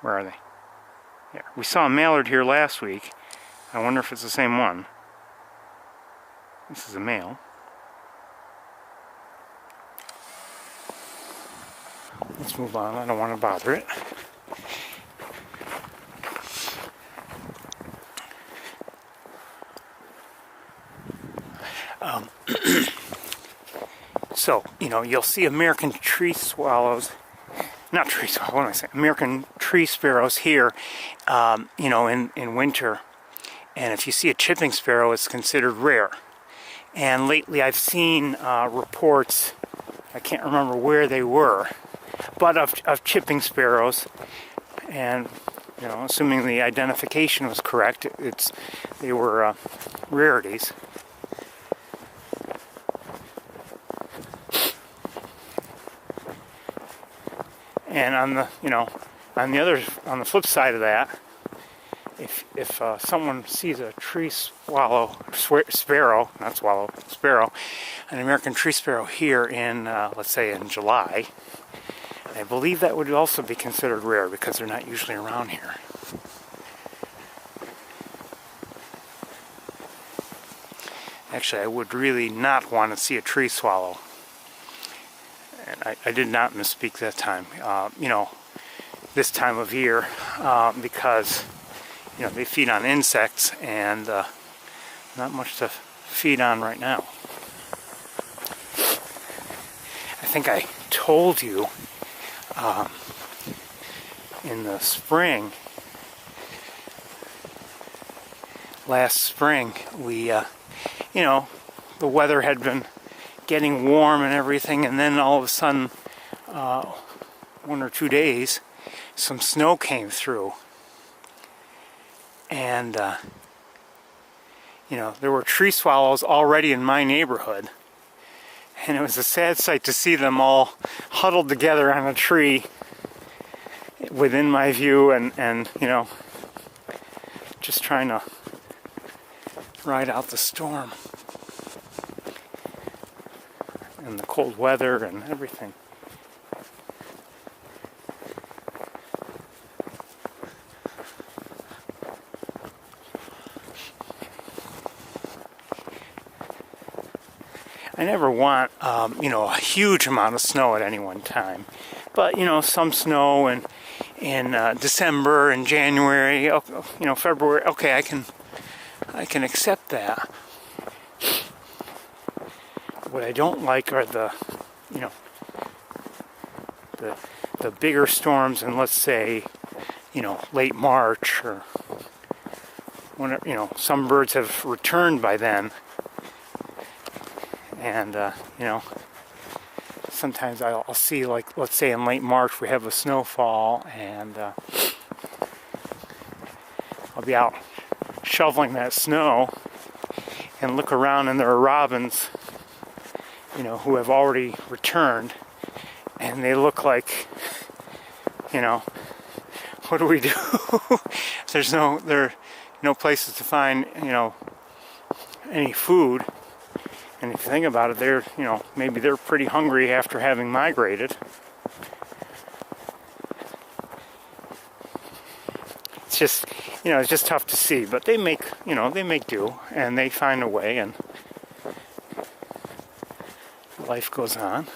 Where are they? Yeah, we saw a mallard here last week. I wonder if it's the same one. This is a male. Let's move on. I don't want to bother it. So, you know, you'll see American tree swallows, not tree swallows, what am I saying? American tree sparrows here, you know, in winter. And if you see a chipping sparrow, it's considered rare. And lately I've seen reports, I can't remember where they were, but of chipping sparrows. And, you know, assuming the identification was correct, they were rarities. And on the, you know, on the flip side of that, if someone sees a tree sparrow, an American tree sparrow here in, let's say in July, I believe that would also be considered rare because they're not usually around here. Actually, I would really not want to see a tree swallow. And I did not misspeak that time. You know, this time of year, because, you know, they feed on insects and not much to feed on right now. I think I told you in the spring, last spring, we, you know, the weather had been getting warm and everything, and then all of a sudden, 1 or 2 days, some snow came through. And, you know, there were tree swallows already in my neighborhood. And it was a sad sight to see them all huddled together on a tree within my view and you know, just trying to ride out the storm. And the cold weather and everything. I never want, you know, a huge amount of snow at any one time. But, you know, some snow in December and January, you know, February, okay, I can accept that. What I don't like are the, you know, the bigger storms in, let's say, you know, late March or whenever, you know, some birds have returned by then. And, you know, sometimes I'll see, like, let's say in late March we have a snowfall and I'll be out shoveling that snow and look around, and there are robins, who have already returned, and they look like, what do we do? There are no places to find, any food. And if you think about it, maybe they're pretty hungry after having migrated. It's just, it's just tough to see, but they make do, and they find a way, and life goes on.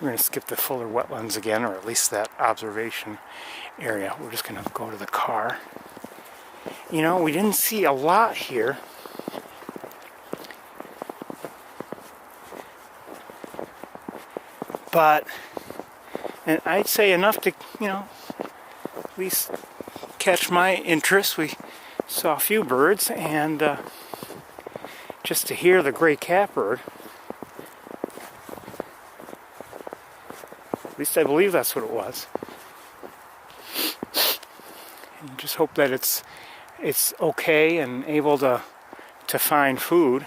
We're going to skip the Fuller wetlands again, or at least that observation area. We're just going to go to the car. We didn't see a lot here. But, and I'd say enough to, at least catch my interest. We saw a few birds, and just to hear the gray catbird, at least I believe that's what it was. And just hope that it's okay and able to find food.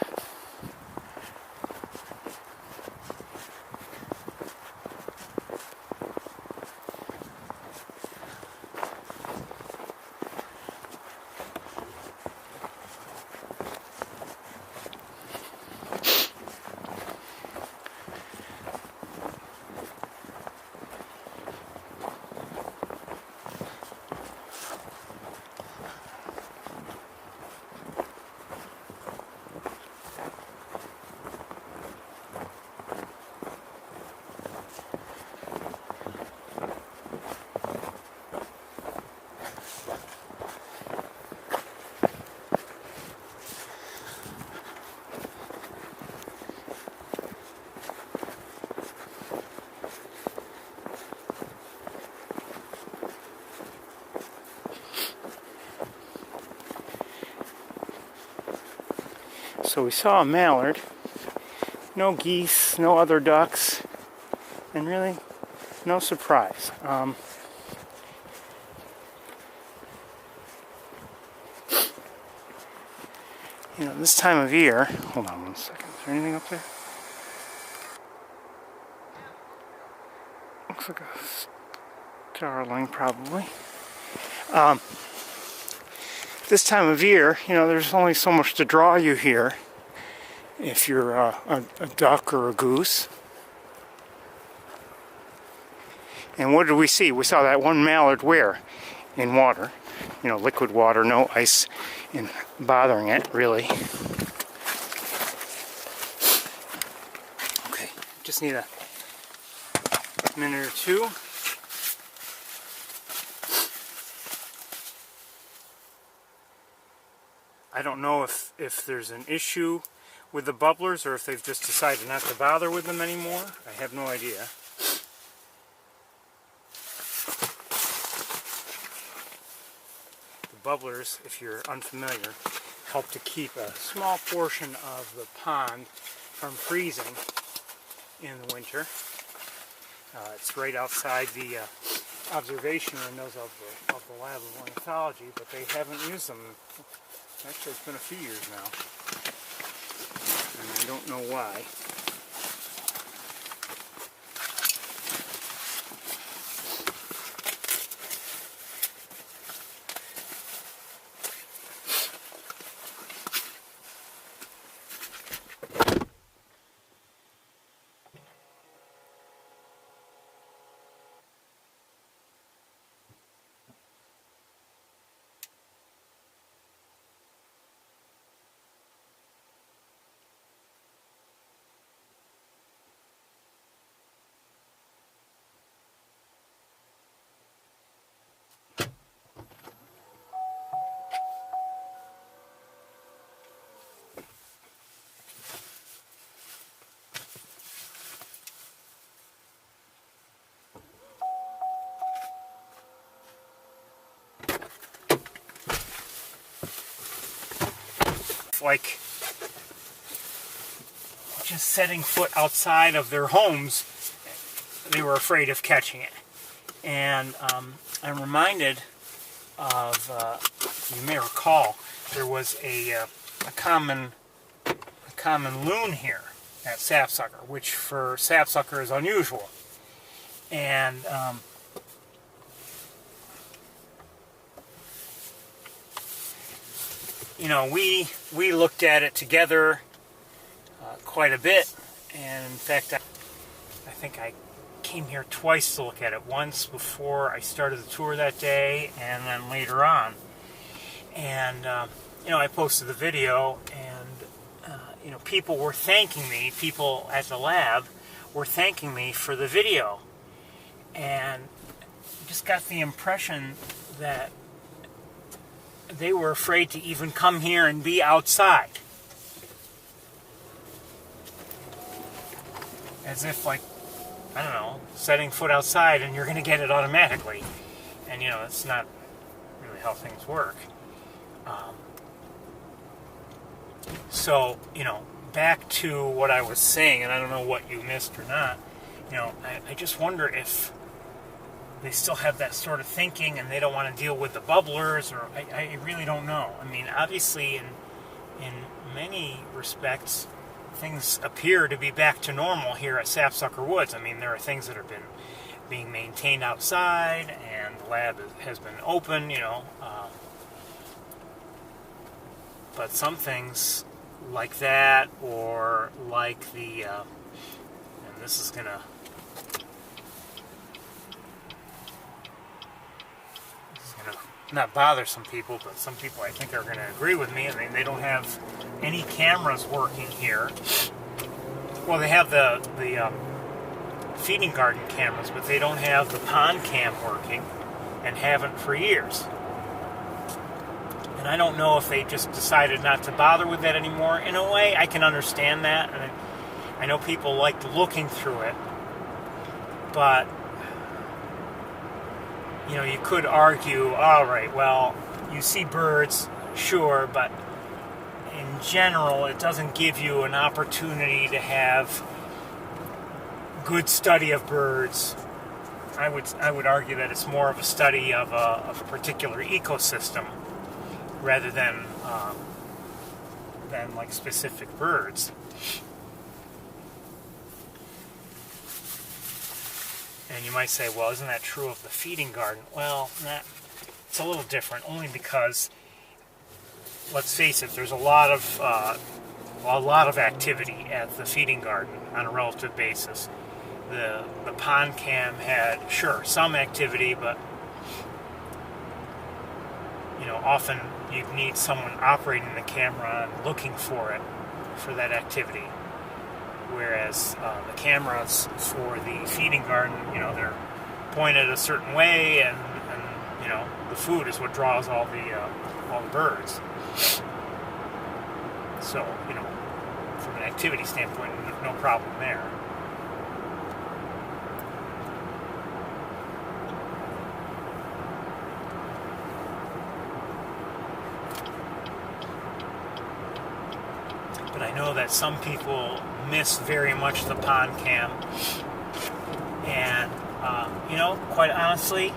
So we saw a mallard, no geese, no other ducks, and really no surprise. This time of year, hold on one second, is there anything up there? Looks like a starling, probably. This time of year, there's only so much to draw you here if you're a duck or a goose. And what did we see? We saw that one mallard where? In water. Liquid water, no ice in bothering it, really. Okay, just need a minute or two. I don't know if there's an issue with the bubblers or if they've just decided not to bother with them anymore. I have no idea. The bubblers, if you're unfamiliar, help to keep a small portion of the pond from freezing in the winter. It's right outside the observation windows of the lab of ornithology, but they haven't used them. Actually, it's been a few years now, and I don't know why. Like just setting foot outside of their homes, they were afraid of catching it. And I'm reminded of, you may recall, there was a common loon here at sapsucker, which for sapsucker is unusual. And you know, we looked at it together quite a bit, and in fact, I think I came here twice to look at it. Once before I started the tour that day, and then later on. And you know, I posted the video, and you know, people were thanking me. People at the lab were thanking me for the video, and just got the impression that they were afraid to even come here and be outside. As if, like, I don't know, setting foot outside and you're going to get it automatically. And, you know, it's not really how things work. So, you know, back to what I was saying, and I don't know what you missed or not, you know, I just wonder if they still have that sort of thinking and they don't want to deal with the bubblers, or I really don't know. I mean, obviously, in many respects, things appear to be back to normal here at Sapsucker Woods. I mean, there are things that have been being maintained outside, and the lab has been open, you know. But some things like that, or like the, and this is gonna not bother some people, but some people I think are going to agree with me. I mean, they don't have any cameras working here. Well, they have the feeding garden cameras, but they don't have the pond cam working, and haven't for years. And I don't know if they just decided not to bother with that anymore. In a way, I can understand that, and I know people like looking through it, but you know, you could argue, all right, well, you see birds, sure, but in general, it doesn't give you an opportunity to have good study of birds. I would argue that it's more of a study of a particular ecosystem rather than like specific birds. And you might say, well, isn't that true of the feeding garden? Well, it's a little different, only because, let's face it, there's a lot of activity at the feeding garden on a relative basis. The pond cam had, sure, some activity, but you know, often you'd need someone operating the camera and looking for it, for that activity. Whereas the cameras for the feeding garden, you know, they're pointed a certain way, and you know, the food is what draws all the birds. So, you know, from an activity standpoint, no problem there. But I know that some people miss very much the pond cam, and you know, quite honestly,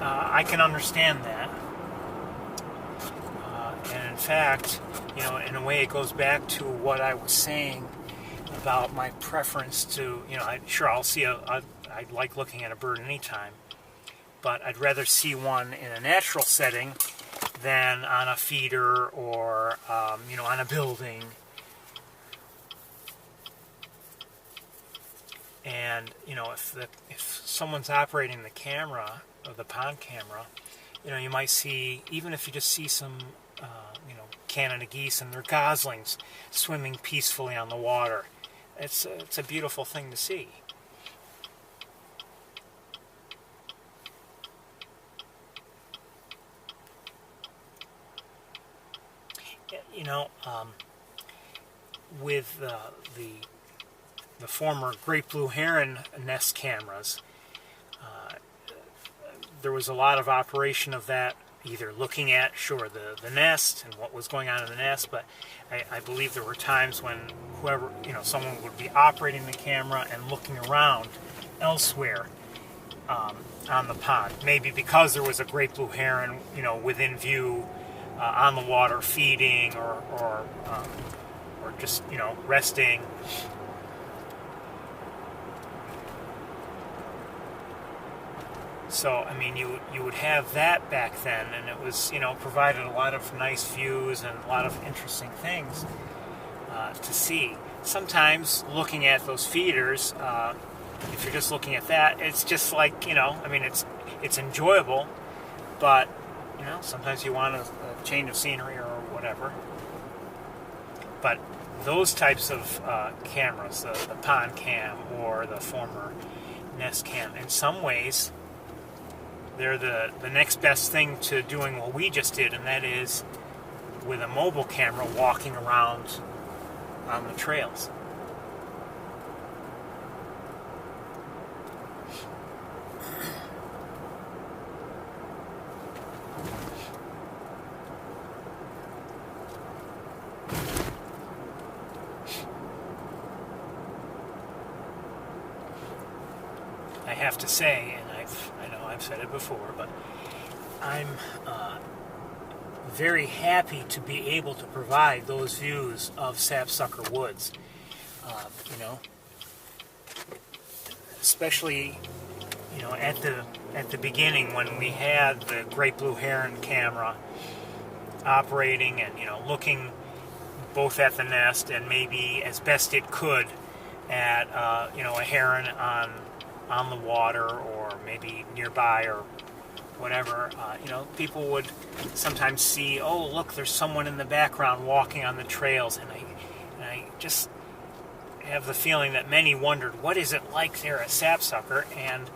I can understand that. And in fact, you know, in a way, it goes back to what I was saying about my preference to, you know, I'll see I like looking at a bird anytime, but I'd rather see one in a natural setting than on a feeder or you know, on a building. And you know, if someone's operating the camera, or the pond camera, you know, you might see, even if you just see some you know, Canada geese and their goslings swimming peacefully on the water, it's a beautiful thing to see. You know, with the former great blue heron nest cameras, there was a lot of operation of that either looking at, sure, the nest and what was going on in the nest, but I believe there were times when someone would be operating the camera and looking around elsewhere on the pond. Maybe because there was a great blue heron, within view on the water feeding or just, resting. So, I mean, you would have that back then, and it was, provided a lot of nice views and a lot of interesting things to see. Sometimes looking at those feeders, if you're just looking at that, it's just like, it's enjoyable, but, sometimes you want a change of scenery or whatever. But those types of cameras, the pond cam or the former nest cam, in some ways, they're the next best thing to doing what we just did, and that is with a mobile camera walking around on the trails. I have to say, and I know I've said it before, but I'm very happy to be able to provide those views of Sapsucker Woods. Especially, at the beginning when we had the great blue heron camera operating and looking both at the nest and maybe as best it could at a heron on the water or maybe nearby or whatever, people would sometimes see, oh, look, there's someone in the background walking on the trails, and I just have the feeling that many wondered, what is it like there at Sapsucker? And,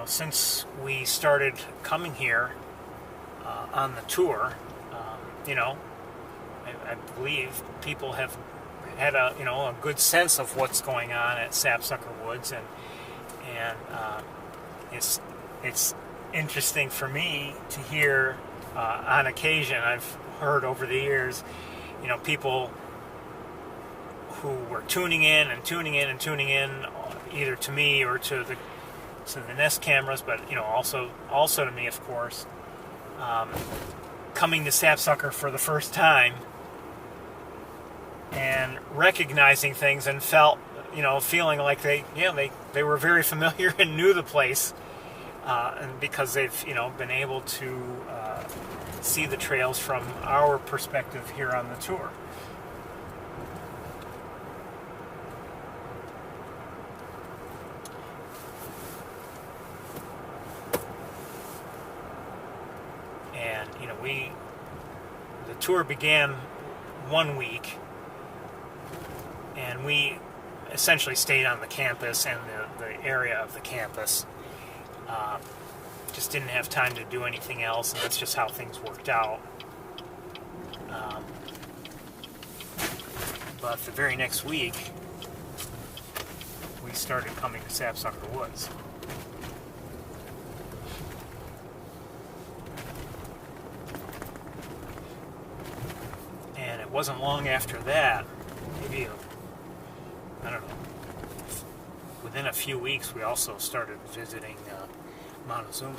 since we started coming here on the tour, I believe people have had a good sense of what's going on at Sapsucker Woods, and it's interesting for me to hear on occasion. I've heard over the years, people who were tuning in, either to me or to the Nest cameras, but also to me, of course, coming to Sapsucker for the first time and recognizing things and feeling like they were very familiar and knew the place, and because they've been able to see the trails from our perspective here on the tour. And the tour began 1 week, and we essentially stayed on the campus and the area of the campus. Just didn't have time to do anything else, and that's just how things worked out. But the very next week, we started coming to Sapsucker Woods. And it wasn't long after that, maybe I don't know, within a few weeks, we also started visiting Montezuma.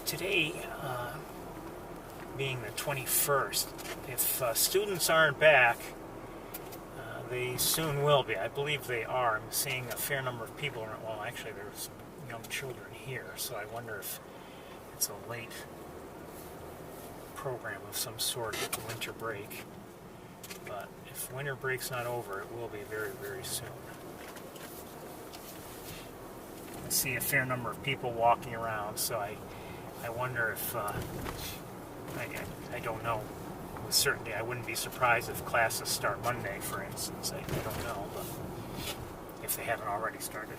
Today, being the 21st, if students aren't back, they soon will be. I believe they are. I'm seeing a fair number of people. Well, actually, there's young children here, so I wonder if it's a late program of some sort of winter break. But if winter break's not over, it will be very, very soon. I see a fair number of people walking around, so I wonder if, I don't know with certainty. I wouldn't be surprised if classes start Monday, for instance. I don't know, but if they haven't already started.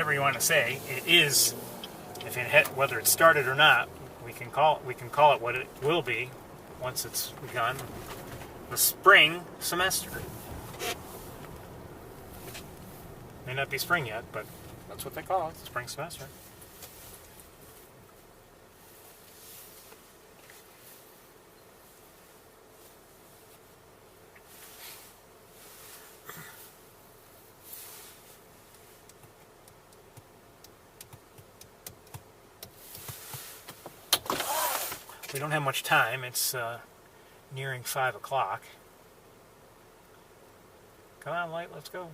whatever you want to say, it is, if it whether it started or not, we can call it what it will be once it's begun, the spring semester. May not be spring yet, but that's what they call it, the spring semester. We don't have much time. It's nearing 5 o'clock. Come on, Light, let's go.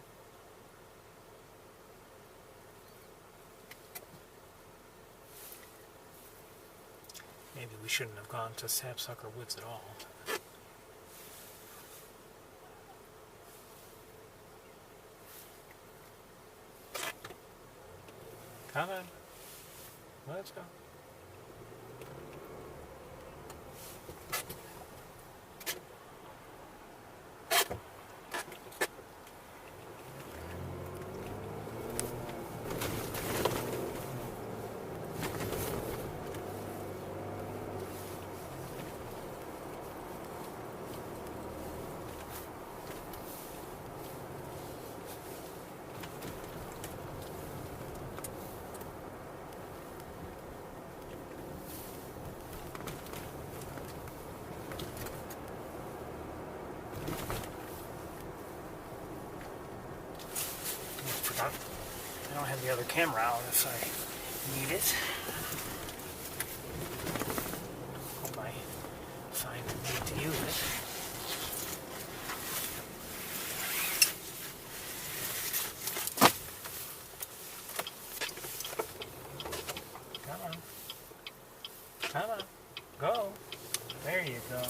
Maybe we shouldn't have gone to Sapsucker Woods at all. Come on. Let's go. I don't have the other camera out if I need it. Hope I find the need to use it. Come on. Come on. Go. There you go.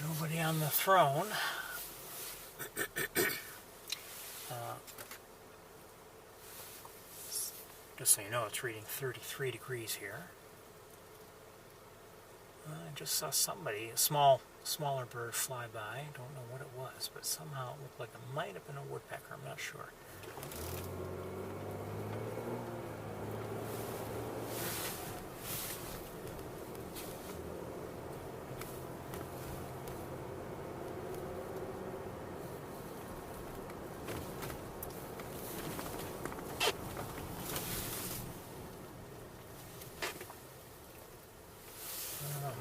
Nobody on the throne. Just so you know, it's reading 33 degrees here. I just saw somebody, a smaller bird fly by. Don't know what it was, but somehow it looked like it might have been a woodpecker. I'm not sure.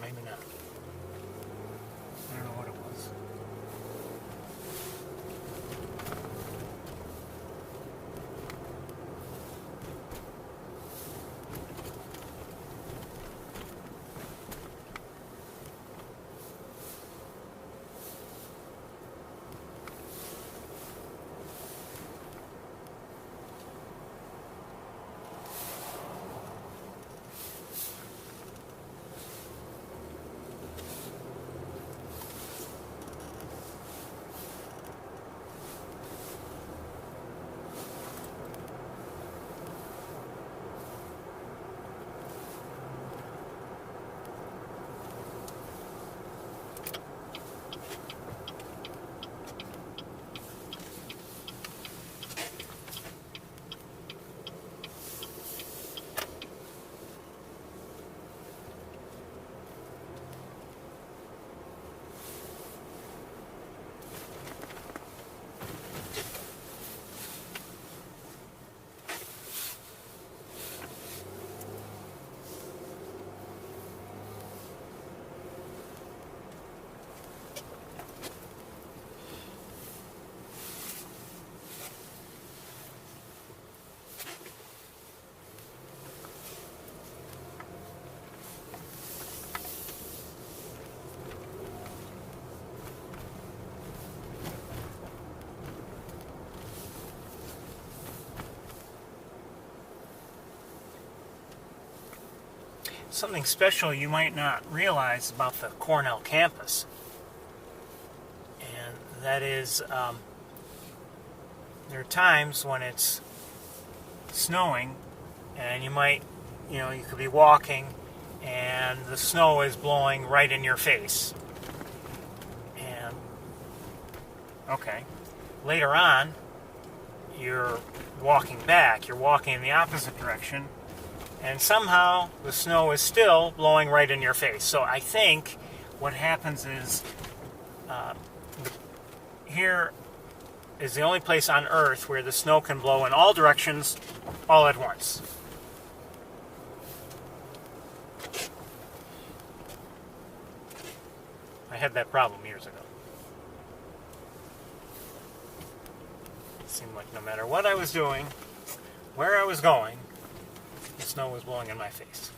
Maybe not. I don't know what it was. something special you might not realize about the Cornell campus. And that is, there are times when it's snowing and you might, you could be walking and the snow is blowing right in your face. And, okay, later on, you're walking back, you're walking in the opposite direction, and somehow the snow is still blowing right in your face. So I think what happens is, here is the only place on Earth where the snow can blow in all directions all at once. I had that problem years ago. It seemed like no matter what I was doing, where I was going, the snow was blowing in my face.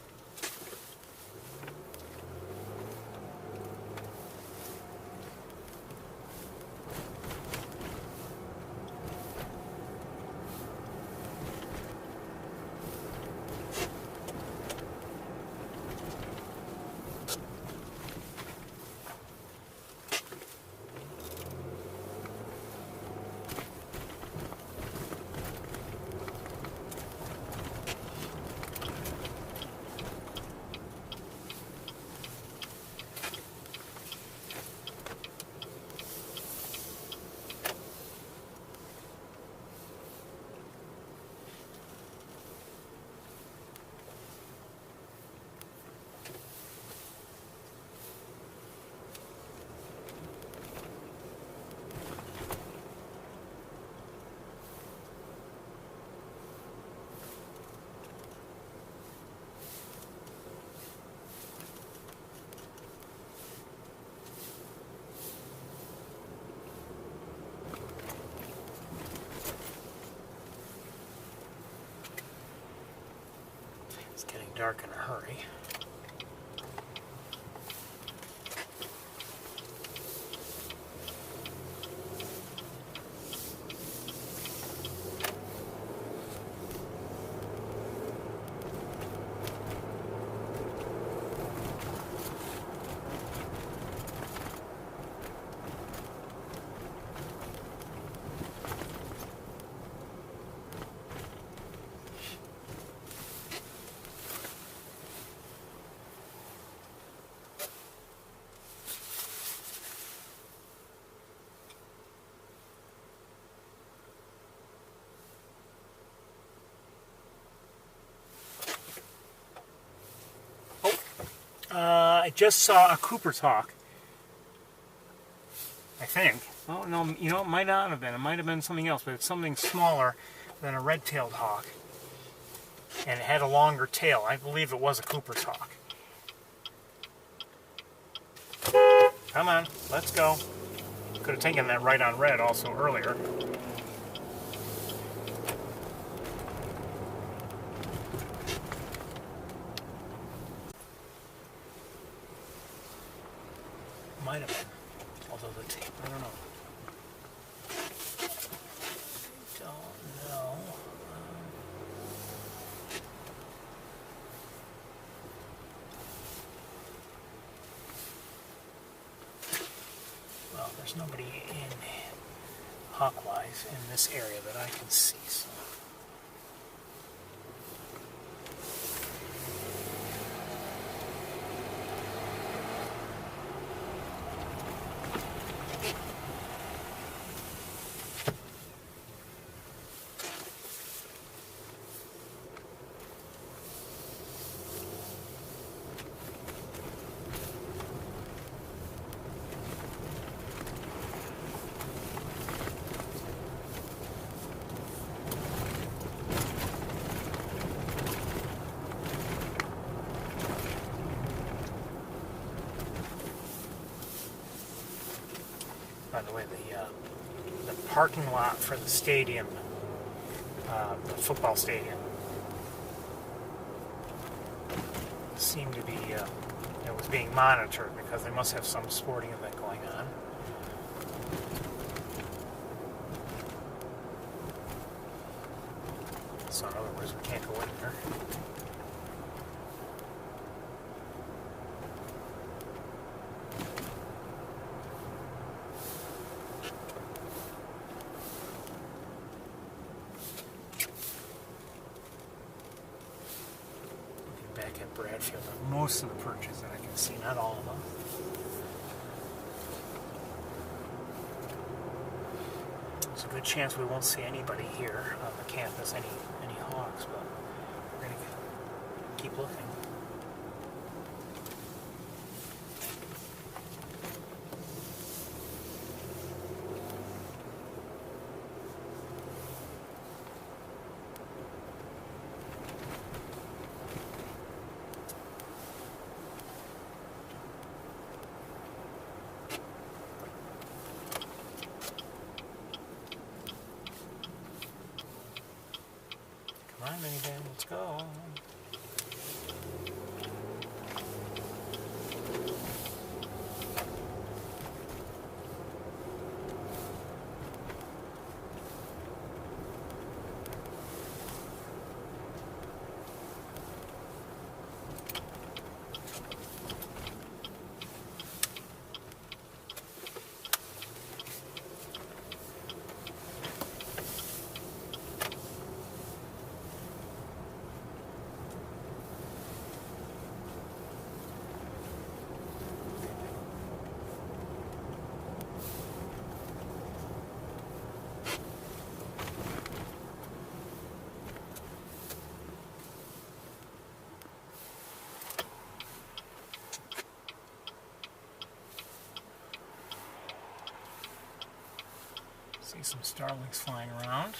It's getting dark in a hurry. I just saw a Cooper's hawk. I think. Oh, no, it might not have been. It might have been something else, but it's something smaller than a red-tailed hawk. And it had a longer tail. I believe it was a Cooper's hawk. Come on, let's go. Could have taken that right on red also earlier. Might have been, although the tape, I don't know. Don't know. Well, there's nobody in Hawkwise in this area that I can see, so. By the way, the parking lot for the stadium, the football stadium, seemed to be, it was being monitored because they must have some sporting event going on. So in other words, we can't go in there. Bradfield on most of the perches that I can see, not all of them. There's a good chance we won't see anybody here on the campus, any hawks, but we're going to keep looking. Come on, minivan, let's go. See some starlings flying around.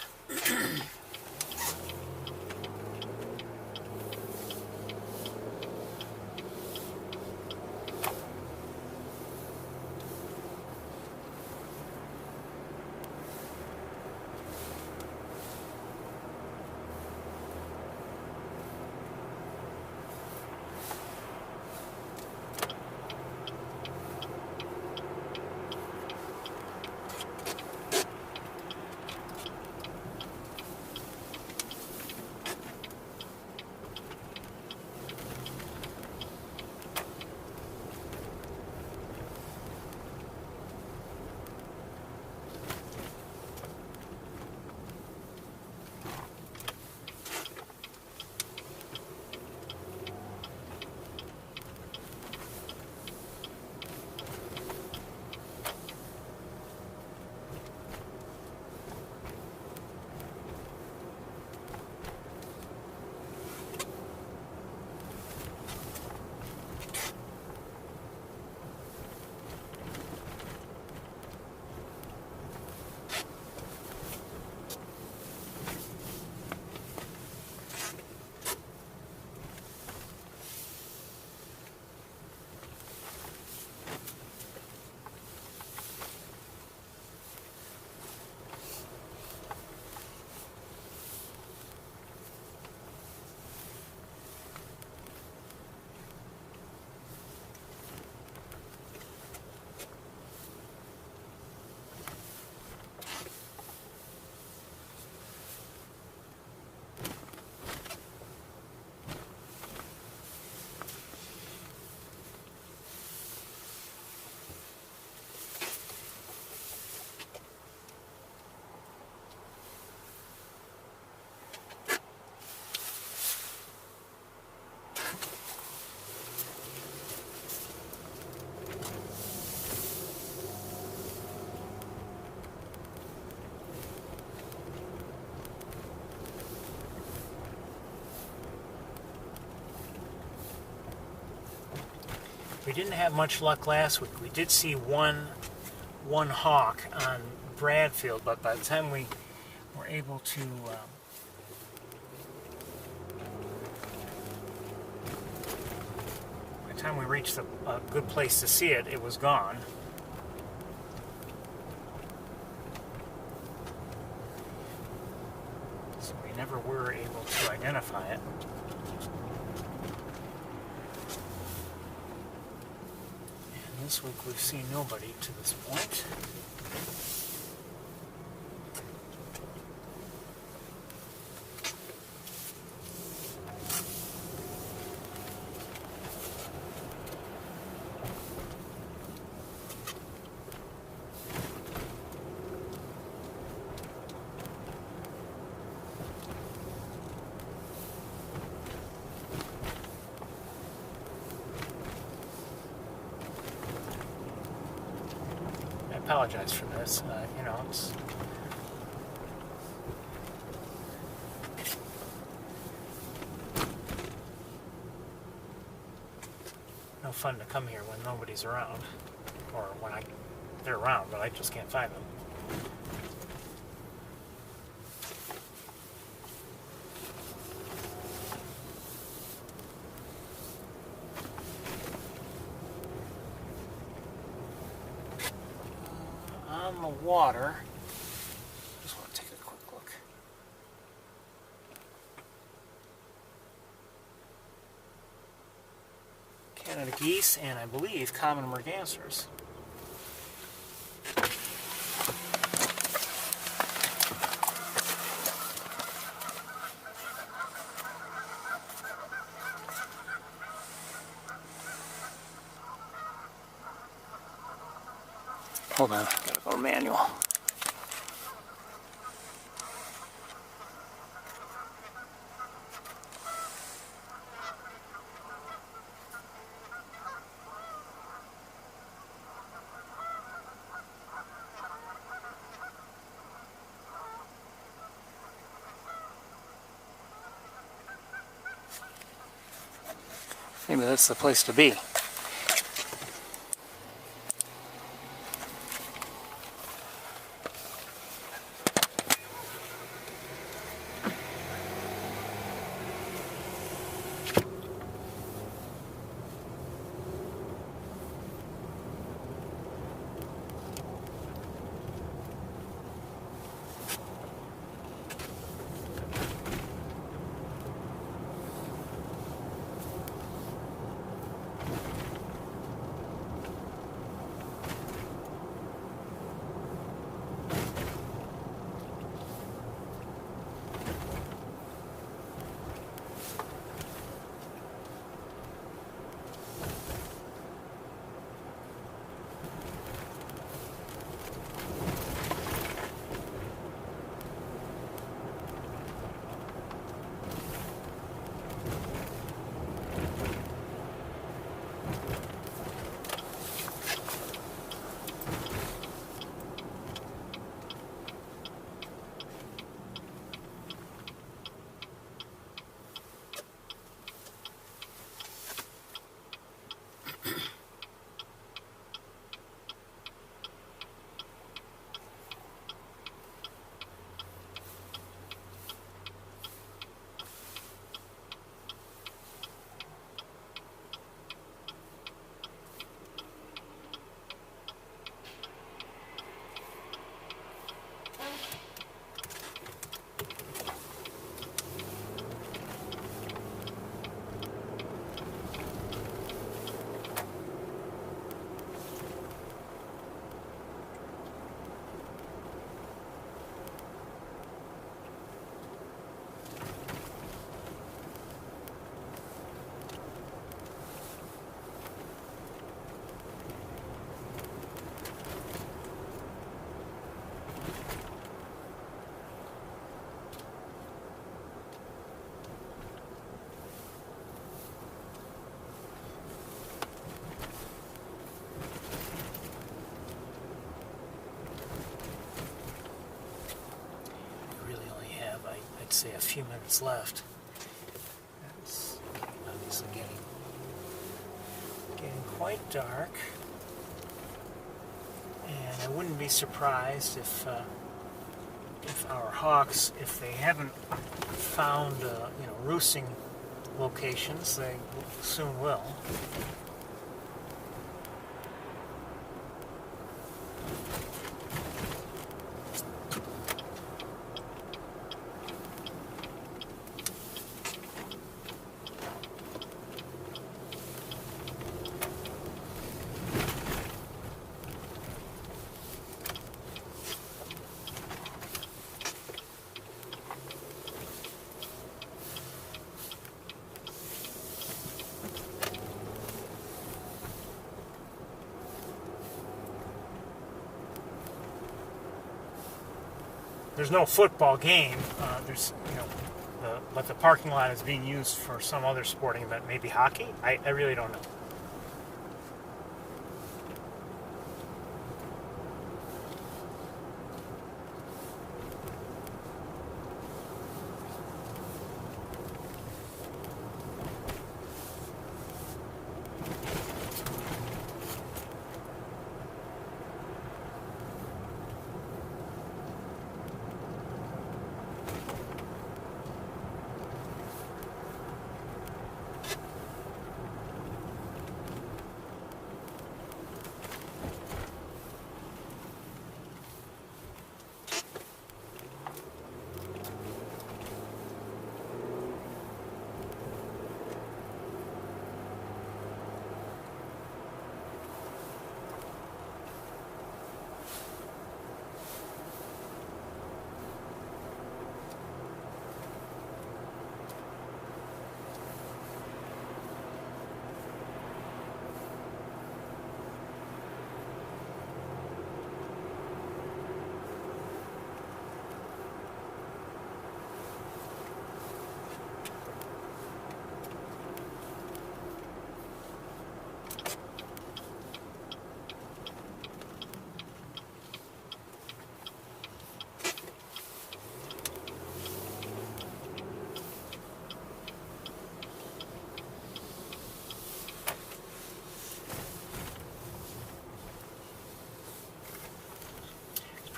We didn't have much luck last week. We did see one hawk on Bradfield, but by the time we were able to by the time we reached a good place to see it, it was gone. So we never were able to identify it. This week we've seen nobody to this point. apologize for this. You know, it's no fun to come here when nobody's around, or when they're around, but I just can't find them. On the water, just want to take a quick look. Canada geese and I believe common mergansers. Hold on, gotta go manual. Maybe that's the place to be. Say a few minutes left. It's obviously getting quite dark, and I wouldn't be surprised if our hawks, if they haven't found roosting locations, they soon will. There's no football game. But the parking lot is being used for some other sporting event, maybe hockey. I really don't know.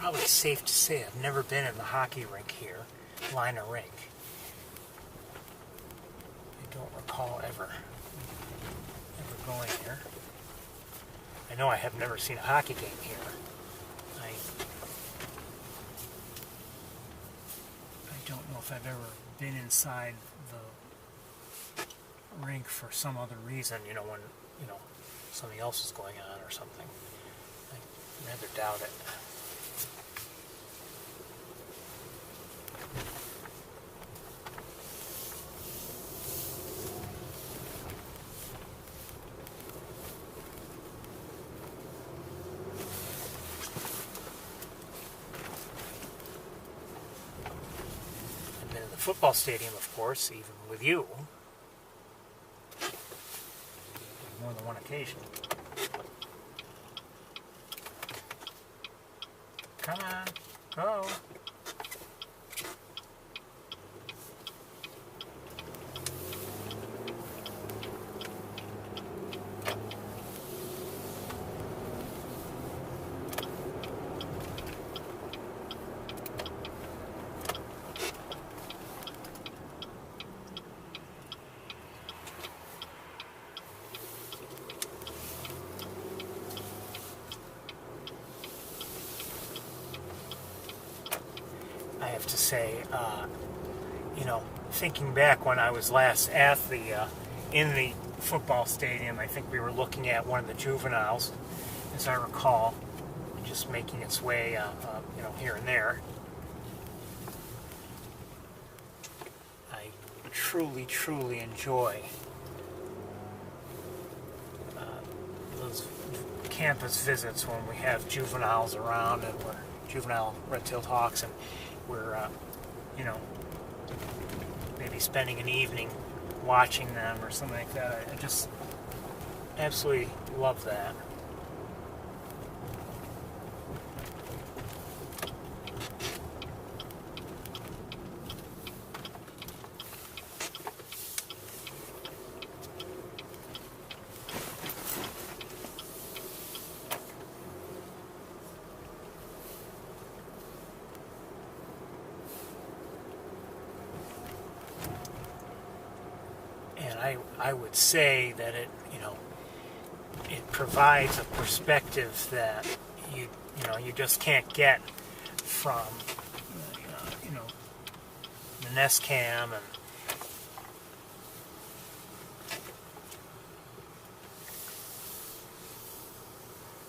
probably safe to say I've never been in the hockey rink here, Liner Rink. I don't recall ever going here. I know I have never seen a hockey game here. I don't know if I've ever been inside the rink for some other reason, when, something else is going on or something. I rather doubt it. I've been in the football stadium, of course, even with you. More than one occasion. Come on, go. I have to say, thinking back when I was last at in the football stadium, I think we were looking at one of the juveniles, as I recall, just making its way, here and there. I truly, truly enjoy those campus visits when we have juveniles around and we're juvenile red-tailed hawks, and we're, maybe spending an evening watching them or something like that. I just absolutely love that. I would say that it provides a perspective that you just can't get from the Nest Cam, and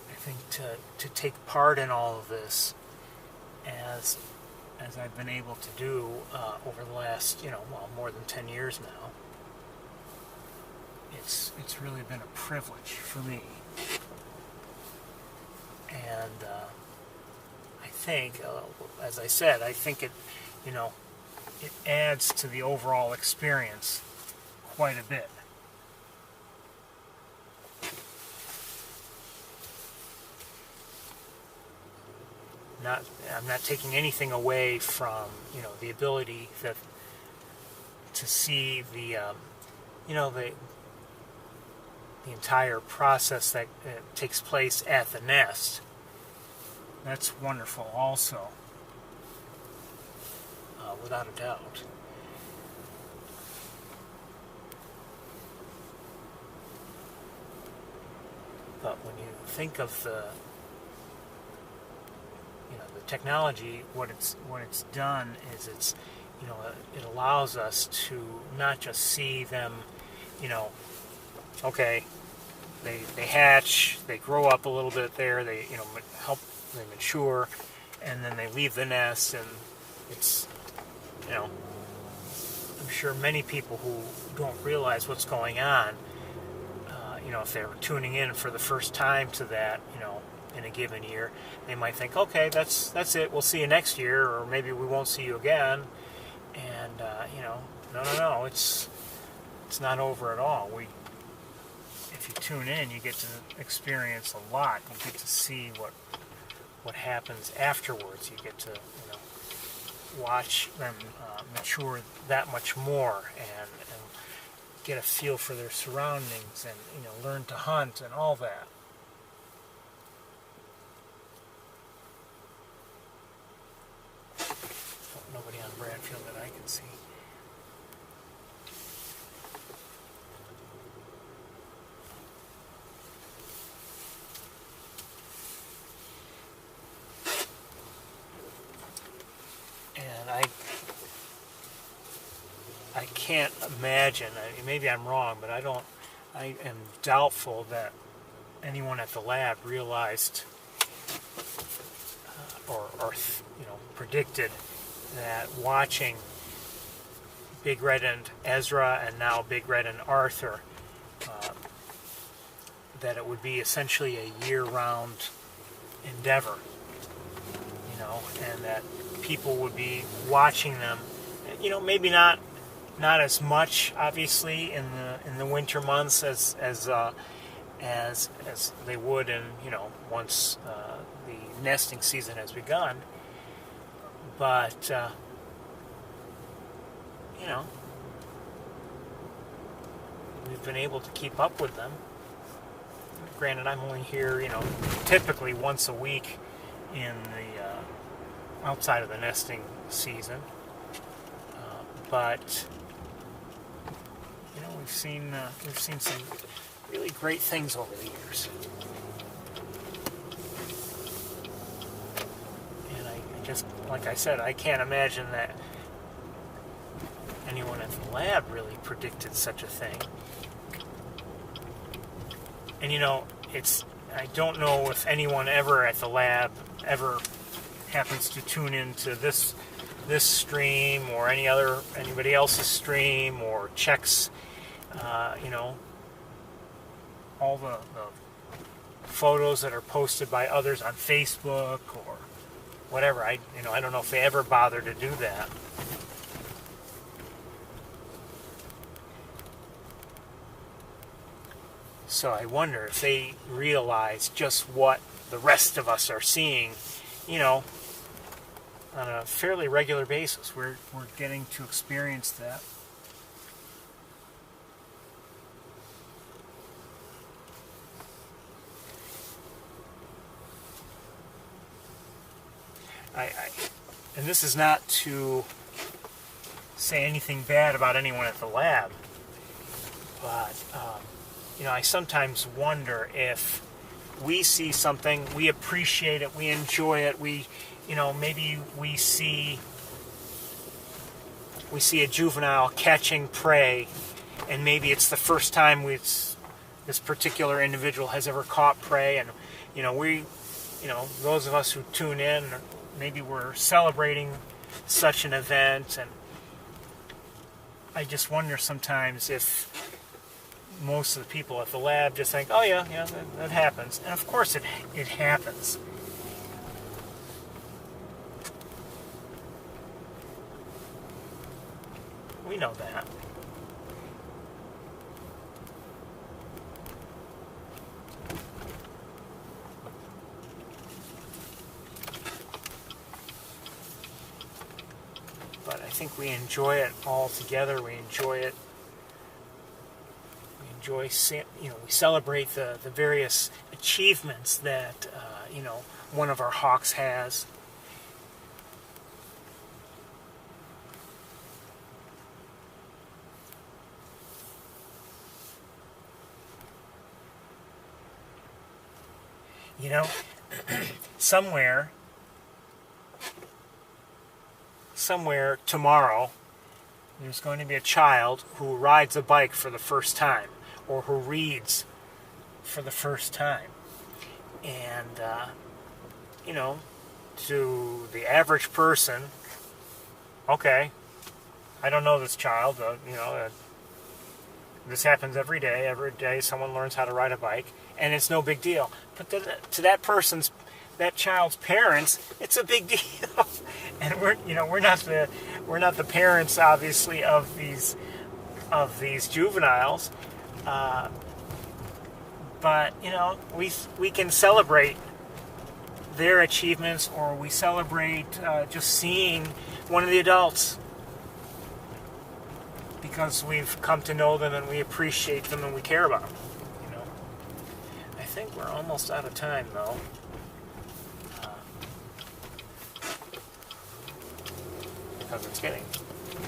I think to take part in all of this as I've been able to do over the last more than 10 years now. It's really been a privilege for me, and I think, as I said, I think it adds to the overall experience quite a bit. I'm not taking anything away from the ability to see the entire process that takes place at the nest. That's wonderful also, without a doubt. But when you think of the technology, what it's done is it allows us to not just see them, okay, they hatch, they grow up a little bit there, they they mature, and then they leave the nest, and it's I'm sure many people who don't realize what's going on, if they're tuning in for the first time to that, in a given year, they might think, okay, that's it, we'll see you next year, or maybe we won't see you again. And no, it's not over at all. If you tune in, you get to experience a lot. You get to see what happens afterwards. You get to watch them mature that much more, and get a feel for their surroundings, and learn to hunt and all that. can't imagine. Maybe I'm wrong, but I am doubtful that anyone at the lab realized or predicted that watching Big Red and Ezra and now Big Red and Arthur, that it would be essentially a year-round endeavor, and that people would be watching them, maybe not as much, obviously, in the winter months as they would in once the nesting season has begun, but we've been able to keep up with them. Granted, I'm only here, typically once a week in the outside of the nesting season, but we've seen some really great things over the years, and I just, like I said, I can't imagine that anyone at the lab really predicted such a thing. And I don't know if anyone ever at the lab ever happens to tune into this stream or anybody else's stream, or checks all the photos that are posted by others on Facebook or whatever. I don't know if they ever bother to do that. So I wonder if they realize just what the rest of us are seeing, on a fairly regular basis. We're getting to experience that. And this is not to say anything bad about anyone at the lab, but I sometimes wonder if we see something, we appreciate it, we enjoy it, maybe we see a juvenile catching prey, and maybe it's the first time this particular individual has ever caught prey, and those of us who tune in, maybe we're celebrating such an event, and I just wonder sometimes if most of the people at the lab just think, oh yeah, that happens. And of course it happens. We know that. But I think we enjoy it all together. We enjoy it. We celebrate the various achievements that one of our hawks has. Somewhere tomorrow, there's going to be a child who rides a bike for the first time, or who reads for the first time. And, to the average person, okay, I don't know this child, this happens every day. Every day someone learns how to ride a bike, and it's no big deal. But to that child's parents, it's a big deal. And we're not the parents, obviously, of these juveniles. But we can celebrate their achievements, or we celebrate just seeing one of the adults, because we've come to know them and we appreciate them and we care about them. I think we're almost out of time, though. Because it's getting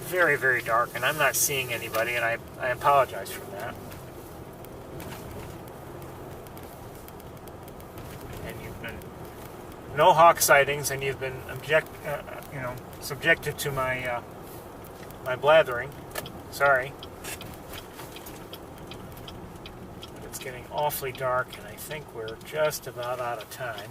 very, very dark, and I'm not seeing anybody, and I apologize for that. And you've been no hawk sightings, and you've been subjected to my my blathering. Sorry. But it's getting awfully dark, and I think we're just about out of time.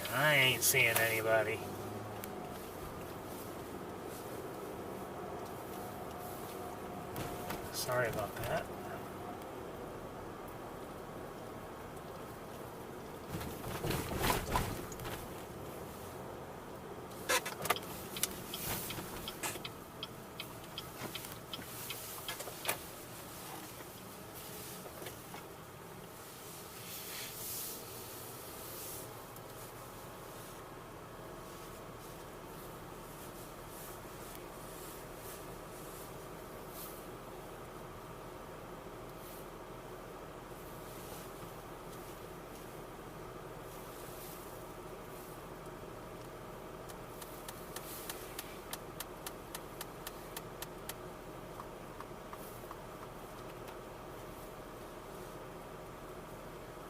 And I ain't seeing anybody. Sorry about that.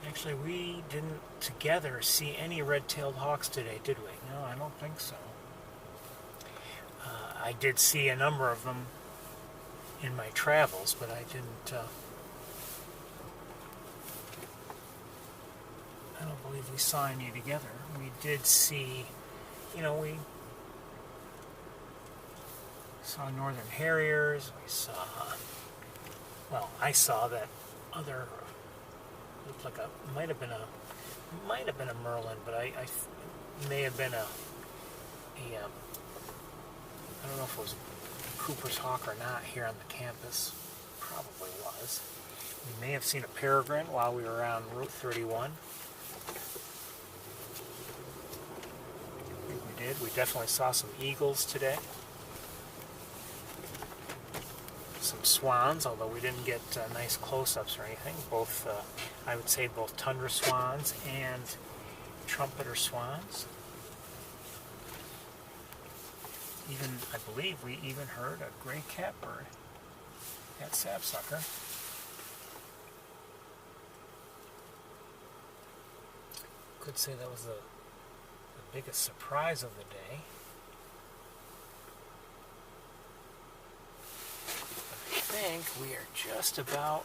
Actually, we didn't together see any red-tailed hawks today, did we? No, I don't think so. I did see a number of them in my travels, but I didn't. I don't believe we saw any together. We did see, we saw northern harriers. We saw, I saw that other. Looked like might have been a merlin, but it may have been I don't know if it was a Cooper's hawk or not here on the campus. Probably was. We may have seen a peregrine while we were on Route 31. I think we did. We definitely saw some eagles today. Some swans, although we didn't get nice close-ups or anything. Both, I would say, both tundra swans and trumpeter swans. I believe we even heard a gray catbird at Sapsucker. Could say that was the biggest surprise of the day. I think we are just about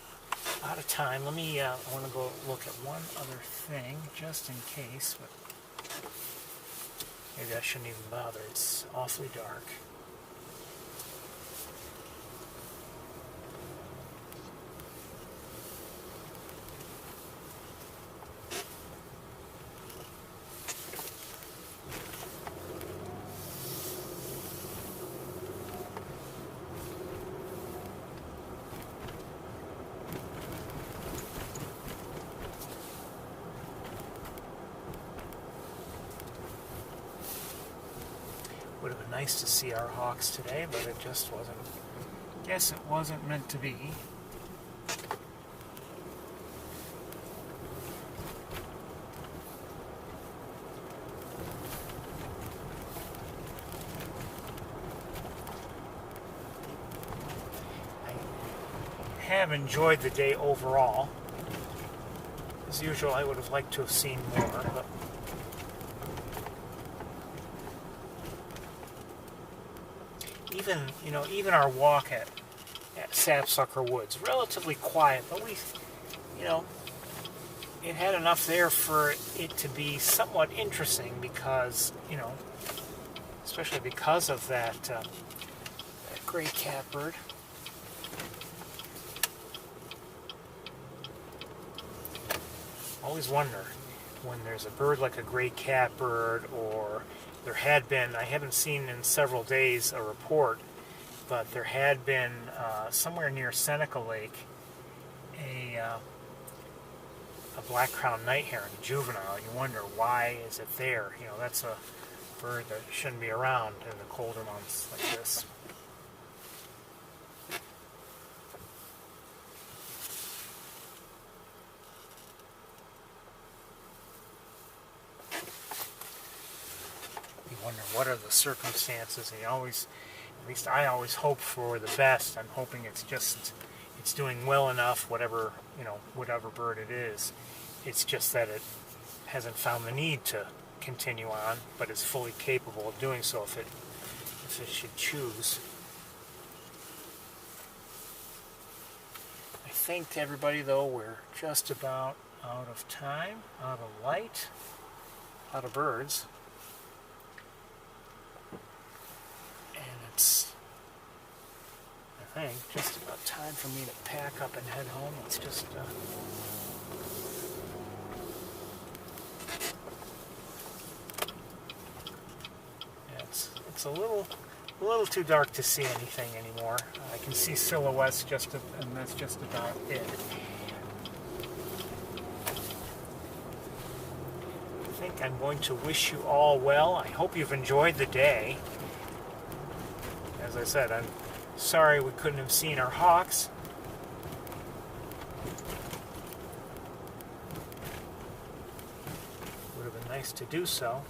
out of time. Let me, I want to go look at one other thing, just in case, but maybe I shouldn't even bother. It's awfully dark. Would have been nice to see our hawks today, but it just wasn't. Guess it wasn't meant to be. I have enjoyed the day overall. As usual, I would have liked to have seen more, but even our walk at Sapsucker Woods, relatively quiet, but it had enough there for it to be somewhat interesting because, especially because of that gray catbird. Always wonder when there's a bird like a gray catbird, or there had been, I haven't seen in several days a report, but there had been somewhere near Seneca Lake a black-crowned night heron, juvenile. You wonder, why is it there? That's a bird that shouldn't be around in the colder months like this. You wonder, what are the circumstances? And you always, at least I always hope for the best. I'm hoping it's doing well enough, whatever bird it is. It's just that it hasn't found the need to continue on, but is fully capable of doing so if it should choose. I think, everybody, though, we're just about out of time, out of light, out of birds. And it's, I think, just about time for me to pack up and head home. It's just... It's a little too dark to see anything anymore. I can see silhouettes and that's just about it. I think I'm going to wish you all well. I hope you've enjoyed the day. As I said, I'm sorry we couldn't have seen our hawks. Would have been nice to do so.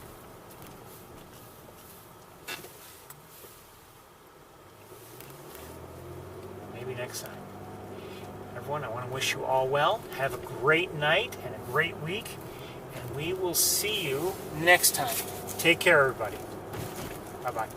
Maybe next time. Everyone, I want to wish you all well. Have a great night and a great week. And we will see you next time. Take care, everybody. Bye-bye.